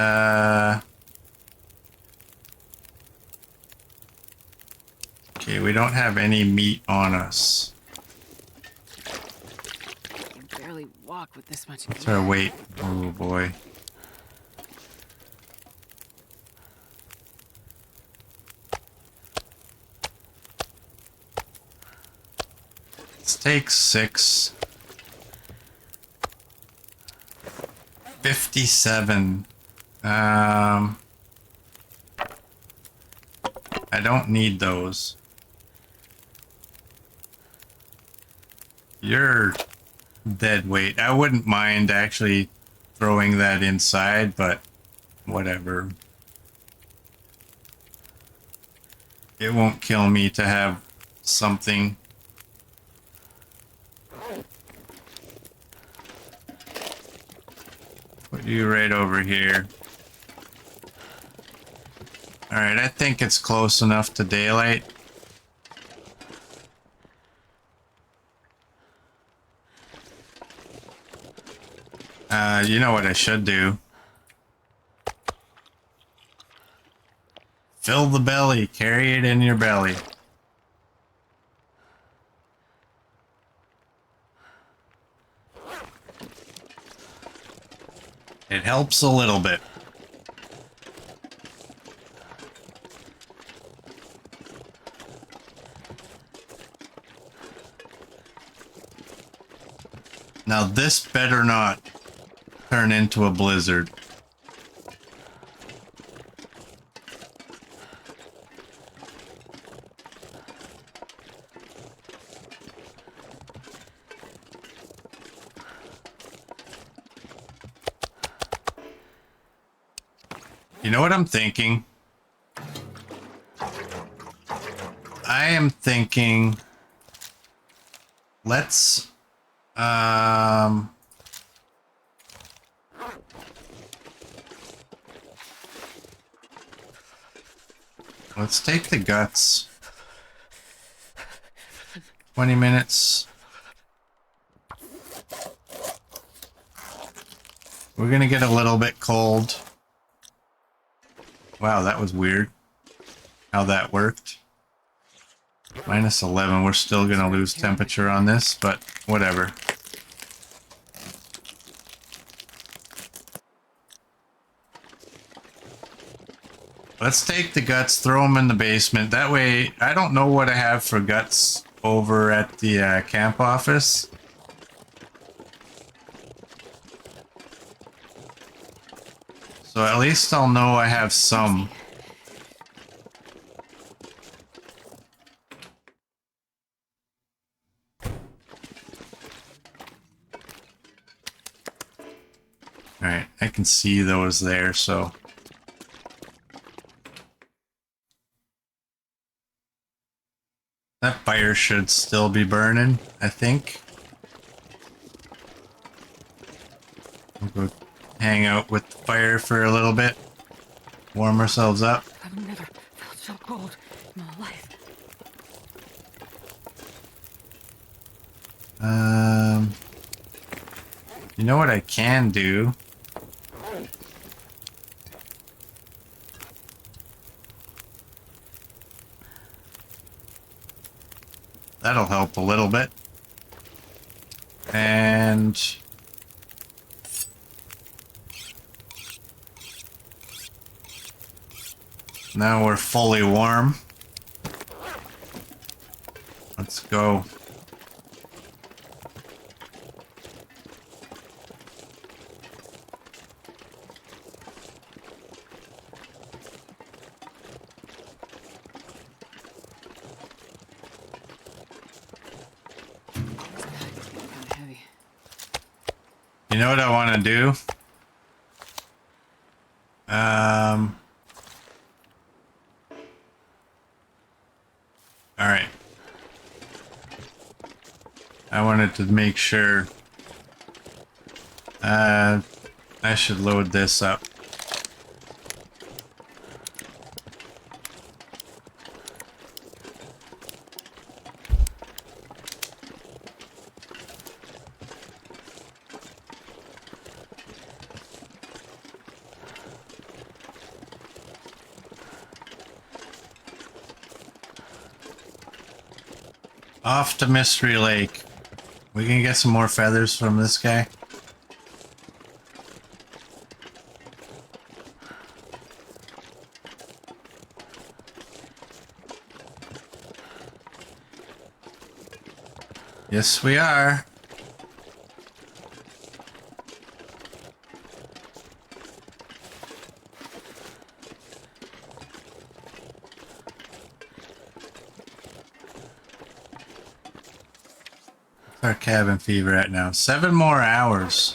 okay, we don't have any meat on us. I can barely walk with this much What's gear. our weight? Oh boy. Let's take 6. 57. I don't need those. You're dead weight. I wouldn't mind actually throwing that inside, but whatever. It won't kill me to have something. Put you right over here. Alright, I think it's close enough to daylight. You know what I should do? Fill the belly, carry it in your belly. It helps a little bit. Now this better not turn into a blizzard. You know what I'm thinking? I am thinking, let's let's take the guts. 20 minutes. We're gonna get a little bit cold. Wow, that was weird. How that worked. Minus 11, we're still gonna lose temperature on this, but whatever. Let's take the guts, throw them in the basement. That way, I don't know what I have for guts over at the camp office. So at least I'll know I have some. can see those there, so. That fire should still be burning, I think. We'll go hang out with the fire for a little bit. Warm ourselves up. I've never felt so cold in my life. You know what I can do? That'll help a little bit. And now we're fully warm. Let's go. Kinda heavy. You know what I want to do? All right. I wanted to make sure. I should load this up. Off to Mystery Lake. We can get some more feathers from this guy. Yes, we are. What's our cabin fever at now? 7 more hours.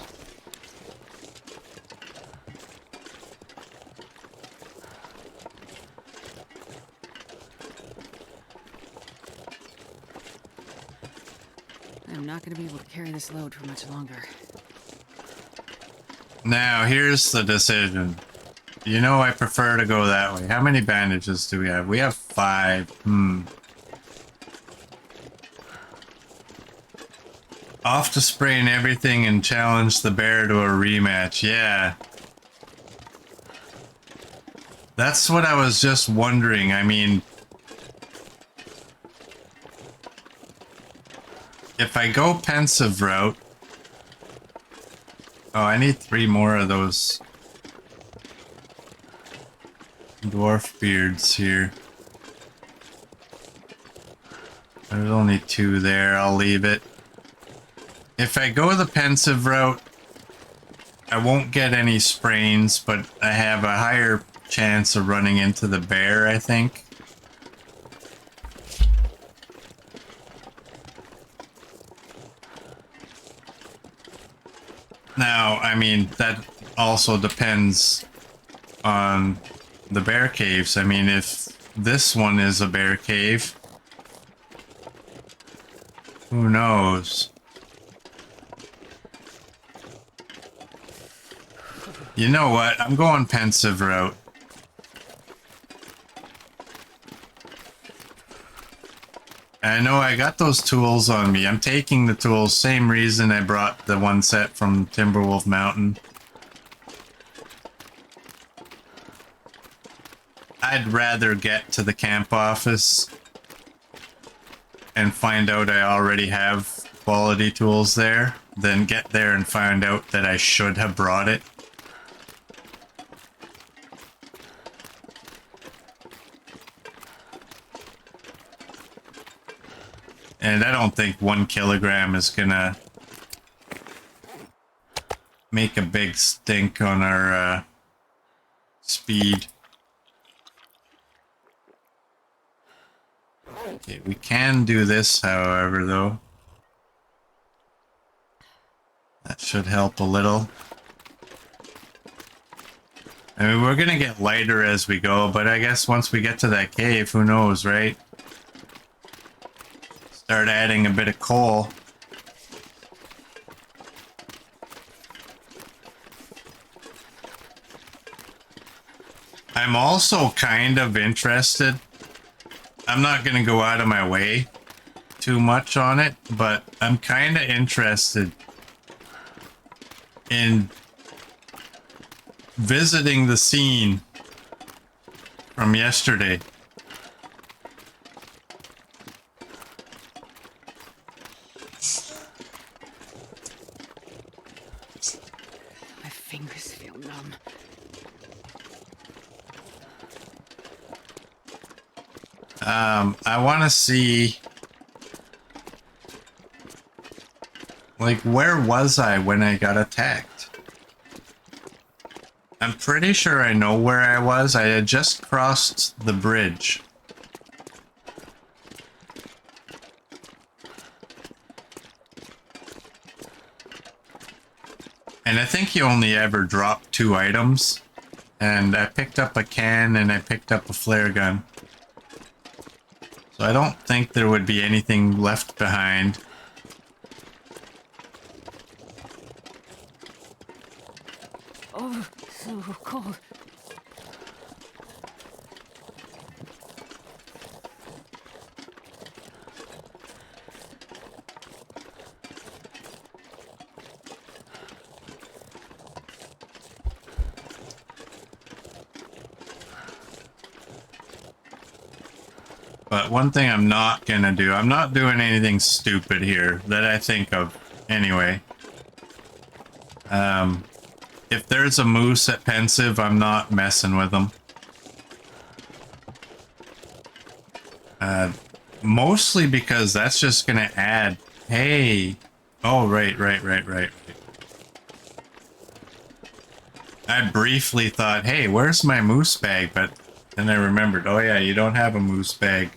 I'm not gonna be able to carry this load for much longer. Now, here's the decision. You know I prefer to go that way. How many bandages do we have? We have 5. Off to spraying everything and challenge the bear to a rematch. Yeah. That's what I was just wondering. I mean, if I go pensive route... Oh, I need 3 more of those dwarf beards here. There's only 2 there. I'll leave it. If I go the pensive route, I won't get any sprains, but I have a higher chance of running into the bear, I think. Now, I mean, that also depends on the bear caves. I mean, if this one is a bear cave, who knows? You know what? I'm going pensive route. I know I got those tools on me. I'm taking the tools, same reason I brought the one set from Timberwolf Mountain. I'd rather get to the camp office and find out I already have quality tools there than get there and find out that I should have brought it. And I don't think 1 kilogram is gonna make a big stink on our speed. Okay, we can do this, however, though. That should help a little. I mean, we're gonna get lighter as we go, but I guess once we get to that cave, who knows, right? Start adding a bit of coal. I'm also kind of interested. I'm not gonna go out of my way too much on it, but I'm kind of interested in visiting the scene from yesterday. My fingers feel numb. I want to see, like, where was I when I got attacked? I'm pretty sure I know where I was. I had just crossed the bridge. And I think you only ever drop 2 items. And I picked up a can and I picked up a flare gun. So I don't think there would be anything left behind. Oh, so cold. But one thing I'm not gonna do, I'm not doing anything stupid here that I think of anyway. If there's a moose at Pensive, I'm not messing with them. Mostly because that's just gonna add, hey, oh, right. I briefly thought, hey, where's my moose bag? But then I remembered, oh yeah, you don't have a moose bag.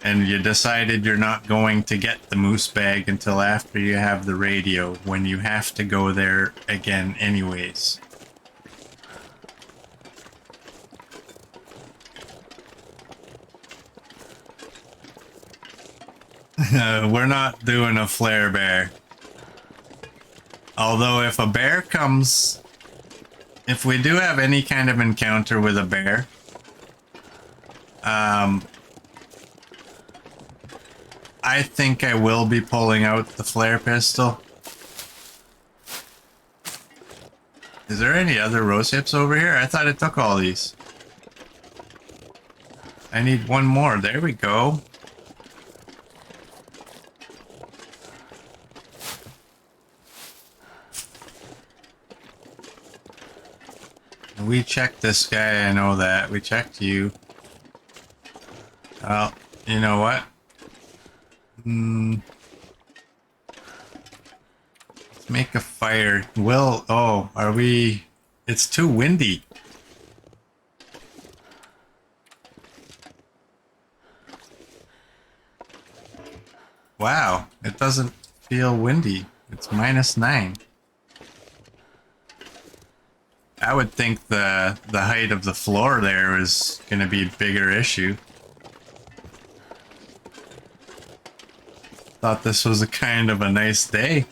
And you decided you're not going to get the moose bag until after you have the radio, when you have to go there again anyways. We're not doing a flare bear. Although if a bear comes... If we do have any kind of encounter with a bear... I think I will be pulling out the flare pistol. Is there any other rose hips over here? I thought it took all these. I need one more. There we go. We checked this guy, I know that. We checked you. Well, you know what? Let's make a fire. Oh, are we... It's too windy. Wow, it doesn't feel windy. It's -9. I would think the height of the floor there is going to be a bigger issue. Thought this was a kind of a nice day.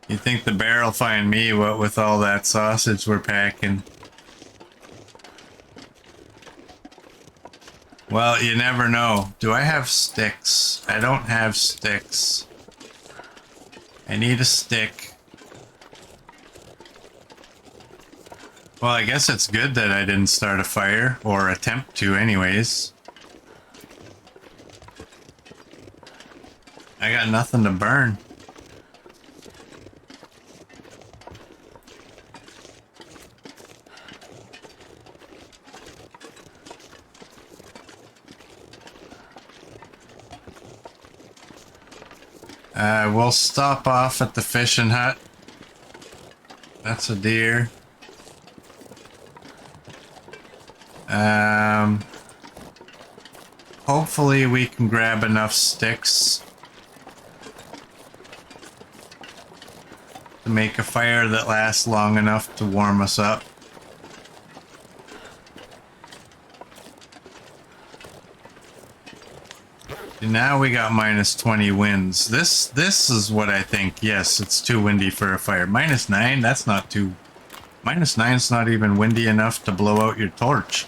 You think the bear will find me, what with all that sausage we're packing? Well, you never know. Do I have sticks? I don't have sticks. I need a stick. Well, I guess it's good that I didn't start a fire, or attempt to anyways. I got nothing to burn. We'll stop off at the fishing hut. That's a deer. Hopefully we can grab enough sticks to make a fire that lasts long enough to warm us up. And now we got minus 20 winds. This is what I think. Yes, it's too windy for a fire. Minus 9, that's not too... Minus 9's not even windy enough to blow out your torch.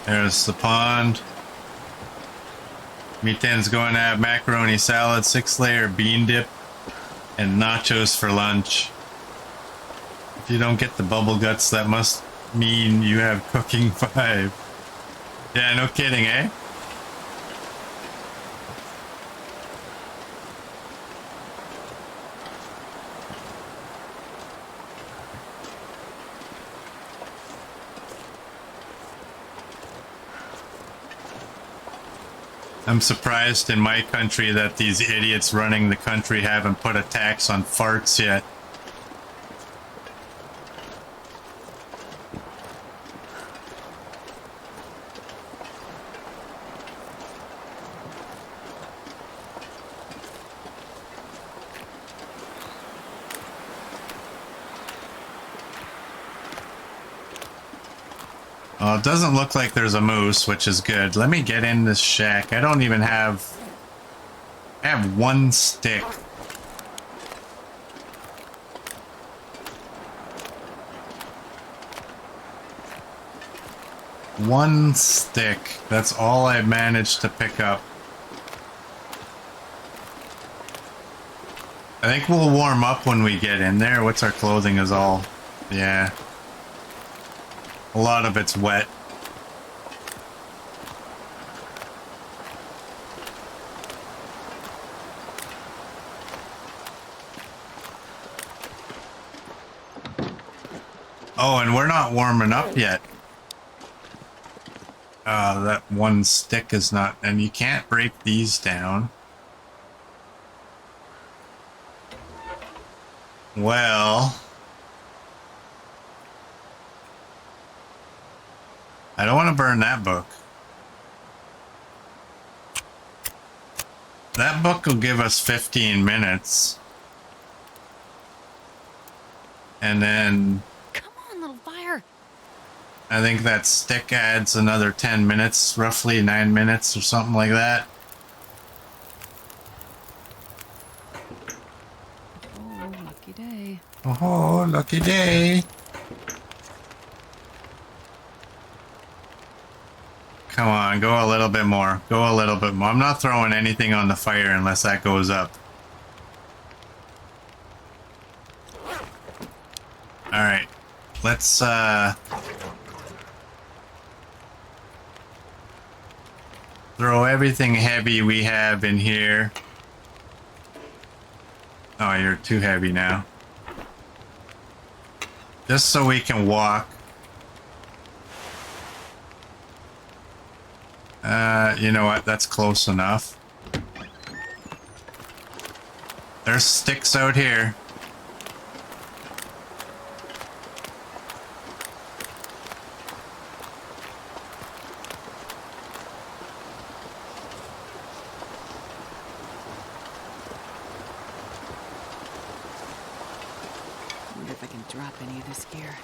There's the pond. Meatan's going to have macaroni salad, 6-layer bean dip, and nachos for lunch. If you don't get the bubble guts, that must mean you have cooking 5. Yeah, no kidding, eh? I'm surprised in my country that these idiots running the country haven't put a tax on farts yet. Well, it doesn't look like there's a moose, which is good. Let me get in this shack. I don't even have... I have 1 stick. One stick. That's all I managed to pick up. I think we'll warm up when we get in there. What's our clothing is all... Yeah. A lot of it's wet. Oh, and we're not warming up yet. That one stick is not... And you can't break these down. Well... I don't want to burn that book. That book will give us 15 minutes. And then... Come on, little fire. I think that stick adds another 10 minutes, roughly 9 minutes or something like that. Oh, lucky day. Oh, lucky day. Come on, go a little bit more. Go a little bit more. I'm not throwing anything on the fire unless that goes up. Alright. Let's, throw everything heavy we have in here. Oh, you're too heavy now. Just so we can walk. You know what? That's close enough. There's sticks out here. I wonder if I can drop any of this gear.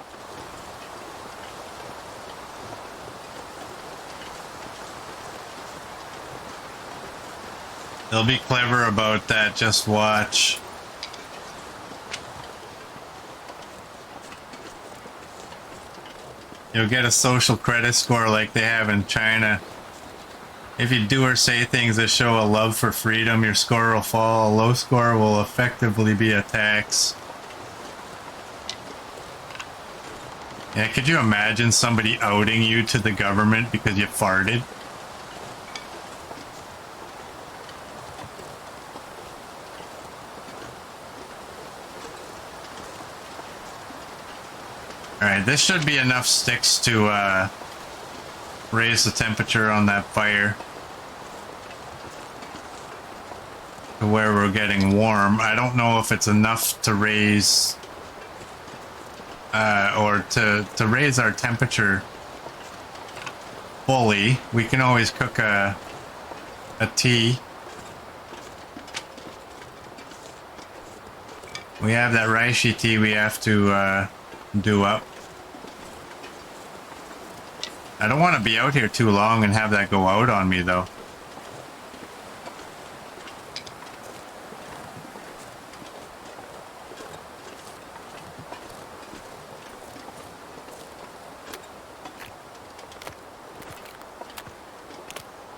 They'll be clever about that, just watch. You'll get a social credit score like they have in China. If you do or say things that show a love for freedom, your score will fall. A low score will effectively be a tax. Yeah, could you imagine somebody outing you to the government because you farted? Alright, this should be enough sticks to raise the temperature on that fire to where we're getting warm. I don't know if it's enough to raise or to raise our temperature fully. We can always cook a tea. We have that reishi tea we have to do up. I don't want to be out here too long and have that go out on me, though.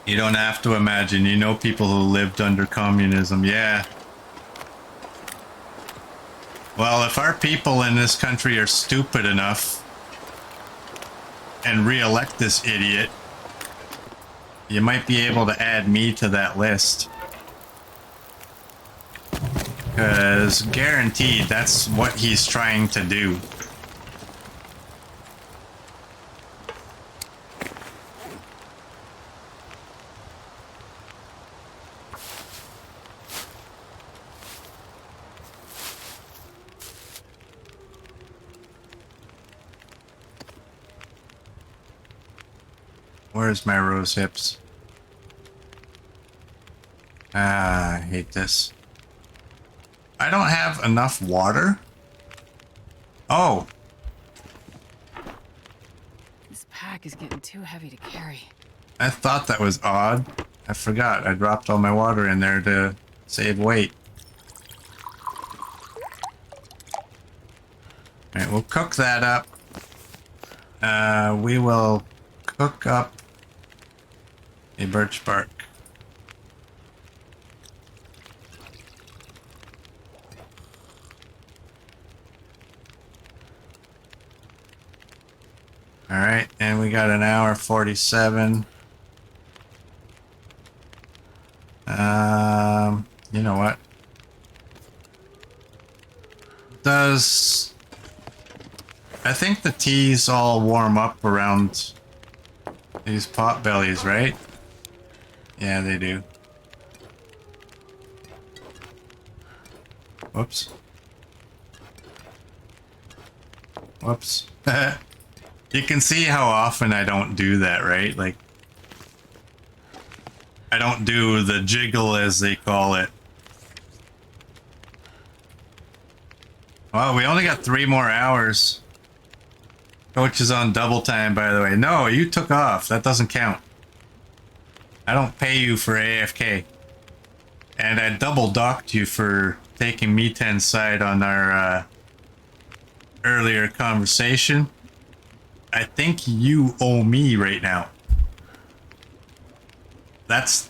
You don't have to imagine. You know people who lived under communism. Yeah. Well, if our people in this country are stupid enough and re-elect this idiot, you might be able to add me to that list. Because guaranteed that's what he's trying to do. Where's my rose hips? Ah, I hate this. I don't have enough water? Oh. This pack is getting too heavy to carry. I thought that was odd. I forgot. I dropped all my water in there to save weight. Alright, we'll cook that up. We will cook up a birch bark. Alright, and we got an hour 47. You know what? I think the teas all warm up around these pot bellies, right? Yeah, they do. Whoops. Whoops. You can see how often I don't do that, right? Like, I don't do the jiggle as they call it. Well, we only got 3 more hours. Coach is on double time, by the way. No, you took off. That doesn't count. I don't pay you for AFK. And I double docked you for taking Me10's side on our earlier conversation. I think you owe me right now. That's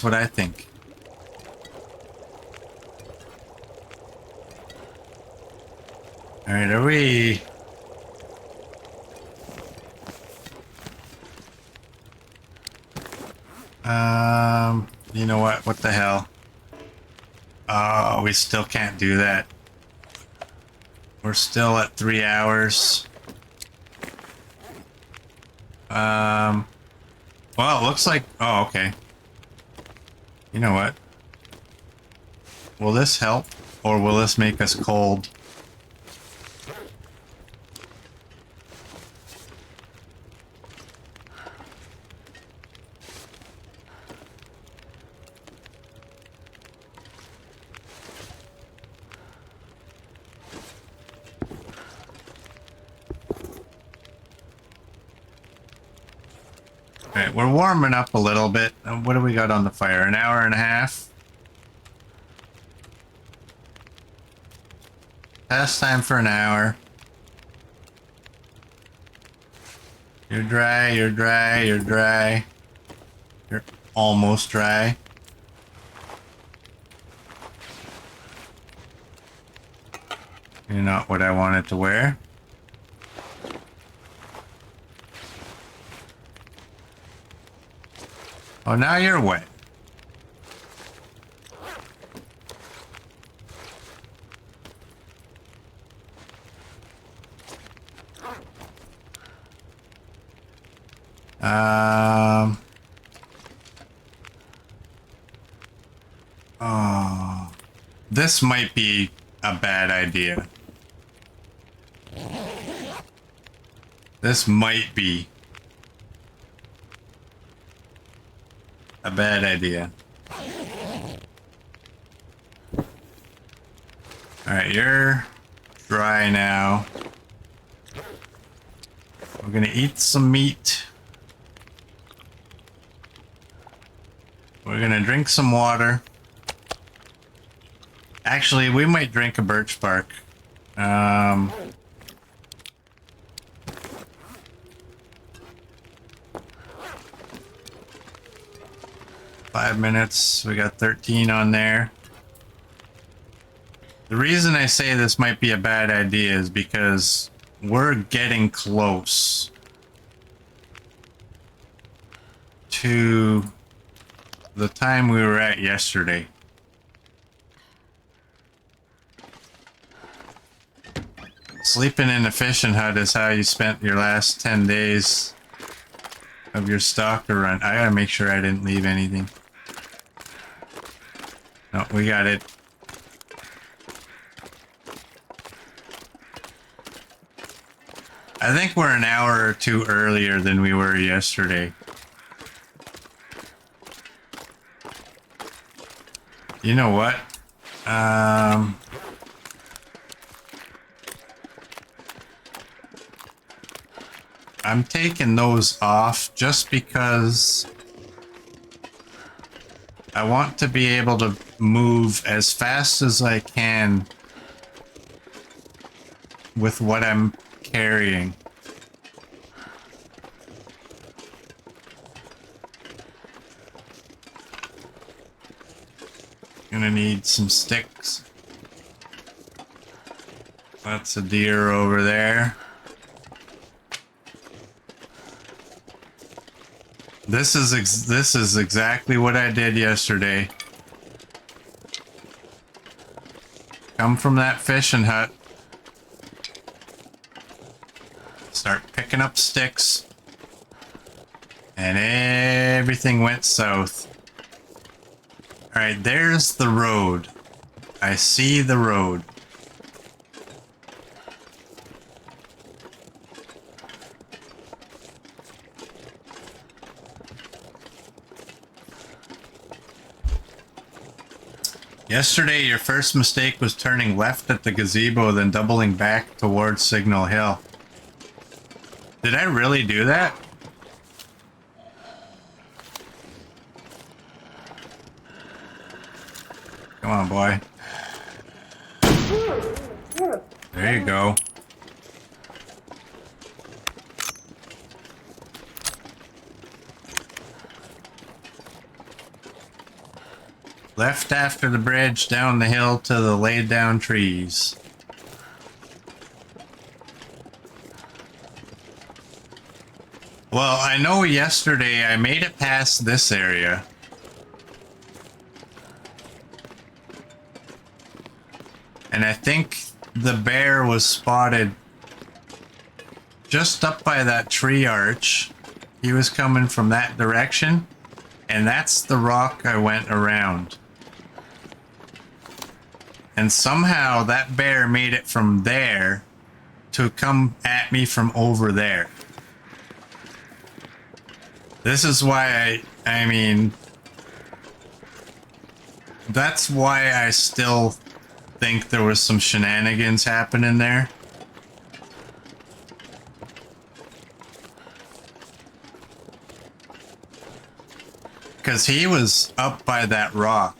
what I think. All right, are we? You know what? What the hell? Oh, we still can't do that. We're still at 3 hours. Well, it looks like... Oh, okay. You know what? Will this help? Or will this make us cold? Alright, we're warming up a little bit. What do we got on the fire? An hour and a half? Past time for an hour. You're dry, you're dry, you're dry. You're almost dry. You're not what I wanted to wear. Oh, now you're wet. Oh, this might be a bad idea. This might be a bad idea. Alright, you're dry now. We're gonna eat some meat. We're gonna drink some water. Actually, we might drink a birch bark. 5 minutes. We got 13 on there. The reason I say this might be a bad idea is because we're getting close to the time we were at yesterday. Sleeping in a fishing hut is how you spent your last 10 days of your stalker run. I gotta make sure I didn't leave anything. No, we got it. I think we're an hour or two earlier than we were yesterday. You know what? I'm taking those off just because I want to be able to move as fast as I can with what I'm carrying. Gonna need some sticks. That's a deer over there. This is exactly what I did yesterday. Come from that fishing hut. Start picking up sticks. And everything went south. Alright, there's the road. I see the road. Yesterday, your first mistake was turning left at the gazebo, then doubling back towards Signal Hill. Did I really do that? Come on, boy. There you go. Left after the bridge, down the hill to the laid down trees. Well, I know yesterday I made it past this area. And I think the bear was spotted just up by that tree arch. He was coming from that direction. And that's the rock I went around. And somehow that bear made it from there to come at me from over there. This is why I mean, that's why I still think there was some shenanigans happening there. Because he was up by that rock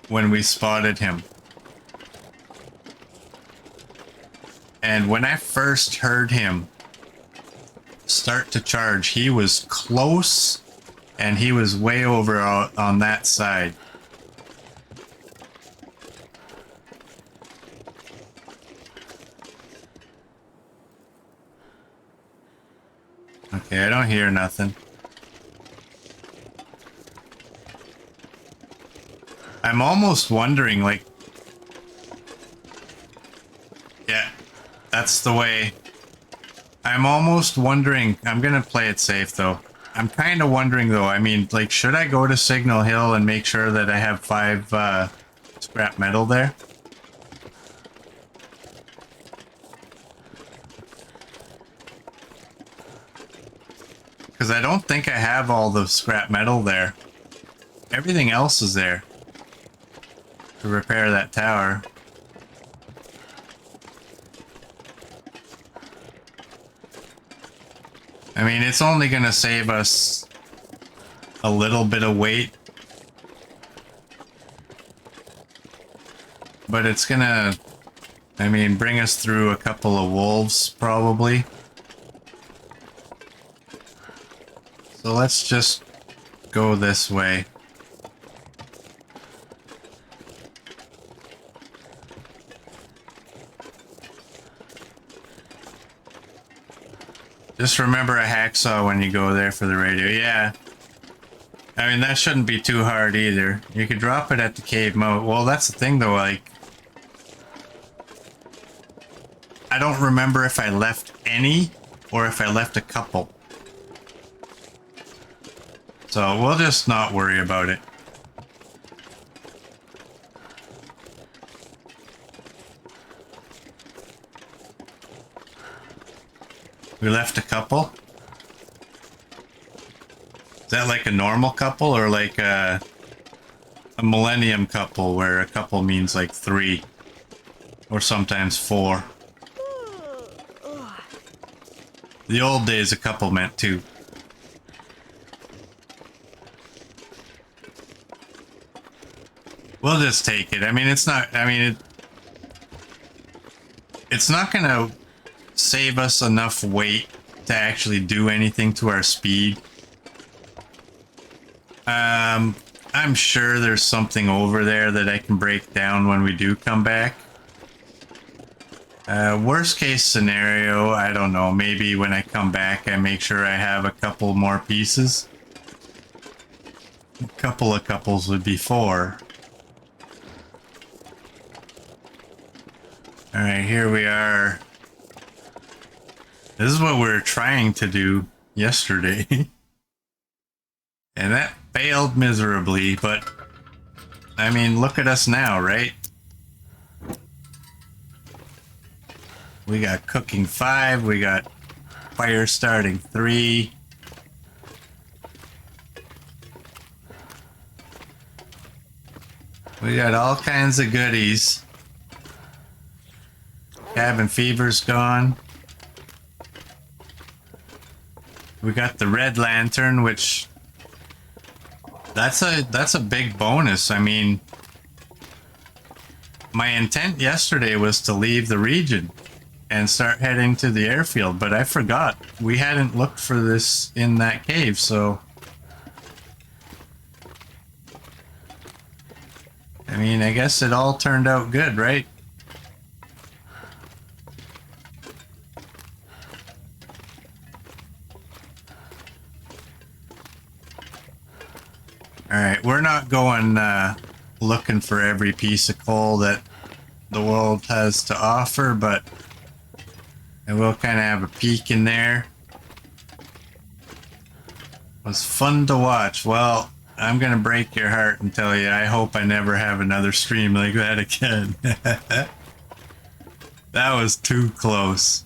when we spotted him. And when I first heard him start to charge, he was close and he was way over on that side. Okay, I don't hear nothing. I'm almost wondering, like... Yeah, that's the way. I'm almost wondering... I'm gonna play it safe, though. I'm kind of wondering, though, I mean, like, should I go to Signal Hill and make sure that I have 5 scrap metal there? Because I don't think I have all the scrap metal there. Everything else is there to repair that tower. I mean, it's only gonna save us a little bit of weight, but it's gonna, I mean, bring us through a couple of wolves, probably. So let's just go this way. Just remember a hacksaw when you go there for the radio. Yeah. I mean, that shouldn't be too hard either. You could drop it at the cave mouth. Well, that's the thing though, like... I don't remember if I left any or if I left a couple. So we'll just not worry about it. We left a couple? Is that like a normal couple or like a millennium couple where a couple means like 3 or sometimes 4? The old days a couple meant 2. We'll just take it. I mean, it's not, I mean, it's not gonna save us enough weight to actually do anything to our speed. I'm sure there's something over there that I can break down when we do come back. Worst case scenario, I don't know, maybe when I come back I make sure I have a couple more pieces. A couple of couples would be 4. Alright, here we are. This is what we were trying to do yesterday. And that failed miserably, but I mean, look at us now, right? We got cooking 5, we got fire starting 3. We got all kinds of goodies. Cabin fever's gone. We got the red lantern, which that's a big bonus. I mean, my intent yesterday was to leave the region and start heading to the airfield, but I forgot. We hadn't looked for this in that cave, so I mean, I guess it all turned out good, right? Alright, we're not going looking for every piece of coal that the world has to offer, but I will kind of have a peek in there. It was fun to watch. Well, I'm gonna break your heart and tell you, I hope I never have another stream like that again. That was too close.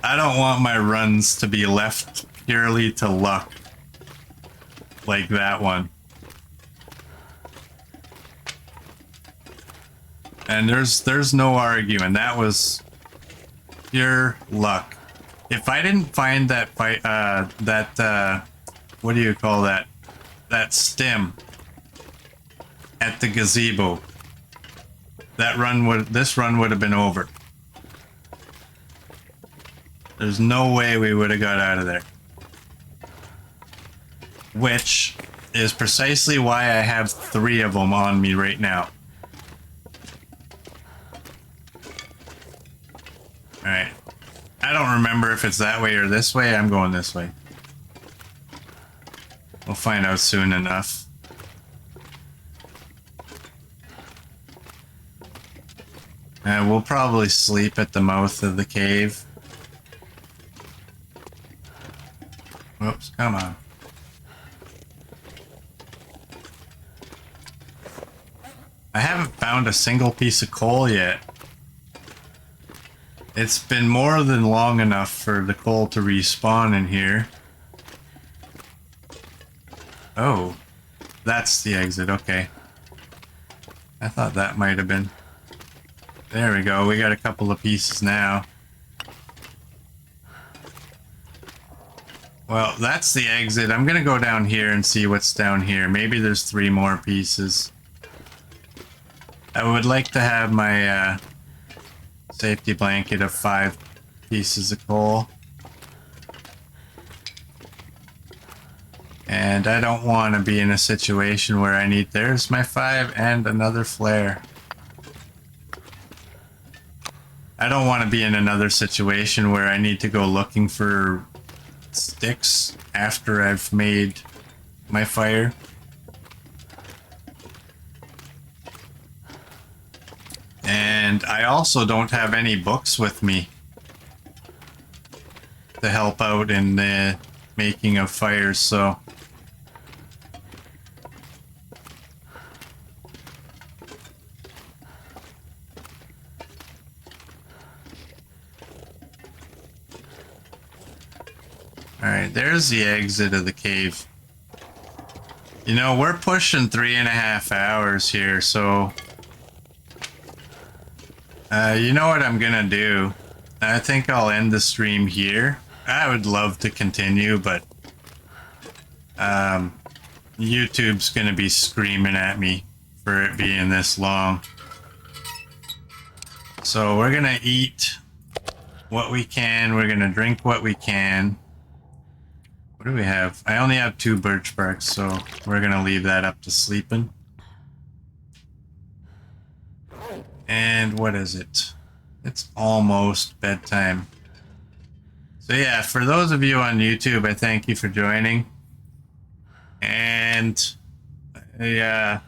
I don't want my runs to be left purely to luck. Like that one. And there's no arguing. That was pure luck. If I didn't find that fight, what do you call that? That stem at the gazebo, this run would have been over. There's no way we would have got out of there. Which is precisely why I have 3 of them on me right now. Alright. I don't remember if it's that way or this way. I'm going this way. We'll find out soon enough. We'll probably sleep at the mouth of the cave. Whoops, come on. I haven't found a single piece of coal yet. It's been more than long enough for the coal to respawn in here. Oh, that's the exit, okay. I thought that might have been. There we go, we got a couple of pieces now. Well, that's the exit. I'm gonna go down here and see what's down here. Maybe there's 3 more pieces. I would like to have my safety blanket of 5 pieces of coal. And I don't want to be in a situation where I need... There's my 5 and another flare. I don't want to be in another situation where I need to go looking for sticks after I've made my fire. And I also don't have any books with me to help out in the making of fires, so... Alright, there's the exit of the cave. You know, we're pushing 3.5 hours here, so... you know what I'm gonna do? I think I'll end the stream here. I would love to continue, but... YouTube's gonna be screaming at me for it being this long. So we're gonna eat what we can, we're gonna drink what we can. What do we have? I only have 2 birch barks, so we're gonna leave that up to sleeping. And what is it? It's almost bedtime. So yeah, for those of you on YouTube, I thank you for joining. And yeah,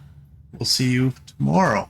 we'll see you tomorrow.